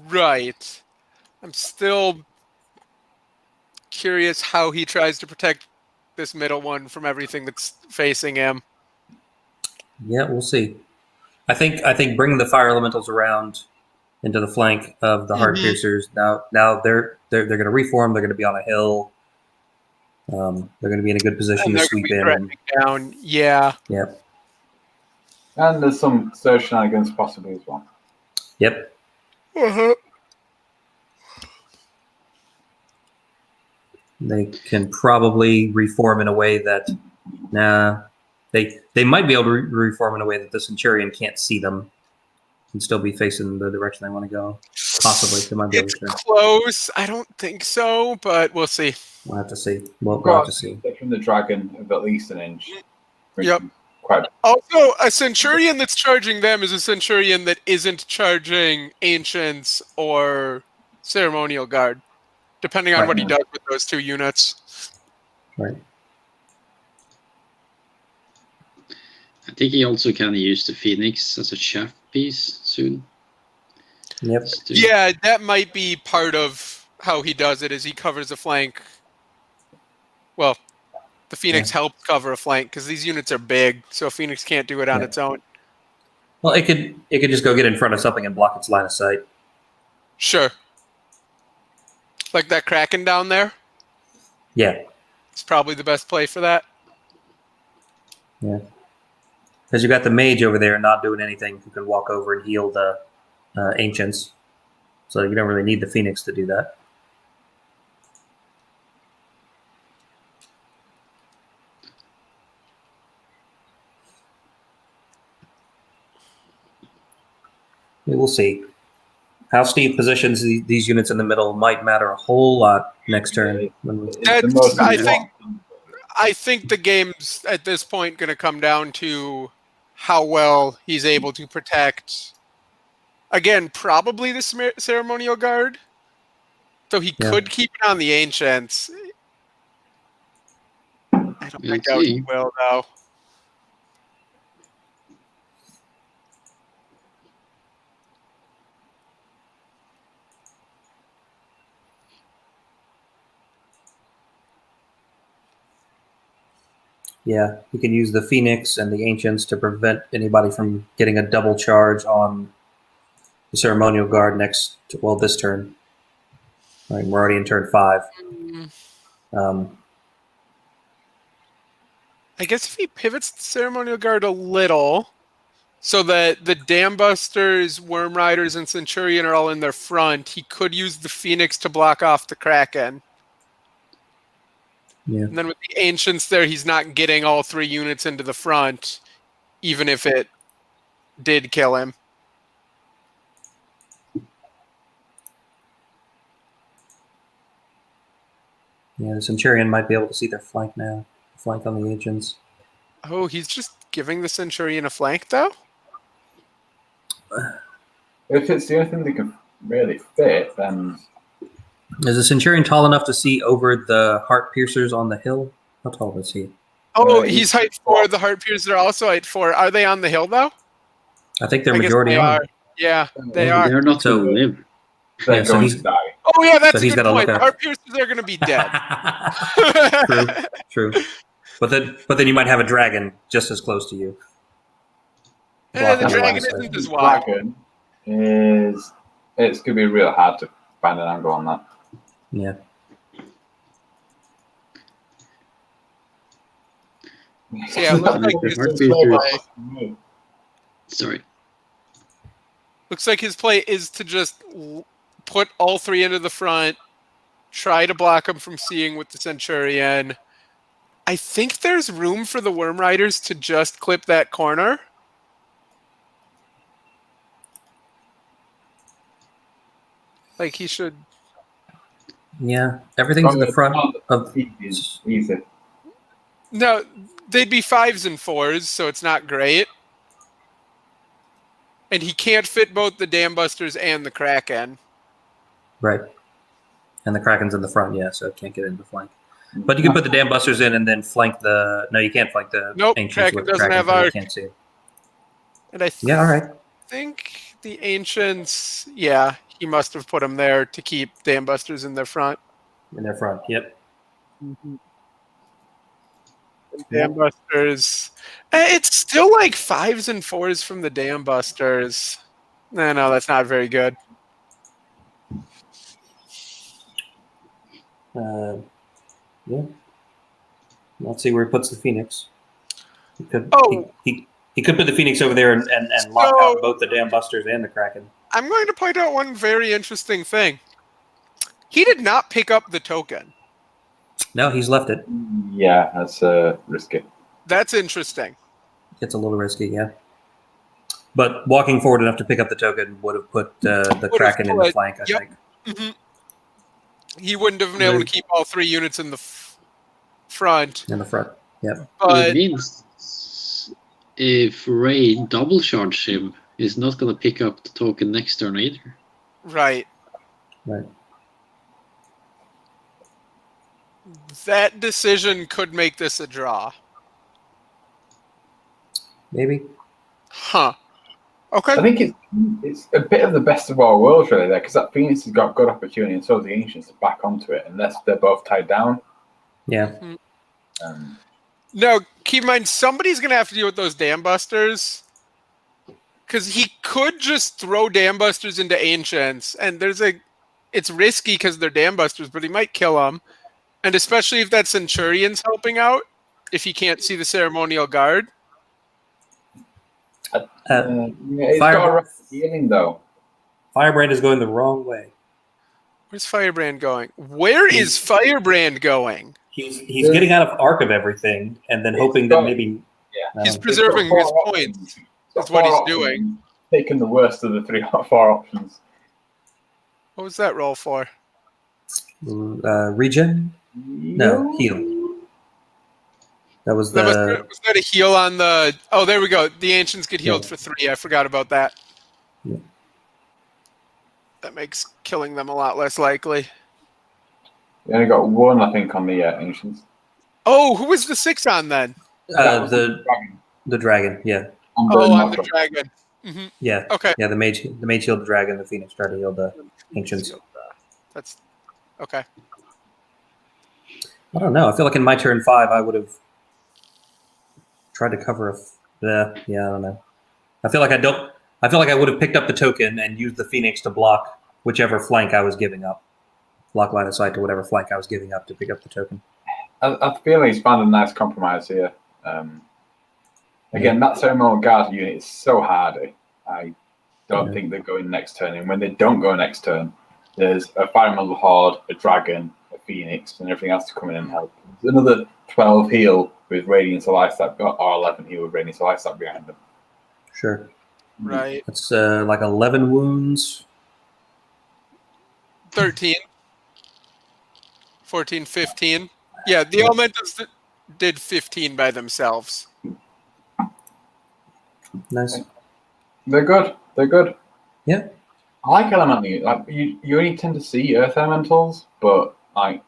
Right. I'm still curious how he tries to protect this middle one from everything that's facing him. Yeah, we'll see. I think bringing the Fire Elementals around into the flank of the Heart Mhm. Piercers. Now they're going to reform. They're going to be on a hill. They're going to be in a good position And to they're sweep going to be in. threatening down. Yeah. Yep. And there's some surge shenanigans possibly as well. Yep. Uh-huh. They can probably reform in a way that, they might be able to reform in a way that the Centurion can't see them and still be facing the direction they want to go. Possibly, they might be able It's to. close. I don't think so, but we'll see. We'll have to see. We'll have to see. From the dragon of at least an inch. Yep. Quite. Also, a Centurion that's charging them is a Centurion that isn't charging Ancients or Ceremonial Guard, depending on Right. what he does with those 2 units. Right. I think he also can use the Phoenix as a chaff piece soon. Yep. Just to- Yeah, that might be part of how he does it, is he covers a flank. Well, the Phoenix helps cover a flank, because these units are big, so Phoenix can't do it on Yeah. its own. Well, it could just go get in front of something and block its line of sight. Sure. Like that Kraken down there. Yeah. It's probably the best play for that. Yeah. Because you got the mage over there not doing anything who can walk over and heal the ancients. So you don't really need the Phoenix to do that. We will see. How Steve positions these units in the middle might matter a whole lot next turn. It's the most I think the game's at this point going to come down to how well he's able to protect. Again, probably the ceremonial guard. So he could keep it on the ancients. I don't think he will, though. Yeah, you can use the Phoenix and the Ancients to prevent anybody from getting a double charge on the Ceremonial Guard this turn. Right, we're already in turn 5. I guess if he pivots the Ceremonial Guard a little, so that the Dam Busters, Worm Riders, and Centurion are all in their front, he could use the Phoenix to block off the Kraken. Yeah. And then with the Ancients there, he's not getting all 3 units into the front, even if it did kill him. Yeah, the Centurion might be able to see their flank now. Flank on the Ancients. Oh, he's just giving the Centurion a flank, though? If it's the only thing they can really fit, then... Is the Centurion tall enough to see over the Heart Piercers on the hill? How tall is he? Oh, he's height 4. The Heart Piercers are also height 4. Are they on the hill, though? I think they're I guess majority they on. are. Yeah, they are. They're not going to live. They're going to die. Oh, yeah, that's So a he's good gotta point. look The out. Heart Piercers are going to be dead. True. But then you might have a dragon just as close to you. Yeah, the Blocking dragon line of sight. isn't as wide. Dragon is... It's going to be real hard to find an angle on that. Yeah. So, yeah, it looks like The his Heart play, Sorry. looks like his play is to just put all 3 into the front, try to block them from seeing with the Centurion. I think there's room for the Worm Riders to just clip that corner. Like he should. Yeah. Everything's in the front of. Easy. No, they'd be 5s and 4s, so it's not great. And he can't fit both the Dam Busters and the Kraken. Right. And the Kraken's in the front, yeah, so it can't get into the flank. But you can put the Dam Busters in and then flank the. No, you can't flank the Kraken Ancients with the doesn't Kraken have because arc. you can't see. And I Yeah, all right. think the Ancients, yeah, he must have put them there to keep Dam Busters in their front. In their front, yep. Dam Busters. It's still like 5s and 4s from the Dam Busters. No, that's not very good. Yeah. Let's see where he puts the Phoenix. He could, he could put the Phoenix over there and lock out both the Dam Busters and the Kraken. I'm going to point out one very interesting thing. He did not pick up the token. No, he's left it. Yeah, that's risky. That's interesting. It's a little risky, yeah. But walking forward enough to pick up the token would have put the Kraken in the flank, I think. Mm-hmm. He wouldn't have been able to keep all 3 units in the front. In the front, yeah. But It means if Ray double charge him, he's not going to pick up the token next turn either. right. Right. That decision could make this a draw. Maybe. Huh. Okay. I think it's a bit of the best of all worlds, really, there, because that Phoenix has got good opportunity, and so has the Ancients to back onto it, unless they're both tied down. Yeah. No, keep in mind, somebody's going to have to deal with those Dam Busters. Because he could just throw Dam Busters into Ancients, and it's risky because they're Dam Busters, but he might kill them. And especially if that Centurion's helping out, if he can't see the Ceremonial Guard. It's got a rough feeling, though. Firebrand is going the wrong way. Where's Firebrand going? Where is Firebrand going? He's getting out of arc of everything, and then hoping that maybe He's preserving his points. That's what he's doing. Taking the worst of the 4 options. What was that roll for? regen. No, heal. That was the. Was that a heal on the? Oh, there we go. The ancients get healed for 3. I forgot about that. Yeah. That makes killing them a lot less likely. You only got 1, I think, on the ancients. Oh, who was the 6 on then? The dragon. Yeah. On the dragon. Mm-hmm. Yeah. Okay. Yeah, the mage healed the dragon. The phoenix tried to heal the ancients. That's okay. I don't know. I feel like in my turn 5, I would have tried to cover I don't know. I feel like I would have picked up the token and used the phoenix to block whichever flank I was giving up. Block line of sight to whatever flank I was giving up to pick up the token. I feel he's found a nice compromise here. Again, that ceremonial guard unit is so hardy. I don't think they're going next turn. And when they don't go next turn, there's a Fireman Horde, a Dragon, a Phoenix, and everything else to come in and help. There's another 12 heal with Radiance of Lifestyle, or 11 heal with Radiance of Lifestyle behind them. Sure. Right. That's like 11 wounds. 13. 14, 15. Yeah, the Elementals did 15 by themselves. Nice. They're good. They're good. Yeah. I like elemental. Like you only tend to see earth elementals, but like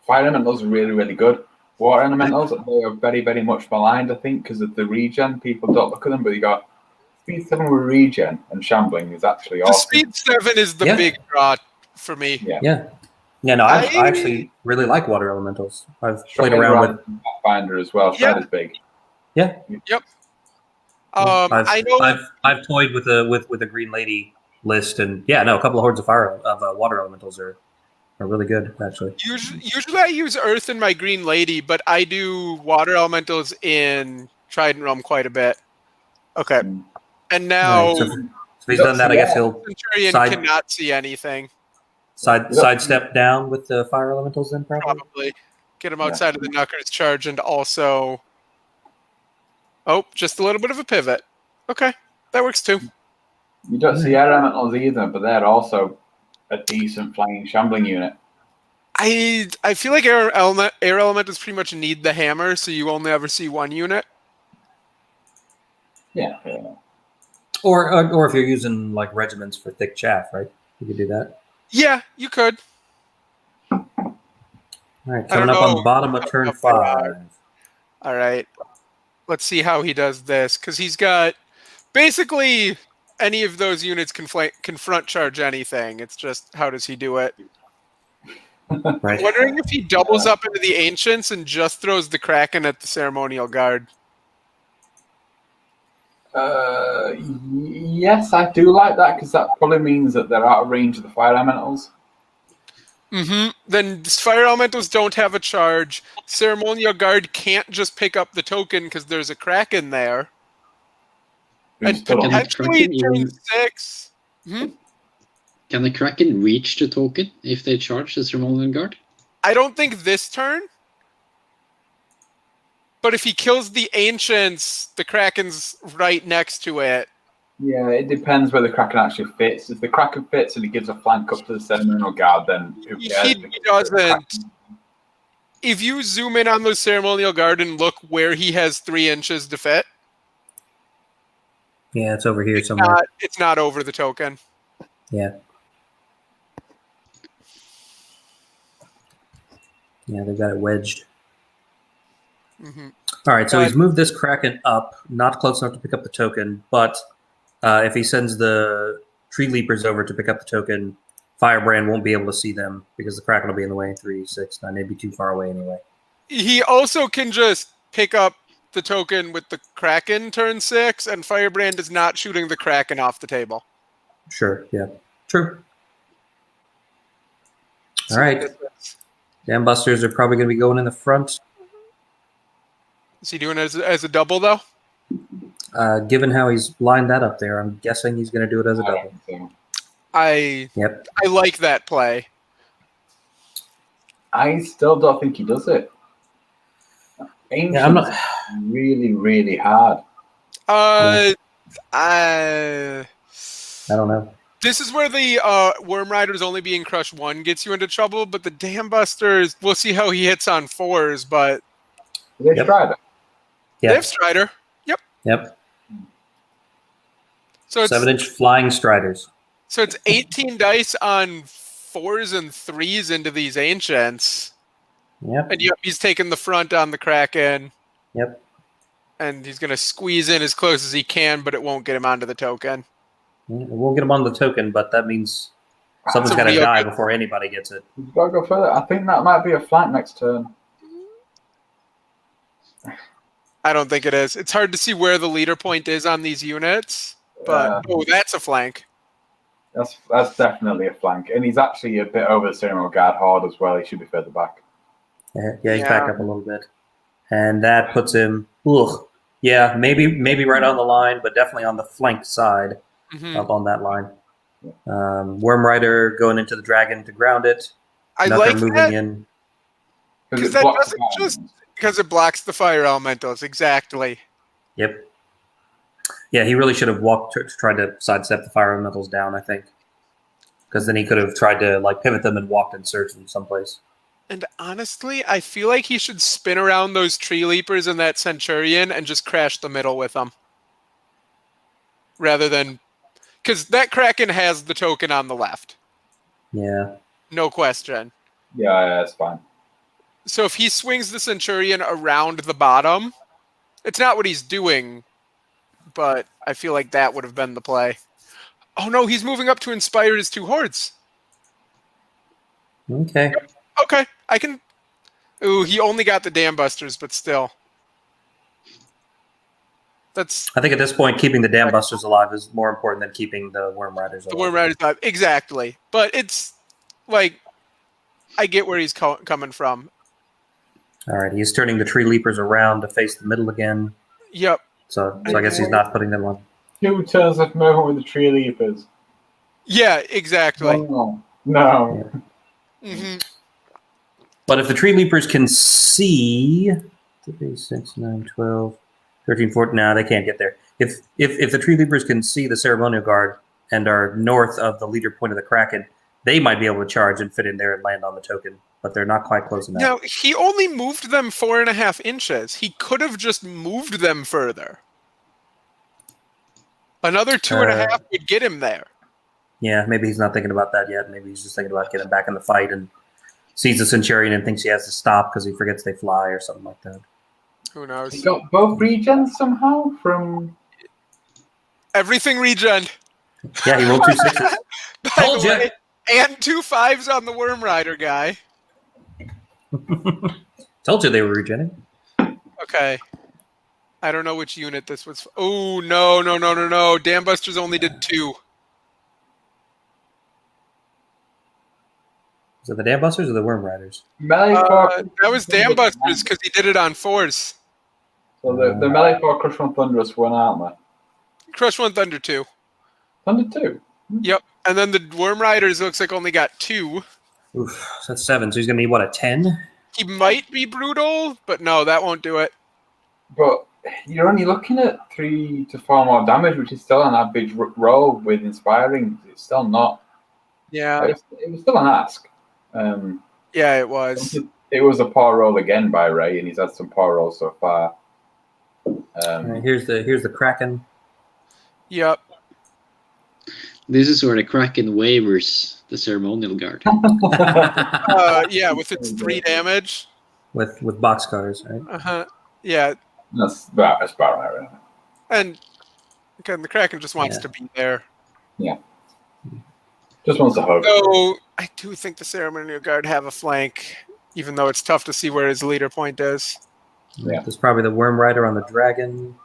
fire elementals are really, really good. Water elementals, they are very, very much maligned, I think, because of the regen. People don't look at them, but you got speed 7 with regen and shambling is actually awesome. The speed 7 is the big draw for me. Yeah. No, I actually really like water elementals. I've played around with Pathfinder as well. Shred is big. Yeah. Yep. I know I've toyed with a Green Lady list, and a couple of hordes of water elementals are really good actually. Usually I use Earth in my Green Lady, but I do water elementals in Trident Realm quite a bit. Okay, and now Right, so if he's done that, I guess he'll Centurion cannot see anything. Sidestep down with the fire elementals then Probably get him outside of the Knuckers charge, and also just a little bit of a pivot. Okay, that works too. You don't see air elementals either, but they're also a decent flying shambling unit. I feel like air elementals pretty much need the hammer, so you only ever see one unit. Yeah. Or if you're using like regiments for thick chaff, right? You could do that. Yeah, you could. All right, coming up on the bottom of turn 5. All right, let's see how he does this, because he's got basically any of those units can front charge anything. It's just how does he do it? Right. I'm wondering if he doubles up into the Ancients and just throws the Kraken at the Ceremonial Guard. Yes, I do like that, because that probably means that they're out of range of the fire elementals. Mm-hmm. Then fire elementals don't have a charge. Ceremonial Guard can't just pick up the token because there's a Kraken there. And potentially turn 6. Can the Kraken reach the token if they charge the Ceremonial Guard? I don't think this turn. But if he kills the Ancients, the Kraken's right next to it. Yeah, it depends where the Kraken actually fits. If the Kraken fits and he gives a flank up to the Ceremonial Guard, then who cares? He doesn't. If you zoom in on the Ceremonial Guard and look where he has 3 inches to fit. Yeah, it's over here somewhere. It's not over the token. Yeah. Yeah, they've got it wedged. Mm-hmm. All right, so he's moved this Kraken up, not close enough to pick up the token, but if he sends the Tree Leapers over to pick up the token, Firebrand won't be able to see them because the Kraken will be in the way. 3, 6, 9, they'd be too far away anyway. He also can just pick up the token with the Kraken turn 6, and Firebrand is not shooting the Kraken off the table. Sure, yeah. True. All right. Dam Busters are probably going to be going in the front. Is he doing it as a double, though? Given how he's lined that up there, I'm guessing he's going to do it as a double. I like that play. I still don't think he does it. Ancient's I'm not. really, really hard. I don't know. This is where the Worm Riders only being crushed 1 gets you into trouble, but the Dam Busters, we'll see how he hits on 4s, but They Strider. they have Strider. Yep. So it's 7-inch flying striders. So it's 18 dice on 4s and 3s into these Ancients. Yep. And he's taking the front on the Kraken. Yep. And he's going to squeeze in as close as he can, but it won't get him onto the token. It won't get him on the token, but that means something's got to die before anybody gets it. You've got to go further. I think that might be a flank next turn. I don't think it is. It's hard to see where the leader point is on these units, but that's a flank. That's definitely a flank, and he's actually a bit over the Ceremonial Guard horde as well. He should be further back. Yeah, he's back up a little bit, and that puts him. Yeah, maybe right on the line, but definitely on the flank side, up on that line. Worm Rider going into the dragon to ground it. I Nucker like moving that in because that doesn't just because it blocks the fire elementals exactly. Yep. Yeah, he really should have walked to try to sidestep the fire elementals down, I think. Because then he could have tried to pivot them and walked and search them someplace. And honestly, I feel like he should spin around those tree leapers and that Centurion and just crash the middle with them. Rather than... Because that Kraken has the token on the left. Yeah. No question. Yeah, that's fine. So if he swings the Centurion around the bottom, it's not what he's doing, but I feel like that would have been the play. Oh no, he's moving up to inspire his 2 hordes. Okay. Okay, I can... Ooh, he only got the Dam Busters, but still. I think at this point, keeping the Dam Busters alive is more important than keeping the Worm Riders alive. The Worm Riders alive, exactly. But it's, I get where he's coming from. All right, he's turning the Tree Leapers around to face the middle again. Yep. So I guess he's not putting them on. 2 turns of movement with the Tree Leapers. Yeah, exactly. No. Mm-hmm. But if the Tree Leapers can see 3, 6, 9, 12, 13, 14, no, they can't get there. If the Tree Leapers can see the Ceremonial Guard and are north of the leader point of the Kraken, they might be able to charge and fit in there and land on the token, but they're not quite close enough. Now, he only moved them 4.5 inches. He could have just moved them further. Another 2.5 would get him there. Yeah, maybe he's not thinking about that yet. Maybe he's just thinking about getting back in the fight and sees the Centurion and thinks he has to stop because he forgets they fly or something like that. Who knows? He got both regens somehow from... Everything regen. Yeah, he rolled 2 6s. Told you. And 2 5s on the Worm Rider guy. Told you they were regenning. Okay. I don't know which unit this was. Oh, no. Dam Busters only did 2. Is it the Dam Busters or the Worm Riders? That was Dam Busters because he did it on 4s. So the melee 4 Crush 1 Thunderous won, aren't they? Crush 1 Thunder 2. Thunder 2? Yep. And then the Worm Riders looks like only got 2. Oof, so that's 7. So he's going to need, what, a 10? He might be brutal, but no, that won't do it. But you're only looking at 3 to 4 more damage, which is still an average roll with Inspiring. It's still not. Yeah. It was still an ask. Yeah, it was. It was a poor roll again by Ray, and he's had some poor rolls so far. Right, here's the Kraken. Yep. This is where the Kraken wavers the Ceremonial Guard. Yeah, with its 3 damage. With boxcars, right? Uh-huh. Yeah. That's about right, really. And again, the Kraken just wants to be there. Yeah. Just wants to hug. So I do think the Ceremonial Guard have a flank, even though it's tough to see where his leader point is. Yeah. There's probably the Worm Rider on the Dragon.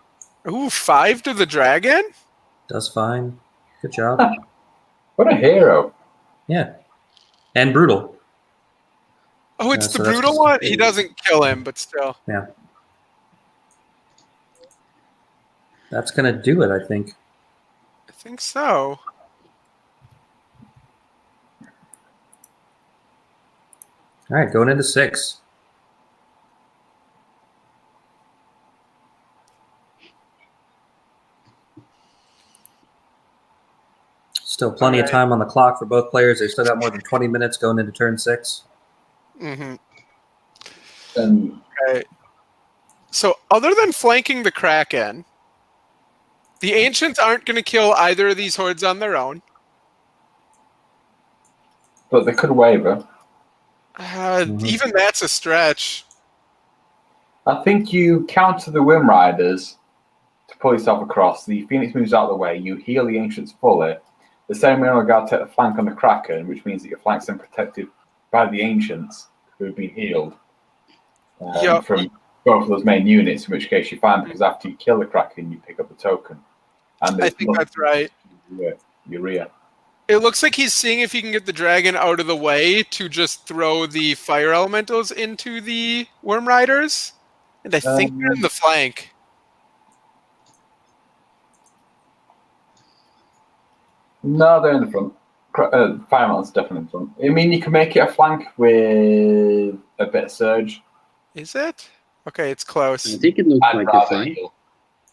Ooh, 5 to the Dragon? Does fine. Good job. What a hero. Yeah. And brutal. Oh, it's the so that's brutal just one? He doesn't kill him, but still. Yeah. That's going to do it, I think. I think so. All right, going into 6. Still plenty of time on the clock for both players. They've still got more than 20 minutes going into turn 6. Mm-hmm. And Okay. So other than flanking the Kraken, the Ancients aren't going to kill either of these hordes on their own. but they could waver. Even that's a stretch. I think you counter the Whim Riders to pull yourself across. The Phoenix moves out of the way. You heal the Ancients fully. The Ceremonial Guard take the flank on the Kraken, which means that your flank's then protected by the Ancients who have been healed from both of those main units, in which case you're fine because after you kill the Kraken, you pick up the token. And I think that's right. Your rear. It looks like he's seeing if he can get the dragon out of the way to just throw the fire elementals into the Worm Riders. And I think they're in the flank. No, they're in the front. Fire elementals definitely in the front. I mean, you can make it a flank with a bit of surge. Is it? Okay, it's I close. think it looks I'd like a rather flank. heal.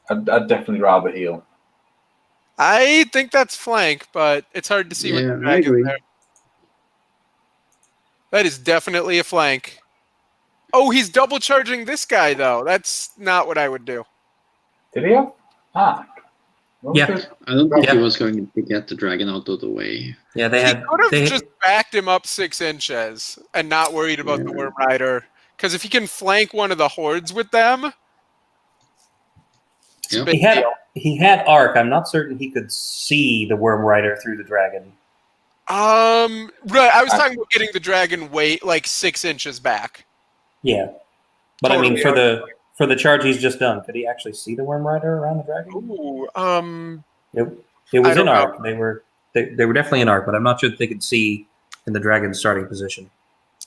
I'd definitely rather heal. I think that's flank, but it's hard to see with the Yeah, I dragon agree. there. That is definitely a flank. Oh, he's double charging this guy, though. That's not what I would do. Did he have? Yeah. I don't think Yeah. he was going to get the dragon out of the way. Yeah, they He had. could have They, just backed him up 6 inches and not worried about the Yeah. Worm Rider. Because if he can flank one of the hordes with them, it's a Yep. big he had deal. he had arc. I'm not certain he could see the Worm Rider through the dragon. Right. I was talking about getting the dragon weight like 6 inches back. Yeah, but I mean Totally. for the charge he's just done, could he actually see the Worm Rider around the dragon? Ooh. It was I in don't arc. They were definitely in arc, but I'm not sure that they could see in the dragon's starting position.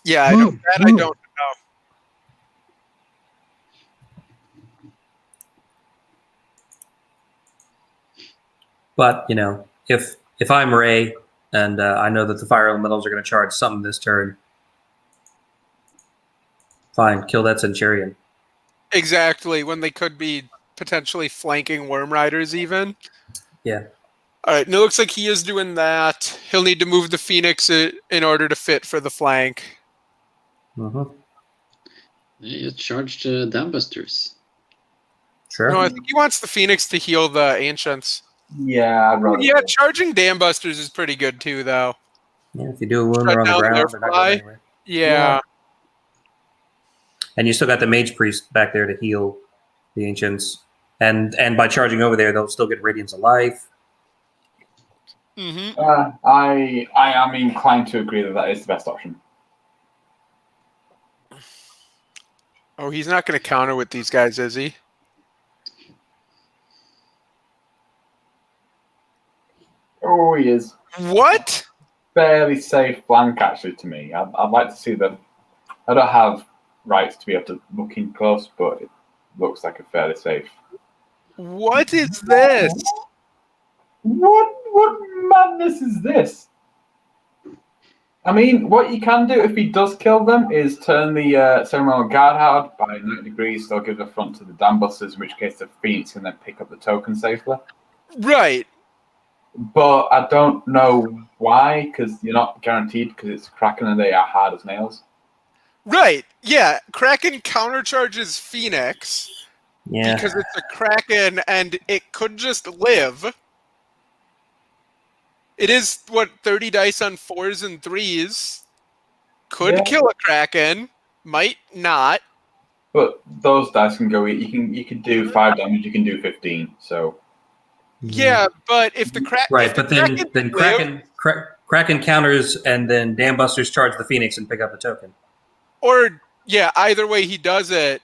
Yeah, I don't know. But if I'm Ray and I know that the fire elementals are going to charge something this turn, fine, kill that Centurion. Exactly, when they could be potentially flanking Worm Riders even. Yeah. All right, and it looks like he is doing that. He'll need to move the Phoenix in order to fit for the flank. Mm-hmm. You charged Dambusters. Sure. No, I think he wants the Phoenix to heal the Ancients. Yeah, I'd rather. Yeah, charging Dam Busters is pretty good too, though. Yeah, if you do a wound Shut or on the down ground, their they're not fly. going anywhere. Yeah. And you still got the Mage Priest back there to heal the Ancients. And by charging over there, they'll still get Radiance of Life. Mm-hmm. I am inclined to agree that is the best option. Oh, he's not going to counter with these guys, is he? Oh, he is. What? Fairly safe flank, actually, to me. I'd like to see them. I don't have rights to be able to look in close, but it looks like a fairly safe. What is this? What madness is this? I mean, what you can do if he does kill them is turn the ceremonial guard hard by 90 degrees. They'll give the front to the dam busters, in which case the Phoenix can then pick up the token safely. Right. But I don't know why, because you're not guaranteed, because it's Kraken and they are hard as nails. Right. Yeah. Kraken countercharges Phoenix Yeah. because it's a Kraken and it could just live. It is, 30 dice on 4s and 3s. Could Yeah. kill a Kraken. Might not. But those dice can go. You can do 5 damage. You can do 15. So Yeah, but if the Kraken... Right, but then Kraken counters, and then Dam Busters charge the Phoenix and pick up the token. Or, yeah, either way he does it.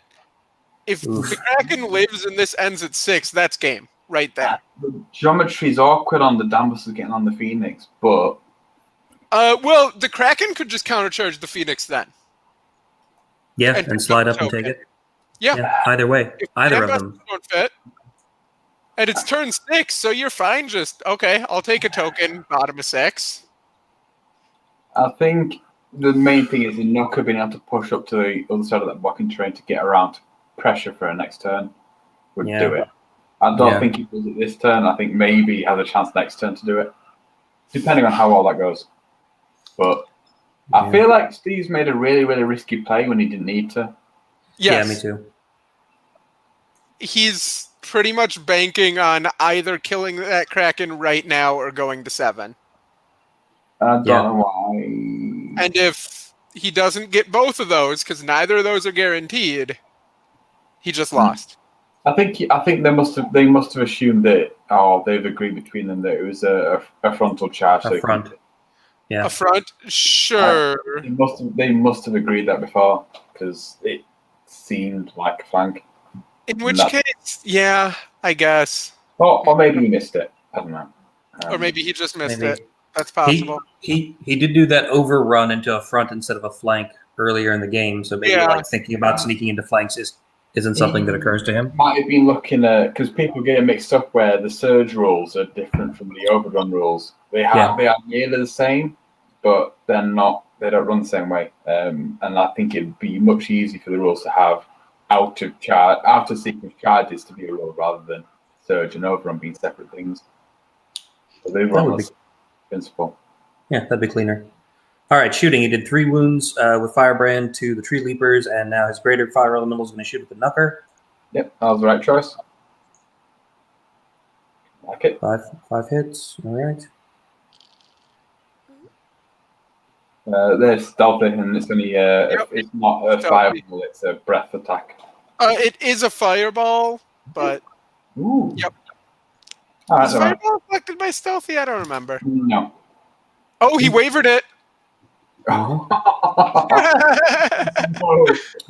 If Oof. the Kraken lives and this ends at 6, that's game. Right there. the geometry is awkward on the dam busters getting on the Phoenix, but Well, the Kraken could just countercharge the Phoenix then. Yeah, And and slide pick up up and the take token. it. Yeah. Either way, If either Dam of Busters them. don't fit, and it's turn 6, so you're fine. Just, okay, I'll take a token, bottom of 6. I think the main thing is Enoka being able to push up to the other side of that blocking terrain to get around pressure for a next turn would do it. I don't think he does it this turn. I think maybe he has a chance next turn to do it, depending on how well that goes. But I feel like Steve's made a really, really risky play when he didn't need to. Yes. Yeah, me too. He's pretty much banking on either killing that Kraken right now or going to 7. I don't know why. And if he doesn't get both of those, because neither of those are guaranteed, he just lost. I think they must have assumed that they've agreed between them that it was a frontal charge. A front. Yeah. A front? Sure. They must have agreed that before because it seemed like a flank. In which case, yeah, I guess. Or maybe he missed it. I don't know. Or maybe he just missed it. That's possible. He did do that overrun into a front instead of a flank earlier in the game, so maybe thinking about sneaking into flanks isn't something that occurs to him. Might have been looking at, because people get mixed up where the surge rules are different from the overrun rules. They are nearly the same, but they're not. They don't run the same way. And I think it'd be much easier for the rules to have out of sequence charges to be a rule rather than surge and overrun being separate things. So they run the principle. Yeah, that'd be cleaner. All right, shooting. He did 3 wounds with Firebrand to the Tree Leapers, and now his greater fire elemental is going to shoot at the Knucker. Yep, that was the right choice. Like it. 5 hits. All right. They're stealthy, and it's only it's not a fireball; it's a breath attack. It is a fireball, but ooh. Yep. Right, is fireball affected by stealthy? I don't remember. No. Oh, he wavered it. All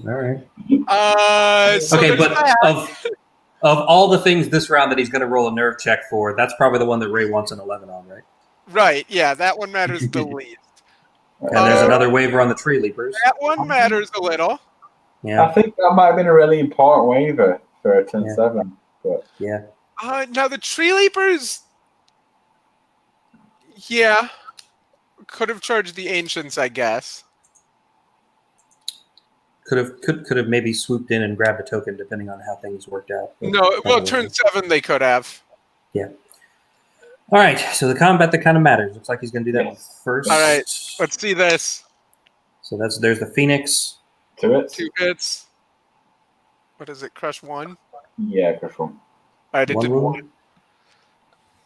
right. So okay, but of all the things this round that he's going to roll a nerve check for, that's probably the one that Ray wants an 11 on, right? Right. Yeah, that one matters the least. And there's another waiver on the Tree Leapers. That one matters a little. Yeah. I think that might have been a really important waiver for a turn 7. But yeah. Now the Tree Leapers, could have charged the Ancients, I guess. Could have maybe swooped in and grabbed a token, depending on how things worked out. Turn 7 they could have. Yeah. All right, so the combat that kind of matters. Looks like he's going to do that one first. All right, let's see this. So there's the Phoenix. 2 hits. 2 hits. What is it? Crush 1? Yeah, crush 1. All right, it did 1.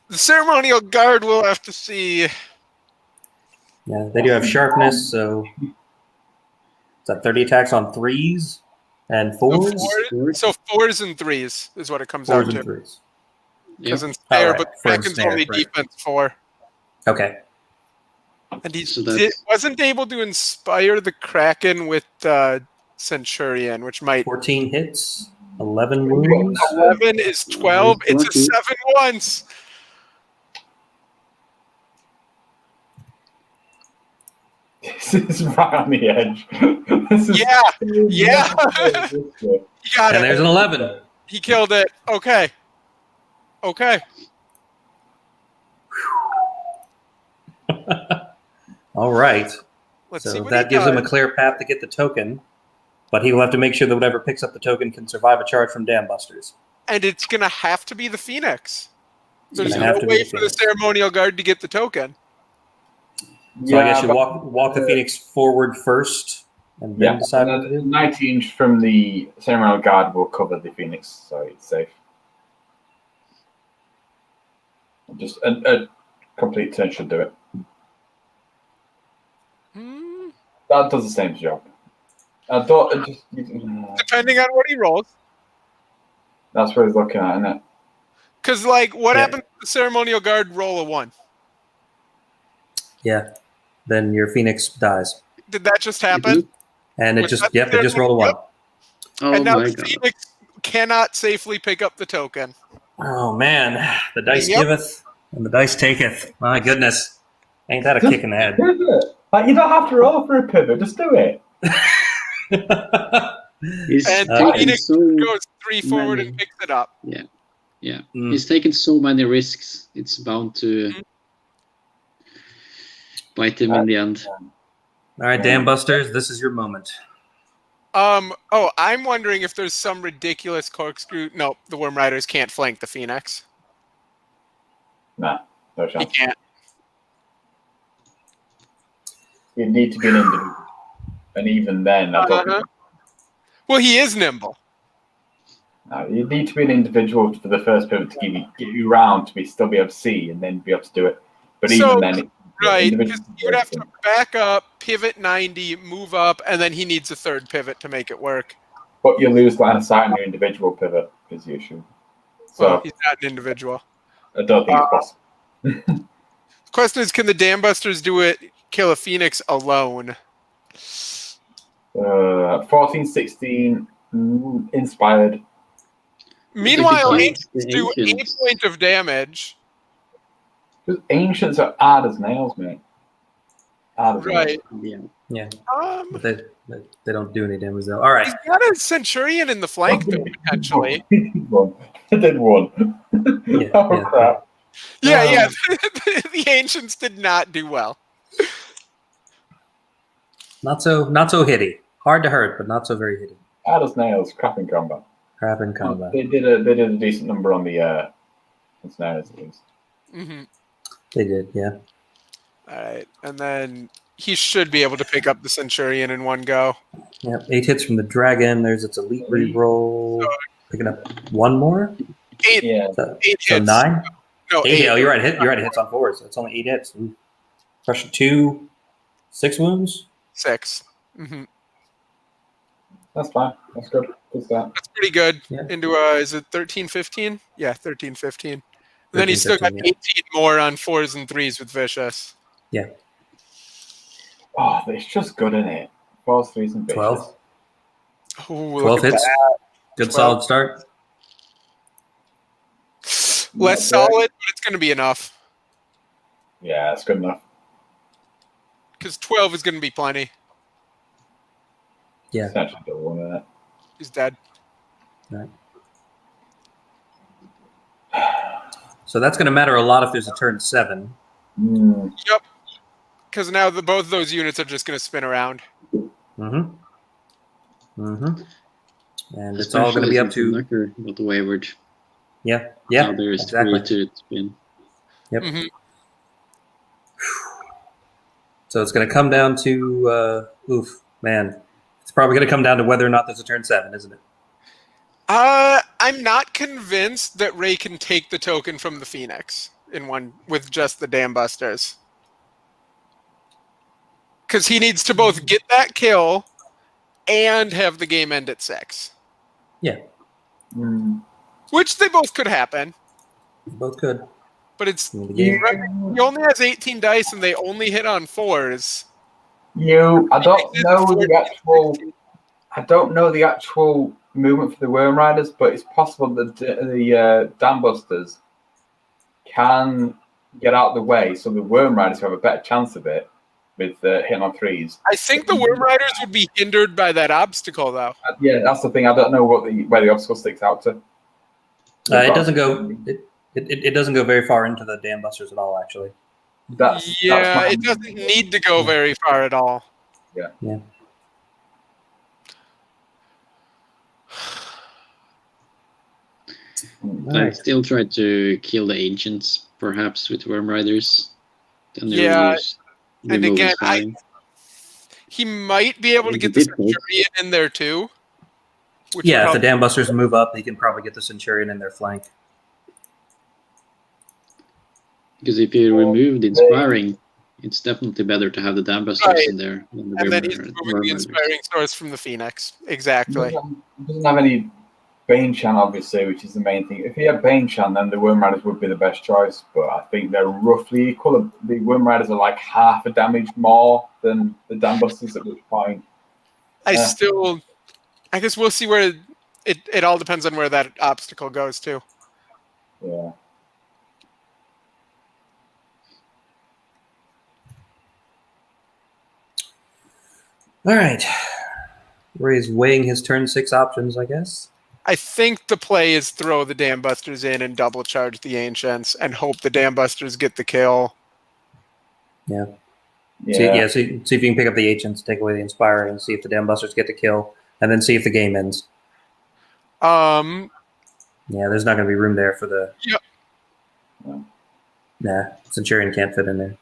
The Ceremonial Guard will have to see. Yeah, they do have sharpness, so is that 30 attacks on 3s and 4s? So 4s and 3s is what it comes out to. 3s. Because ensnare, right. but the Kraken's only defense 4. Okay. And he wasn't able to inspire the Kraken with Centurion, which might 14 hits, 11 wounds. 11 is 12. It's a 7 once. This is right on the edge. Yeah. You got it. And there's an 11. He killed it. Okay. All right. Let's see so what that gives him a clear path to get the token, but he will have to make sure that whatever picks up the token can survive a charge from Dam Busters. And it's going to have to be the Phoenix. There's no way for the Ceremonial Guard to get the token. So I guess you walk the Phoenix forward first, and then decide what to do. 19 from the Ceremonial Guard will cover the Phoenix, so it's safe. Just a complete turn should do it. That does the same job. Depending on what he rolls. That's what he's looking at, isn't it? Because, what happens if the Ceremonial Guard roll a 1? Yeah. Then your Phoenix dies. Did that just happen? And it they just rolled a 1. Oh, and now my the Phoenix cannot safely pick up the token. Oh, man. The dice giveth, and the dice taketh. My goodness. Ain't that a kick in the head? You don't have to roll for a pivot. Just do it. Phoenix goes 3 forward and picks it up. Yeah. He's taken so many risks. It's bound to bite him in the end. All right, Dam Busters, this is your moment. Oh, I'm wondering if there's some ridiculous corkscrew. No, the Worm Riders can't flank the Phoenix. Nah, no He chance. can't. You need to be an individual. And even then, I don't think. Well, he is nimble. No, you need to be an individual for the first pivot to get you around to still be able to see and then be able to do it. But even then, right, because you would have to back up, pivot 90, move up, and then he needs a third pivot to make it work. But you lose line of sight on your individual pivot is the issue. So Well, he's not an individual. I don't think it's possible. The question is, can the Dam Busters do it? Kill a Phoenix alone? 14, 16, inspired. Meanwhile, Because Ancients the do 8 Ancients- points of damage. Because ancients are hard as nails, mate. Hard as Right. nails. Yeah. Yeah, but they don't do any damage though. All right. He's got a Centurion in the flank, though, potentially. He did one. Yeah, Oh, yeah. crap. Yeah. The Ancients did not do well. Not so hitty. Hard to hurt, but not so very hitty. Hard as nails, crap in combat. Crap in combat. They did a decent number on the snares at least. Mm-hmm. They did, yeah. All right, and then he should be able to pick up the Centurion in one go. Yeah, 8 hits from the dragon. There's its elite reroll. Picking up one more. 8, Yeah. So 8 so hits. 9. No, 8. 8. Oh, you're right. You're right. Hits on 4s. So it's only 8 hits. Ooh. Pressure 2, 6 wounds. 6. Mm-hmm. That's fine. That's good. Good start. That's pretty good. Yeah. Into is it 13, 15? Yeah, 13, 15. And then he's still got 13, 18 yeah. more on 4s and 3s with Vicious. Yeah. Oh, it's just good, isn't it? 4s, 3s, and 12. bitches. Ooh, 12 look at hits. that. Good 12. solid start. Less solid, but it's going to be enough. Yeah, it's good enough. Because 12 is going to be plenty. Yeah. It's actually good one, isn't it? He's dead. Right. So that's going to matter a lot if there's a turn 7. Mm. Yep. Because now both of those units are just going to spin around. Mm-hmm. Mm-hmm. And it's all going to be up to... Nucker got wavered. Yeah. Yeah. Now there's exactly. 3 to spin. Yep. Mm-hmm. So it's going to come down to... man. It's probably going to come down to whether or not there's a turn 7, isn't it? I'm not convinced that Ray can take the token from the Phoenix in one with just the Dam Busters. Because he needs to both get that kill and have the game end at 6. Yeah. Mm. Which they both could happen. Both could. But it's In the he game. only has 18 dice and they only hit on 4s. I don't know the actual movement for the Worm Riders, but it's possible that the Dam Busters can get out of the way, so the Worm Riders have a better chance of it with hitting on 3s. I think the Worm Riders would be hindered by that obstacle, though. Yeah, that's the thing. I don't know where the obstacle sticks out to. It doesn't go... It doesn't go very far into the Dam Busters at all, actually. It doesn't need to go very far at all. Yeah. I still try to kill the ancients, perhaps with Worm Riders. Then they Yeah, reduce and remove again, inspiring. He might be able to get the Centurion in there, too. Which Yeah, would if the help. Dam Busters move up, he can probably get the Centurion in their flank. Because if you remove the inspiring, it's definitely better to have the Dam Busters Right. in there. Than the And then Worm he's Riders. moving the inspiring source from the Phoenix. Exactly. He doesn't have any Bane-Chan, obviously, which is the main thing. If he had Bane-Chan, then the Worm Riders would be the best choice, but I think they're roughly equal. The Worm Riders are like half a damage more than the Dam Busters at which point. I guess we'll see where it all depends on where that obstacle goes, too. Yeah. All right. Ray's weighing his turn 6 options, I guess. I think the play is throw the Dam Busters in and double charge the Ancients and hope the Dam Busters get the kill. Yeah. Yeah. See if you can pick up the Ancients, take away the Inspiring, see if the Dam Busters get the kill, and then see if the game ends. Um, Yeah, there's not going to be room there for the... Yep. Nah, Centurion can't fit in there.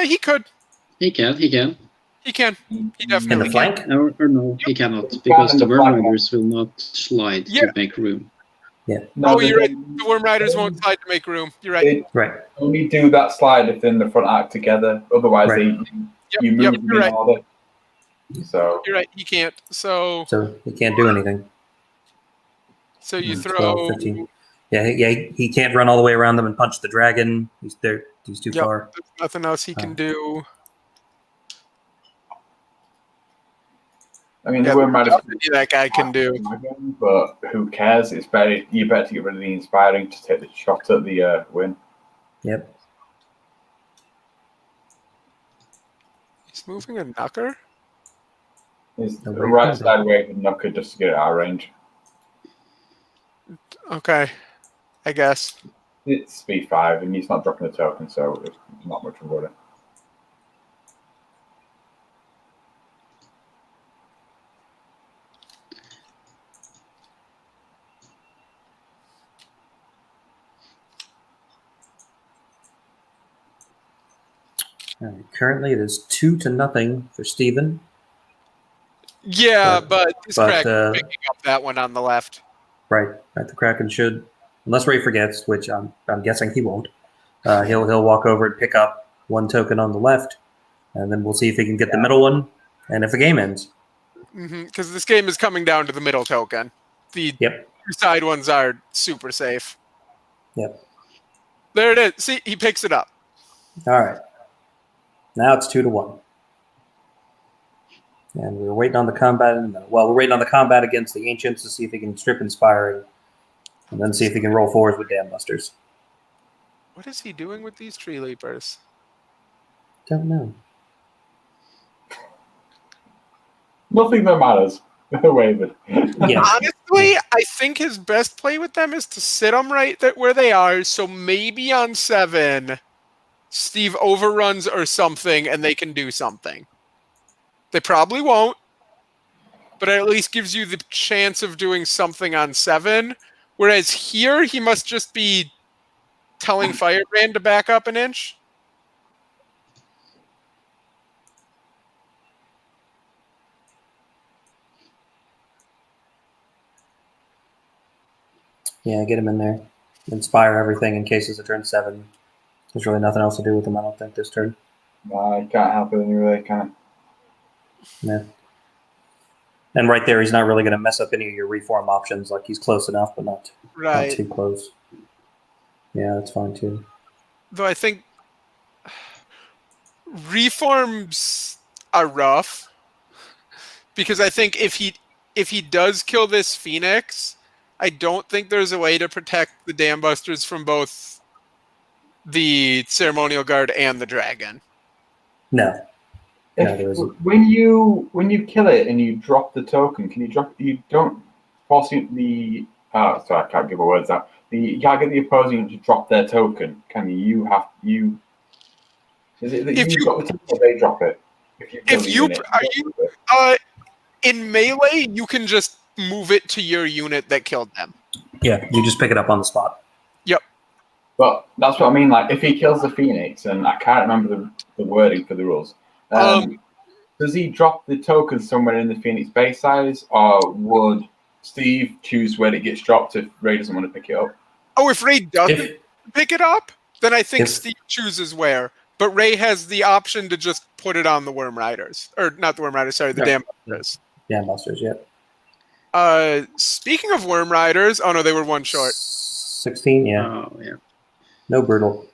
he could. He can. He can. He In definitely the flank? Or no, he cannot, because in the the flank. Worm Riders will not slide Yeah. to make room. No, you're right. The Worm Riders won't slide to make room. You're right. They Right. only do that slide if they're in the front arc together. Otherwise, Right. you move them you're in right. order. So You're right. He can't. So So he can't do anything. you 12, throw. 15. Yeah, he can't run all the way around them and punch the dragon. He's there. He's too Yep. far. There's nothing else he can do. I mean, Yeah, the Worm Riders, that guy can do. but who cares? It's better. You better to get rid of the Inspiring to take the shot at the win. Yep. He's moving a knocker. Is the Nobody right can do. side wave and knocker just to get it out of range. Okay, I guess. It's speed 5, and he's not dropping the token, so it's not much of it. All right, currently, it is 2-0 for Steven. Yeah, but this but, crack is picking up that one on the left. Right. The Kraken should, unless Ray forgets, which I'm guessing he won't. He'll walk over and pick up one token on the left, and then we'll see if he can get the middle one, and if the game ends. Because this game is coming down to the middle token. The Yep. side ones are super safe. Yep. There it is. See, he picks it up. All right. Now it's 2-1. And we're waiting on the combat. We're waiting on the combat against the Ancients to see if he can strip Inspiring, and then see if he can roll 4s with Dam Busters. What is he doing with these Tree Leapers? Don't know. Nothing that matters. They're wavered. Yeah. Honestly, I think his best play with them is to sit them right where they are. So maybe on 7, Steve overruns or something, and they can do something. They probably won't, but it at least gives you the chance of doing something on 7. Whereas here, he must just be telling Firebrand to back up an inch. Yeah, get him in there. Inspire everything in case it's a turn 7. There's really nothing else to do with him, I don't think, this turn. I can't help it anyway, can Yeah. And right there, he's not really going to mess up any of your reform options. Like, he's close enough, but not too close. Yeah, that's fine, too. Though I think reforms are rough. Because I think if he does kill this Phoenix, I don't think there's a way to protect the Dam Busters from both the Ceremonial Guard and the Dragon. No. When you kill it and you drop the token, can you drop? You don't force the. Sorry, I can't give my words out. You can't get the opposing to drop their token, can you? Is it that you drop the token or they drop it? In melee, you can just move it to your unit that killed them. Yeah, you just pick it up on the spot. Yep. But that's what I mean. Like, if he kills the Phoenix, and I can't remember the wording for the rules. Does he drop the token somewhere in the Phoenix base size, or would Steve choose where it gets dropped if Ray doesn't want to pick it up? Oh, if Ray doesn't pick it up, then I think Steve chooses where. But Ray has the option to just put it on the Worm Riders. Or not the Worm Riders, sorry, the Dam Busters. Dam Busters, yeah. Speaking of Worm Riders, oh no, they were one short. 16, yeah. Oh, yeah. No brutal.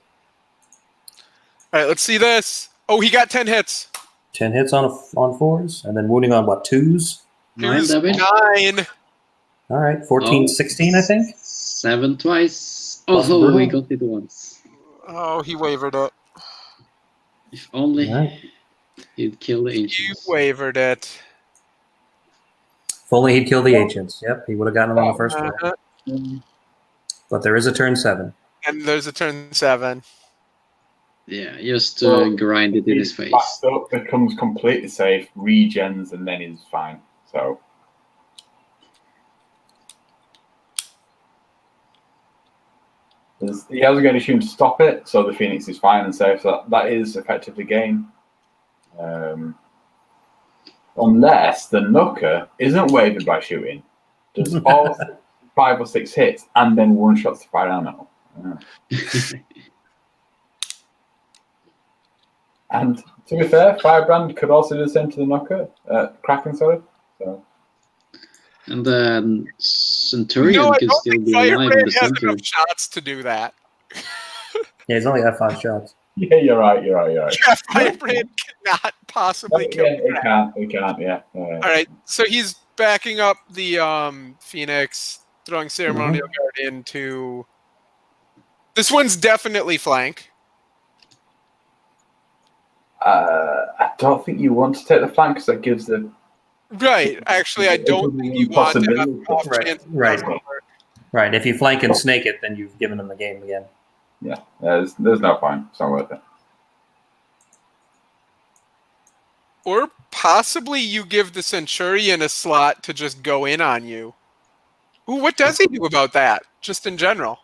All right, let's see this. Oh, he got 10 hits. 10 hits on 4s, and then wounding on what, 2s? 9 damage. 9. All right, 14, 16, I think. 7 twice. Plus Oh, brutal. he got it once. Oh, he wavered it. If only Right. he'd kill the You ancients. wavered it. If only he'd killed the Ancients. Yep, he would have gotten them on the first one. But there is a turn 7. And there's a turn 7. Yeah, just Well, grind it in his He's face. backed up, becomes completely safe, regens, and then he's fine. So he hasn't got any issue to stop it, so the Phoenix is fine and safe. So that is effectively game. Unless the Nooker isn't wavered by shooting, does all 5 or 6 hits, and then one shots the fire animal. And to be fair, Firebrand could also do the same to the Knocker. Kraken, sorry. So. And then Centurion No, I could don't still think be alive in Firebrand the has center. enough shots to do that. Yeah, he's only got 5 shots. Yeah, you're right. Yeah, Firebrand cannot possibly kill Yeah, the Kraken. it can't, yeah. All right, so he's backing up the Phoenix, throwing Ceremonial Guard into... This one's definitely flank. I don't think you want to take the flank because that gives the... Right, actually, I don't think you want to have an off chance. Right. If you flank and snake it, then you've given them the game again. Yeah, there's no point. It's not worth it. Or possibly you give the Centurion a slot to just go in on you. Ooh, what does he do about that, just in general?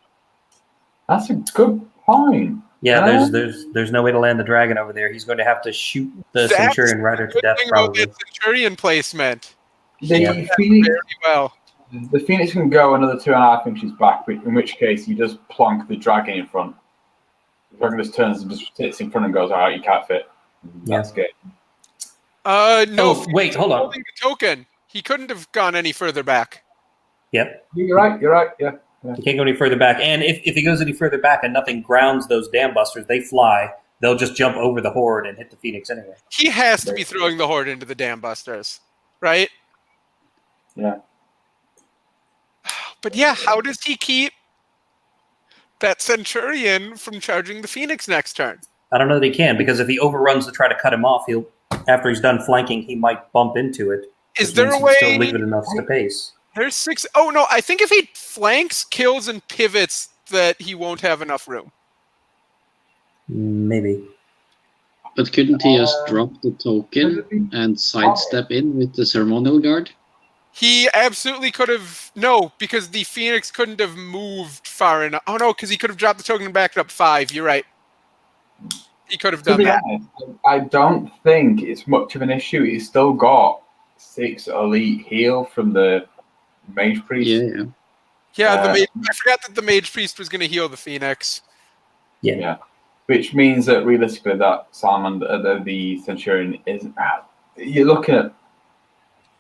That's a good point. Yeah, there's no way to land the dragon over there. He's going to have to shoot the Centurion Rider to Good death, thing about probably. that Centurion placement. The Phoenix, Very well. the Phoenix can go another 2.5 inches back, in which case you just plonk the dragon in front. The dragon just turns and just sits in front and goes, all right, you can't fit. That's good. No. Oh, wait, hold on. Holding the token. He couldn't have gone any further back. Yep. You're right, yeah. He can't go any further back. And if he goes any further back and nothing grounds those dam busters, they fly. They'll just jump over the horde and hit the Phoenix anyway. He has to be throwing the horde into the dam busters, right? Yeah. But yeah, how does he keep that Centurion from charging the Phoenix next turn? I don't know that he can, because if he overruns to try to cut him off, after he's done flanking, he might bump into it. Is there a Still way? leave it enough space. There's 6. Oh no, I think if he flanks, kills, and pivots, that he won't have enough room. Maybe. But couldn't he just drop the token and sidestep in with the Ceremonial Guard? He absolutely could have. No, because the Phoenix couldn't have moved far enough. Oh no, because he could have dropped the token and backed up 5. You're right. He could have To done be that. honest, I don't think it's much of an issue. He's still got 6 elite heal from the Mage Priest. Yeah. Yeah, I forgot that the Mage Priest was going to heal the Phoenix. Yeah. Which means that realistically, that Salamander, the Centurion isn't. You're looking at.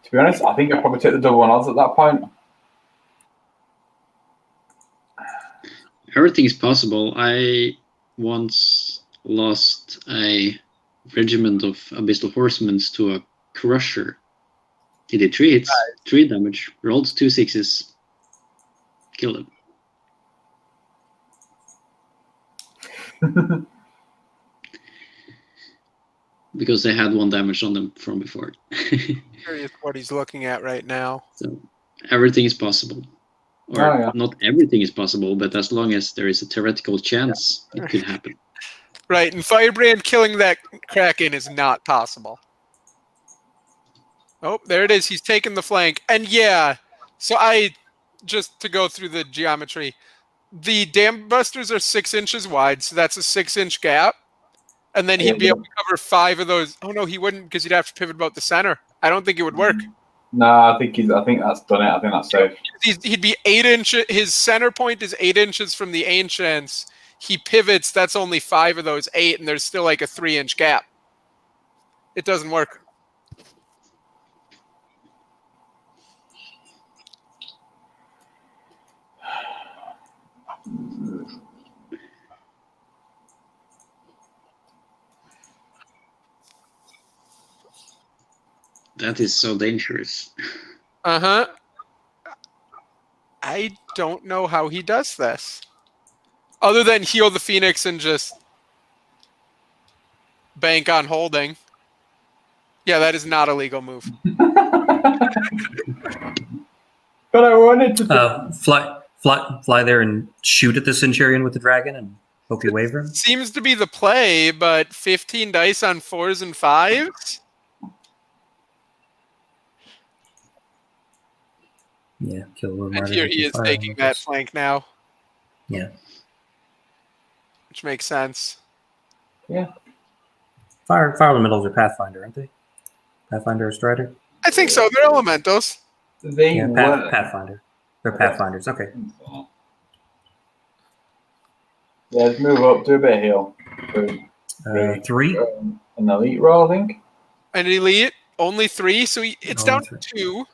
To be honest, I think I'd probably take the double 1 odds at that point. Everything is possible. I once lost a regiment of Abyssal Horsemen to a Crusher. He did 3 hits, 3 damage, rolled 2 6s, killed him. Because they had 1 damage on them from before. Curious what he's looking at right now. So everything is possible. Or not everything is possible, but as long as there is a theoretical chance, it could happen. Right, and Firebrand killing that Kraken is not possible. Oh, there it is. He's taken the flank. And yeah, so just to go through the geometry, the dam busters are 6 inches wide, so that's a 6-inch gap. And then he'd be able to cover 5 of those. Oh no, he wouldn't, because he'd have to pivot about the center. I don't think it would work. No, I think that's done it. I think that's safe. He'd be 8 inches. His center point is 8 inches from the ancients. He pivots. That's only 5 of those 8, and there's still like a 3-inch gap. It doesn't work. That is so dangerous. Uh-huh. I don't know how he does this. Other than heal the Phoenix and just bank on holding. Yeah, that is not a legal move. But I wanted to Fly there and shoot at the Centurion with the dragon and Hope you waver him. Seems to be the play, but 15 dice on 4s and 5s? Yeah, kill Worm And Rider. here with he the is fire taking that elementals. flank now. Yeah. Which makes sense. Fire elementals are Pathfinder, aren't they? Pathfinder or Strider? I think so. They're elementals. They Yeah, were. Pathfinder. They're Pathfinders. Okay. Yeah, let's move up, do a bit of heal. 3. An elite roll, I think. An elite, only 3, so it's Only down to 2.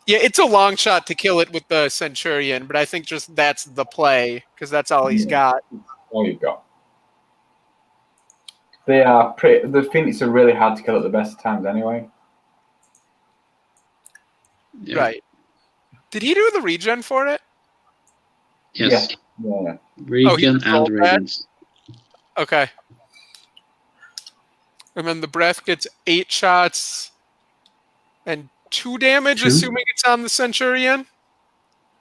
Yeah, it's a long shot to kill it with the Centurion, but I think just that's the play, because that's all he's got. All you've got. They are pretty. The Phoenix are really hard to kill at the best of times, anyway. Yeah. Right. Did he do the regen for it? Yes. Yeah. Regen and rolled that? radiance. Okay. And then the breath gets 8 shots and 2 damage, 2? assuming it's on the Centurion.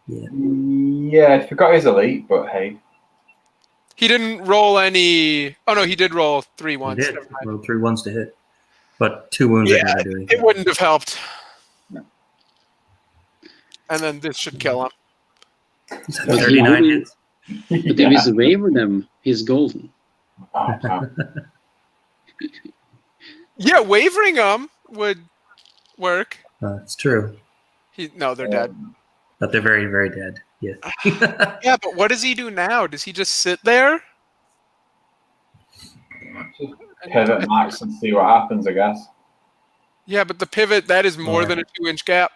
Yeah, I forgot his elite, but hey. He didn't roll any. Oh no, he did roll 3 He ones. did. Never mind. Rolled 3 1s to hit. But 2 wounds Yeah, ain't gonna do anything. it wouldn't have helped. No. And then this should kill him. He's at But he 39 only- hits. But if he's waver them, he's golden. Oh, wow. Yeah, wavering them would work. It's true. No, they're dead. But they're very, very dead. Yeah. Yeah, but what does he do now? Does he just sit there? Just pivot max and see what happens, I guess. Yeah, but the pivot, that is more than a 2-inch gap.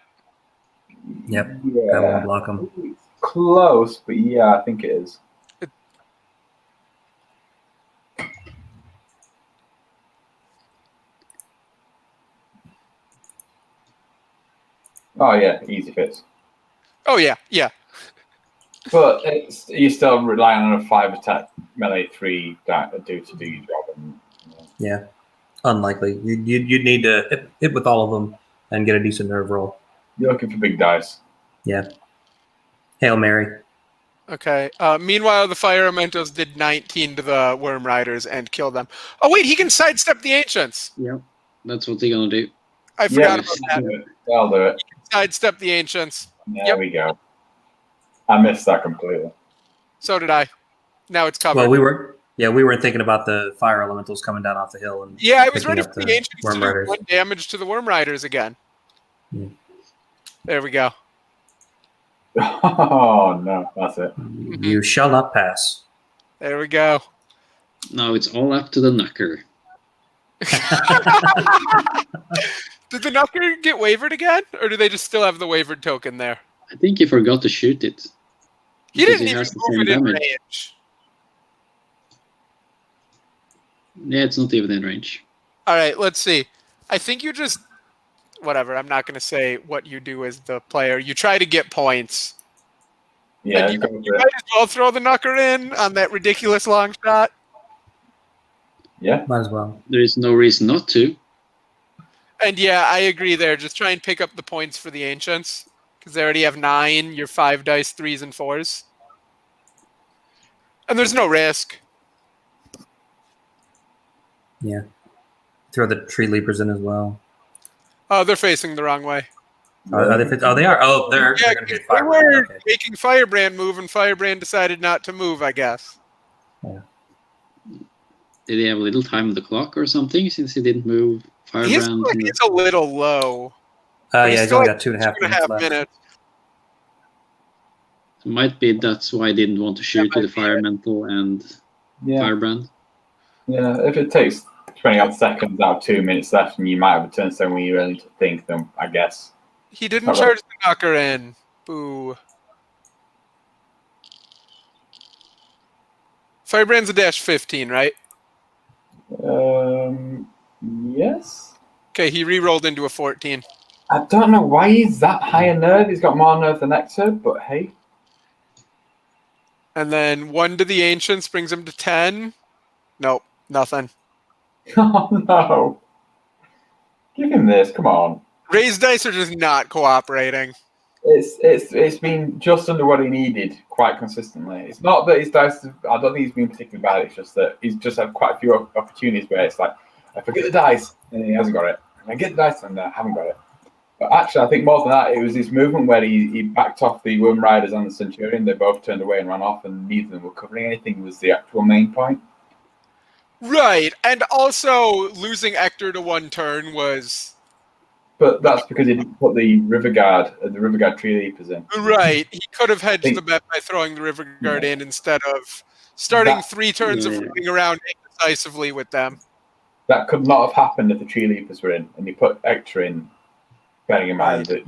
Yep. That Yeah. won't block him. Close, but yeah, I think it is. Oh yeah, easy fits. Oh, yeah, yeah. But you're still relying on a 5 attack melee 3 that do your job. And, Yeah. Unlikely. You'd need to hit with all of them and get a decent nerve roll. You're looking for big dice. Yeah. Hail Mary. Okay. Meanwhile, the fire elementals did 19 to the worm riders and killed them. Oh, wait, he can sidestep the ancients. Yeah. That's what they're gonna do. I forgot about that. I'll do it. Sidestep the ancients. There we go. I missed that completely. So did I. Now it's covered. Well, we weren't thinking about the fire elementals coming down off the hill and Yeah, I was picking ready up for the ancients to worm do riders. 1 damage to the worm riders again. Yeah. There we go. Oh no, that's it. You shall not pass. There we go. Now it's all up to the knucker. Did the knocker get wavered again? Or do they just still have the wavered token there? I think he forgot to shoot it. He Because didn't even has the move same it in damage. range. Yeah, it's not even in range. All right, let's see. I think you just... Whatever, I'm not going to say what you do as the player. You try to get points. Yeah, And you go for might it. as well throw the knocker in on that ridiculous long shot. Yeah. Might as well. There is no reason not to. And yeah, I agree there. Just try and pick up the points for the ancients. Because they already have 9, your 5 dice, 3s and 4s. And there's no risk. Yeah. Throw the tree leapers in as well. Oh, they're facing the wrong way. Are they? They are. Oh, they're Yeah, going to be they fire. were Okay. making Firebrand move, and Firebrand decided not to move, I guess. Did he have a little time on the clock or something since he didn't move He's Firebrand? like, it's a little low. Yeah, he's he's still only at got 2.5 minutes left. minutes. Might be that's why I didn't want to shoot with the Firemental and Yeah. Firebrand. Yeah. If it takes 20 odd seconds out of 2 minutes left and you might have a turnstone when you really need to think, then I guess. He didn't All right. charge the knocker in. Boo. Firebrand's a dash 15, right? Yes. Okay, he re-rolled into a 14. I don't know why he's that high a nerve. He's got more nerve than Exo, but hey. And then 1 to the Ancients brings him to 10. Nope, nothing. Oh no. Give him this, come on. Raised dice are just not cooperating. It's been just under what he needed quite consistently. It's not that his dice. I don't think he's been particularly bad. It's just that he's just had quite a few opportunities where it's like, I forget the dice and he hasn't got it. And I get the dice and I haven't got it. But actually, I think more than that, it was his movement where he backed off the Worm Riders and the Centurion. They both turned away and ran off, and neither of them were covering anything. Was the actual main point. Right, and also losing Ector to one turn was. But that's because he didn't put the River Guard Tree Leapers in. Right, he could have hedged the bet by throwing the River Guard in instead of starting 3 turns of running around indecisively with them. That could not have happened if the Tree Leapers were in, and you put Ector in, bearing in mind that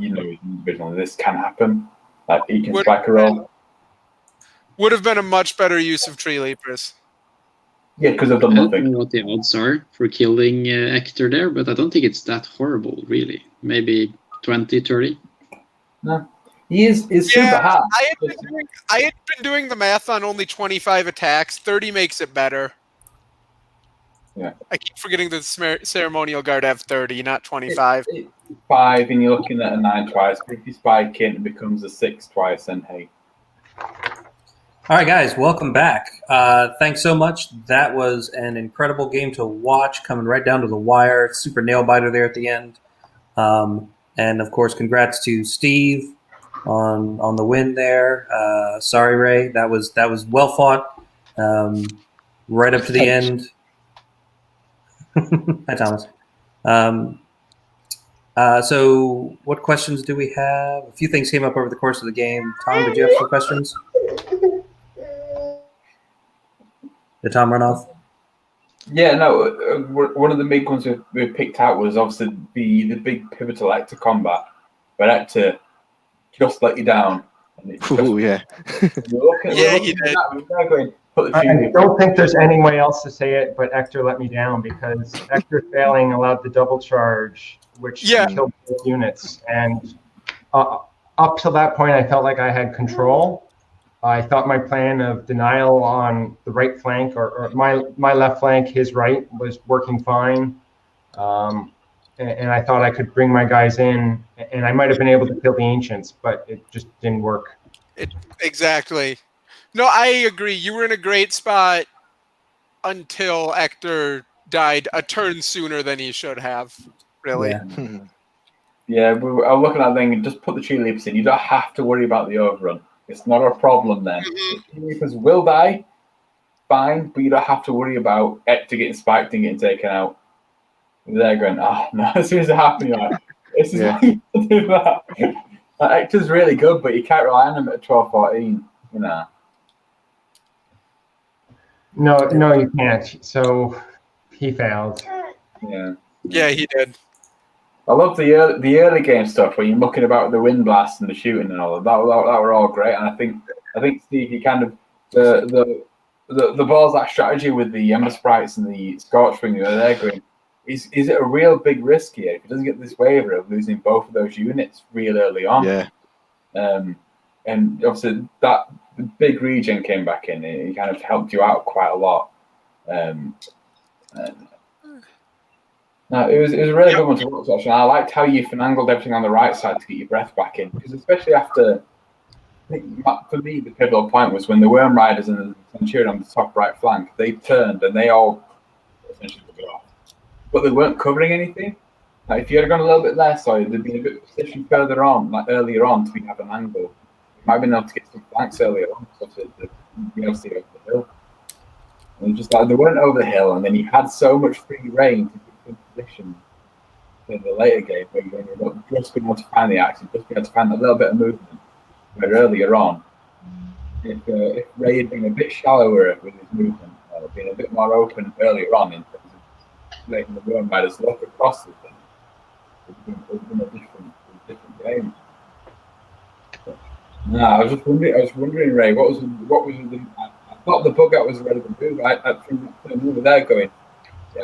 this can happen. Like he can strike a roll. Would have been a much better use of Tree Leapers. Yeah, because I've done I don't nothing. know what the odds are for killing Ector there, but I don't think it's that horrible, really. Maybe 20, 30. No, he's super hard. I had been doing the math on only 25 attacks. 30 makes it better. Yeah, I keep forgetting that the ceremonial guard have 30, not 25. It's 5, and you're looking at a 9 twice. But if you spike in, it becomes a 6 twice. Then hey. All right, guys, welcome back. Thanks so much. That was an incredible game to watch, coming right down to the wire. Super nail biter there at the end. And of course, congrats to Steve on the win there. Sorry, Ray, that was well fought, right up to the end. Hi, Thomas. So, what questions do we have? A few things came up over the course of the game. Tom, did you have some questions? Did Tom run off? Yeah, no. One of the big ones we picked out was obviously the big pivotal Ector combat, where Ector just let you down. Oh yeah. He did. I don't think there's any way else to say it, but Ector let me down because Ector failing allowed the double charge, which killed both units. And up till that point, I felt like I had control. I thought my plan of denial on the right flank or my left flank, his right, was working fine. And I thought I could bring my guys in, and I might have been able to kill the Ancients, but it just didn't work. Exactly. No, I agree. You were in a great spot until Ector died a turn sooner than he should have, really. Yeah, I'm looking at that thing, just put the Tree Leapers in. You don't have to worry about the overrun. It's not a problem then. The Tree Leapers will die, fine, but you don't have to worry about Ector getting spiked and getting taken out. They're going, no, as soon as it happens, you're like, this is why you do that. Ector's really good, but you can't rely on him at 12-14, you know. No, you can't. So he failed. Yeah, he did. I love the early game stuff where you're mucking about the wind blast and the shooting and all of that. That were all great, and I think Steve, you kind of the balls that strategy with the Ember Sprites and the Scorchwing they're going. Is it a real big risk here if he doesn't get this waiver of losing both of those units real early on? Yeah. And obviously that big regen came back in. It kind of helped you out quite a lot. No, it was a really good one to watch. Actually, I liked how you finangled everything on the right side to get your breath back in, because especially after, I think for me the pivotal point was when the Worm Riders and the Centurion on the top right flank, they turned and they all essentially took it off, but they weren't covering anything. Like if you had gone a little bit less, or there'd been a bit of position further on, like earlier on, to have an angle, you might have been able to get some flanks earlier on, so to be able to see over the hill. And just like they weren't over the hill, and then you had so much free reign to position in the later game where you're just being able to find the action, just being able to find a little bit of movement. Where earlier on, if Ray had been a bit shallower with his movement, been a bit more open earlier on in terms of making the Worm Riders look across the thing, it would have been a different game. No, I was wondering, Ray, what was the? I thought the bug out was a relevant move. From over there going.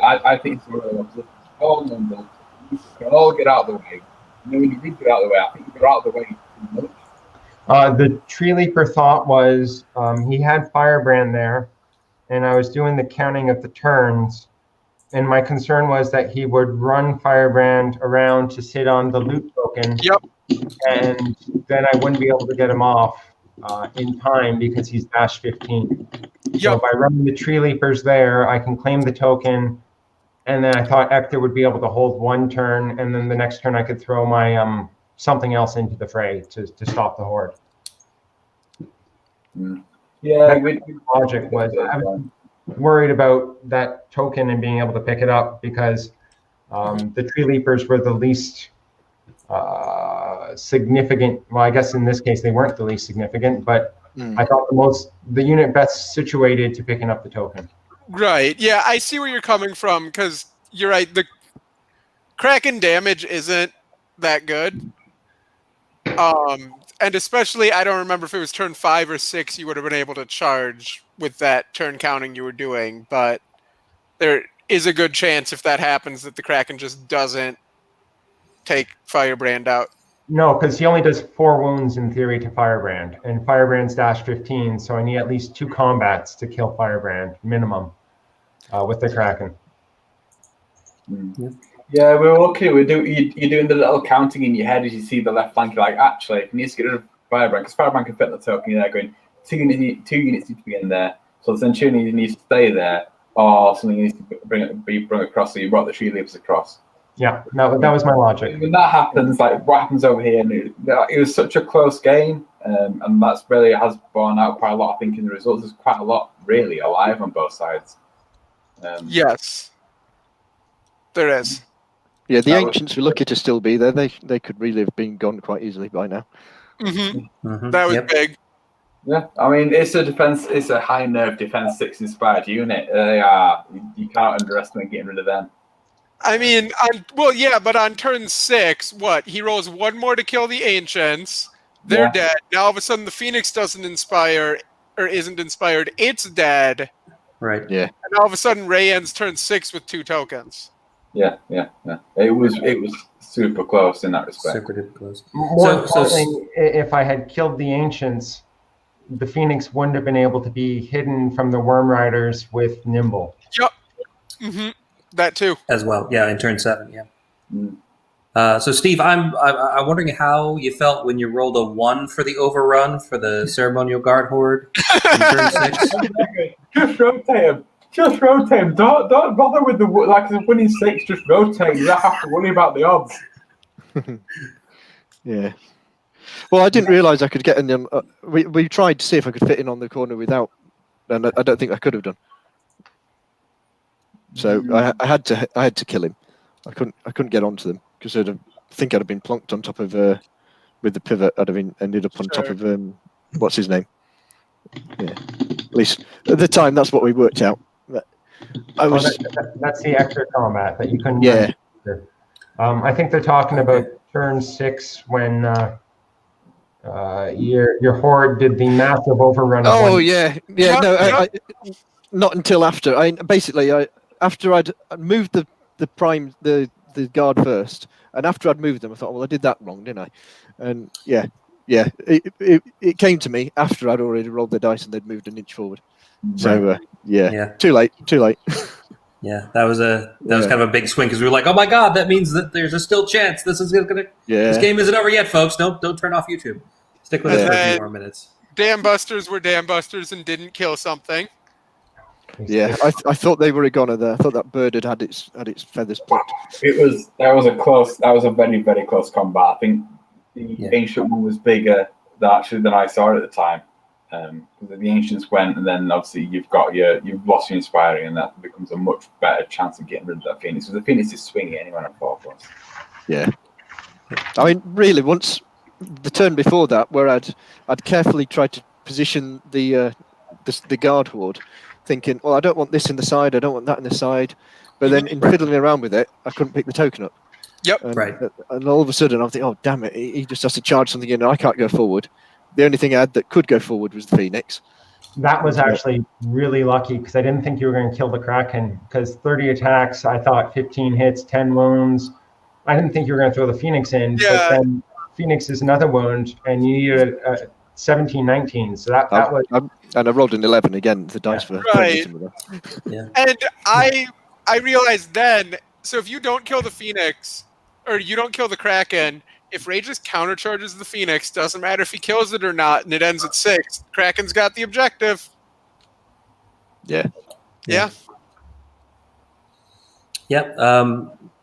I think it's one of those all numbers. You can all get out of the way. And then when you did get out of the way, I think you got out of the way too much. The Tree Leaper thought was he had Firebrand there, and I was doing the counting of the turns, and my concern was that he would run Firebrand around to sit on the loot token. Yep. And then I wouldn't be able to get him off in time because he's dash 15. So Yep. by running the tree leapers there, I can claim the token. And then I thought Ector would be able to hold one turn, and then the next turn I could throw my something else into the fray to stop the horde. Yeah, Logic was I was worried about that token and being able to pick it up because the tree leapers were the least significant. Well, I guess in this case they weren't the least significant, but I thought the unit best situated to picking up the token. Right. Yeah, I see where you're coming from because you're right. The Kraken damage isn't that good. And especially, I don't remember if it was turn 5 or 6, you would have been able to charge with that turn counting you were doing. But there is a good chance if that happens that the Kraken just doesn't take Firebrand out. No, because he only does 4 wounds in theory to Firebrand, and Firebrand's dash 15, so I need at least 2 combats to kill Firebrand, minimum, with the Kraken. Yeah, we're lucky. You're doing the little counting in your head as you see the left flank. You're like, actually, if you need to get rid of Firebrand, because Firebrand can fit the token, you're there going, 2 units need to be in there, so the Centurion needs to stay there, or something needs to be brought across, so you brought the tree leaps across. Yeah, no, that was my logic. When that happens, like what happens over here, and it was such a close game, and that's really has borne out quite a lot. I think in the results, there's quite a lot really alive on both sides. Yes, there is. Yeah, the Ancients were lucky to still be there. They could really have been gone quite easily by now. That was big. Yeah, I mean it's a high nerve defense 6 inspired unit. You can't underestimate getting rid of them. I mean, but on turn 6, he rolls 1 more to kill the Ancients. They're dead. Now all of a sudden the Phoenix doesn't inspire or isn't inspired. It's dead. Right. Yeah. And all of a sudden Ray ends turn 6 with 2 tokens. Yeah. It was super close in that respect. Super duper close. More importantly, if I had killed the Ancients, the Phoenix wouldn't have been able to be hidden from the Worm Riders with Nimble. Yep. That too. As well, yeah, in turn 7, yeah. So, Steve, I'm wondering how you felt when you rolled a 1 for the overrun for the Ceremonial Guard Horde in turn 6. Just rotate him. Don't bother with the winning 6. Just rotate. You don't have to worry about the odds. Yeah. Well, I didn't realise I could get in them. We tried to see if I could fit in on the corner without, and I don't think I could have done. So I had to kill him. I couldn't get onto them because I think I'd have been plonked on top of with the pivot. I'd have ended up on top of what's his name. Yeah, at least at the time that's what we worked out. That's the extra combat that you couldn't. Yeah. I think they're talking about turn 6 when your horde did the massive overrun. Oh yeah. No, not until after. After I'd moved the guard first, and after I'd moved them, I thought, well, I did that wrong, didn't I? And it came to me after I'd already rolled the dice and they'd moved an inch forward. So too late. Yeah, that was kind of a big swing because we were like, oh my god, that means that there's a still chance this game isn't over yet, folks. Don't turn off YouTube. Stick with us for a few more minutes. Dam busters were dam busters and didn't kill something. Yeah, I thought they were a goner there. I thought that bird had its feathers plucked. That was a very, very close combat. I think the Ancient one was bigger than I saw it at the time. The Ancients went, and then obviously you've lost your inspiring, and that becomes a much better chance of getting rid of that Phoenix. Because the Phoenix is swinging anyone at 4 points. Yeah, I mean, really, once the turn before that, where I'd carefully tried to position the guard horde, thinking, well, I don't want this in the side, I don't want that in the side, but then in fiddling around with it, I couldn't pick the token up. Yep. And all of a sudden, I'm thinking, oh damn it, he just has to charge something in, and I can't go forward. The only thing I had that could go forward was the Phoenix. That was actually really lucky because I didn't think you were going to kill the Kraken because 30 attacks, I thought 15 hits, 10 wounds. I didn't think you were going to throw the Phoenix in, but then Phoenix is another wound, and you needed a 17, 19. So that was... And I rolled an 11 again, the dice for... Right. Yeah. And I realized then, so if you don't kill the Phoenix, or you don't kill the Kraken, if Ray just countercharges the Phoenix, doesn't matter if he kills it or not, and it ends at 6, Kraken's got the objective. Yeah. Yeah. Yep.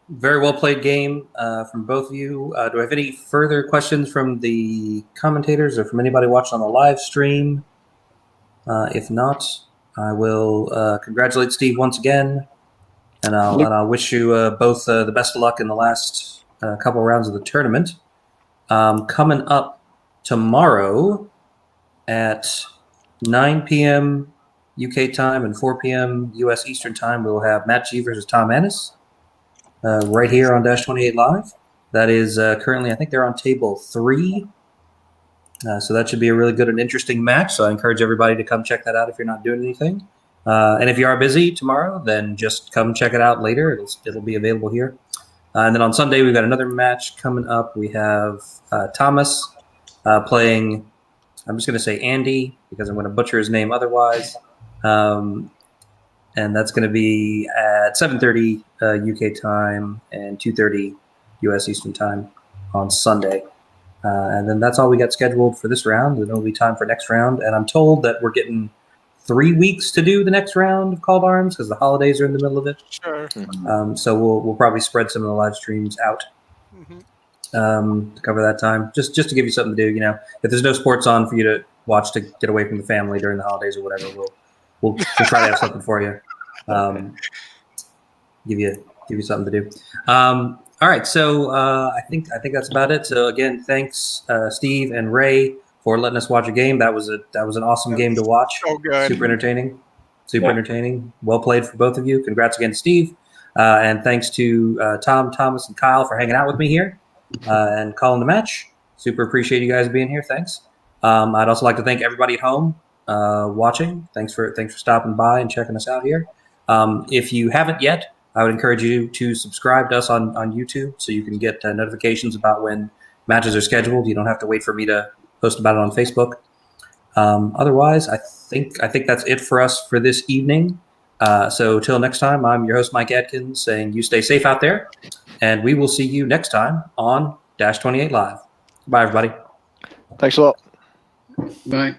Very well played game from both of you. Do I have any further questions from the commentators or from anybody watching on the live stream? If not, I will congratulate Steve once again, and I'll wish you both the best of luck in the last couple rounds of the tournament. Coming up tomorrow at 9 p.m. UK time and 4 p.m. US Eastern time, we'll have Matt G versus Tom Ennis right here on Dash 28 Live. That is currently, I think they're on table 3. So that should be a really good and interesting match. So I encourage everybody to come check that out if you're not doing anything. And if you are busy tomorrow, then just come check it out later. It'll be available here. And then on Sunday, we've got another match coming up. We have Thomas playing, I'm just going to say Andy because I'm going to butcher his name otherwise. And that's going to be at 7:30 UK time and 2:30 US Eastern time on Sunday. And then that's all we got scheduled for this round. Then there'll be time for next round. And I'm told that we're getting 3 weeks to do the next round of Called Arms because the holidays are in the middle of it. Sure. So we'll probably spread some of the live streams out to cover that time. Just to give you something to do. You know, if there's no sports on for you to watch to get away from the family during the holidays or whatever, we'll try to have something for you. Give you something to do. All right, so I think that's about it. So again, thanks Steve and Ray for letting us watch a game. That was an awesome game to watch. So good. Super entertaining. Entertaining. Well played for both of you. Congrats again, Steve. And thanks to Tom, Thomas, and Kyle for hanging out with me here and calling the match. Super appreciate you guys being here. Thanks. I'd also like to thank everybody at home watching. Thanks for stopping by and checking us out here. If you haven't yet, I would encourage you to subscribe to us on YouTube so you can get notifications about when matches are scheduled. You don't have to wait for me to post about it on Facebook. Otherwise, I think that's it for us for this evening. So till next time, I'm your host, Mike Adkins, saying you stay safe out there, and we will see you next time on Dash 28 Live. Bye, everybody. Thanks a lot. Bye.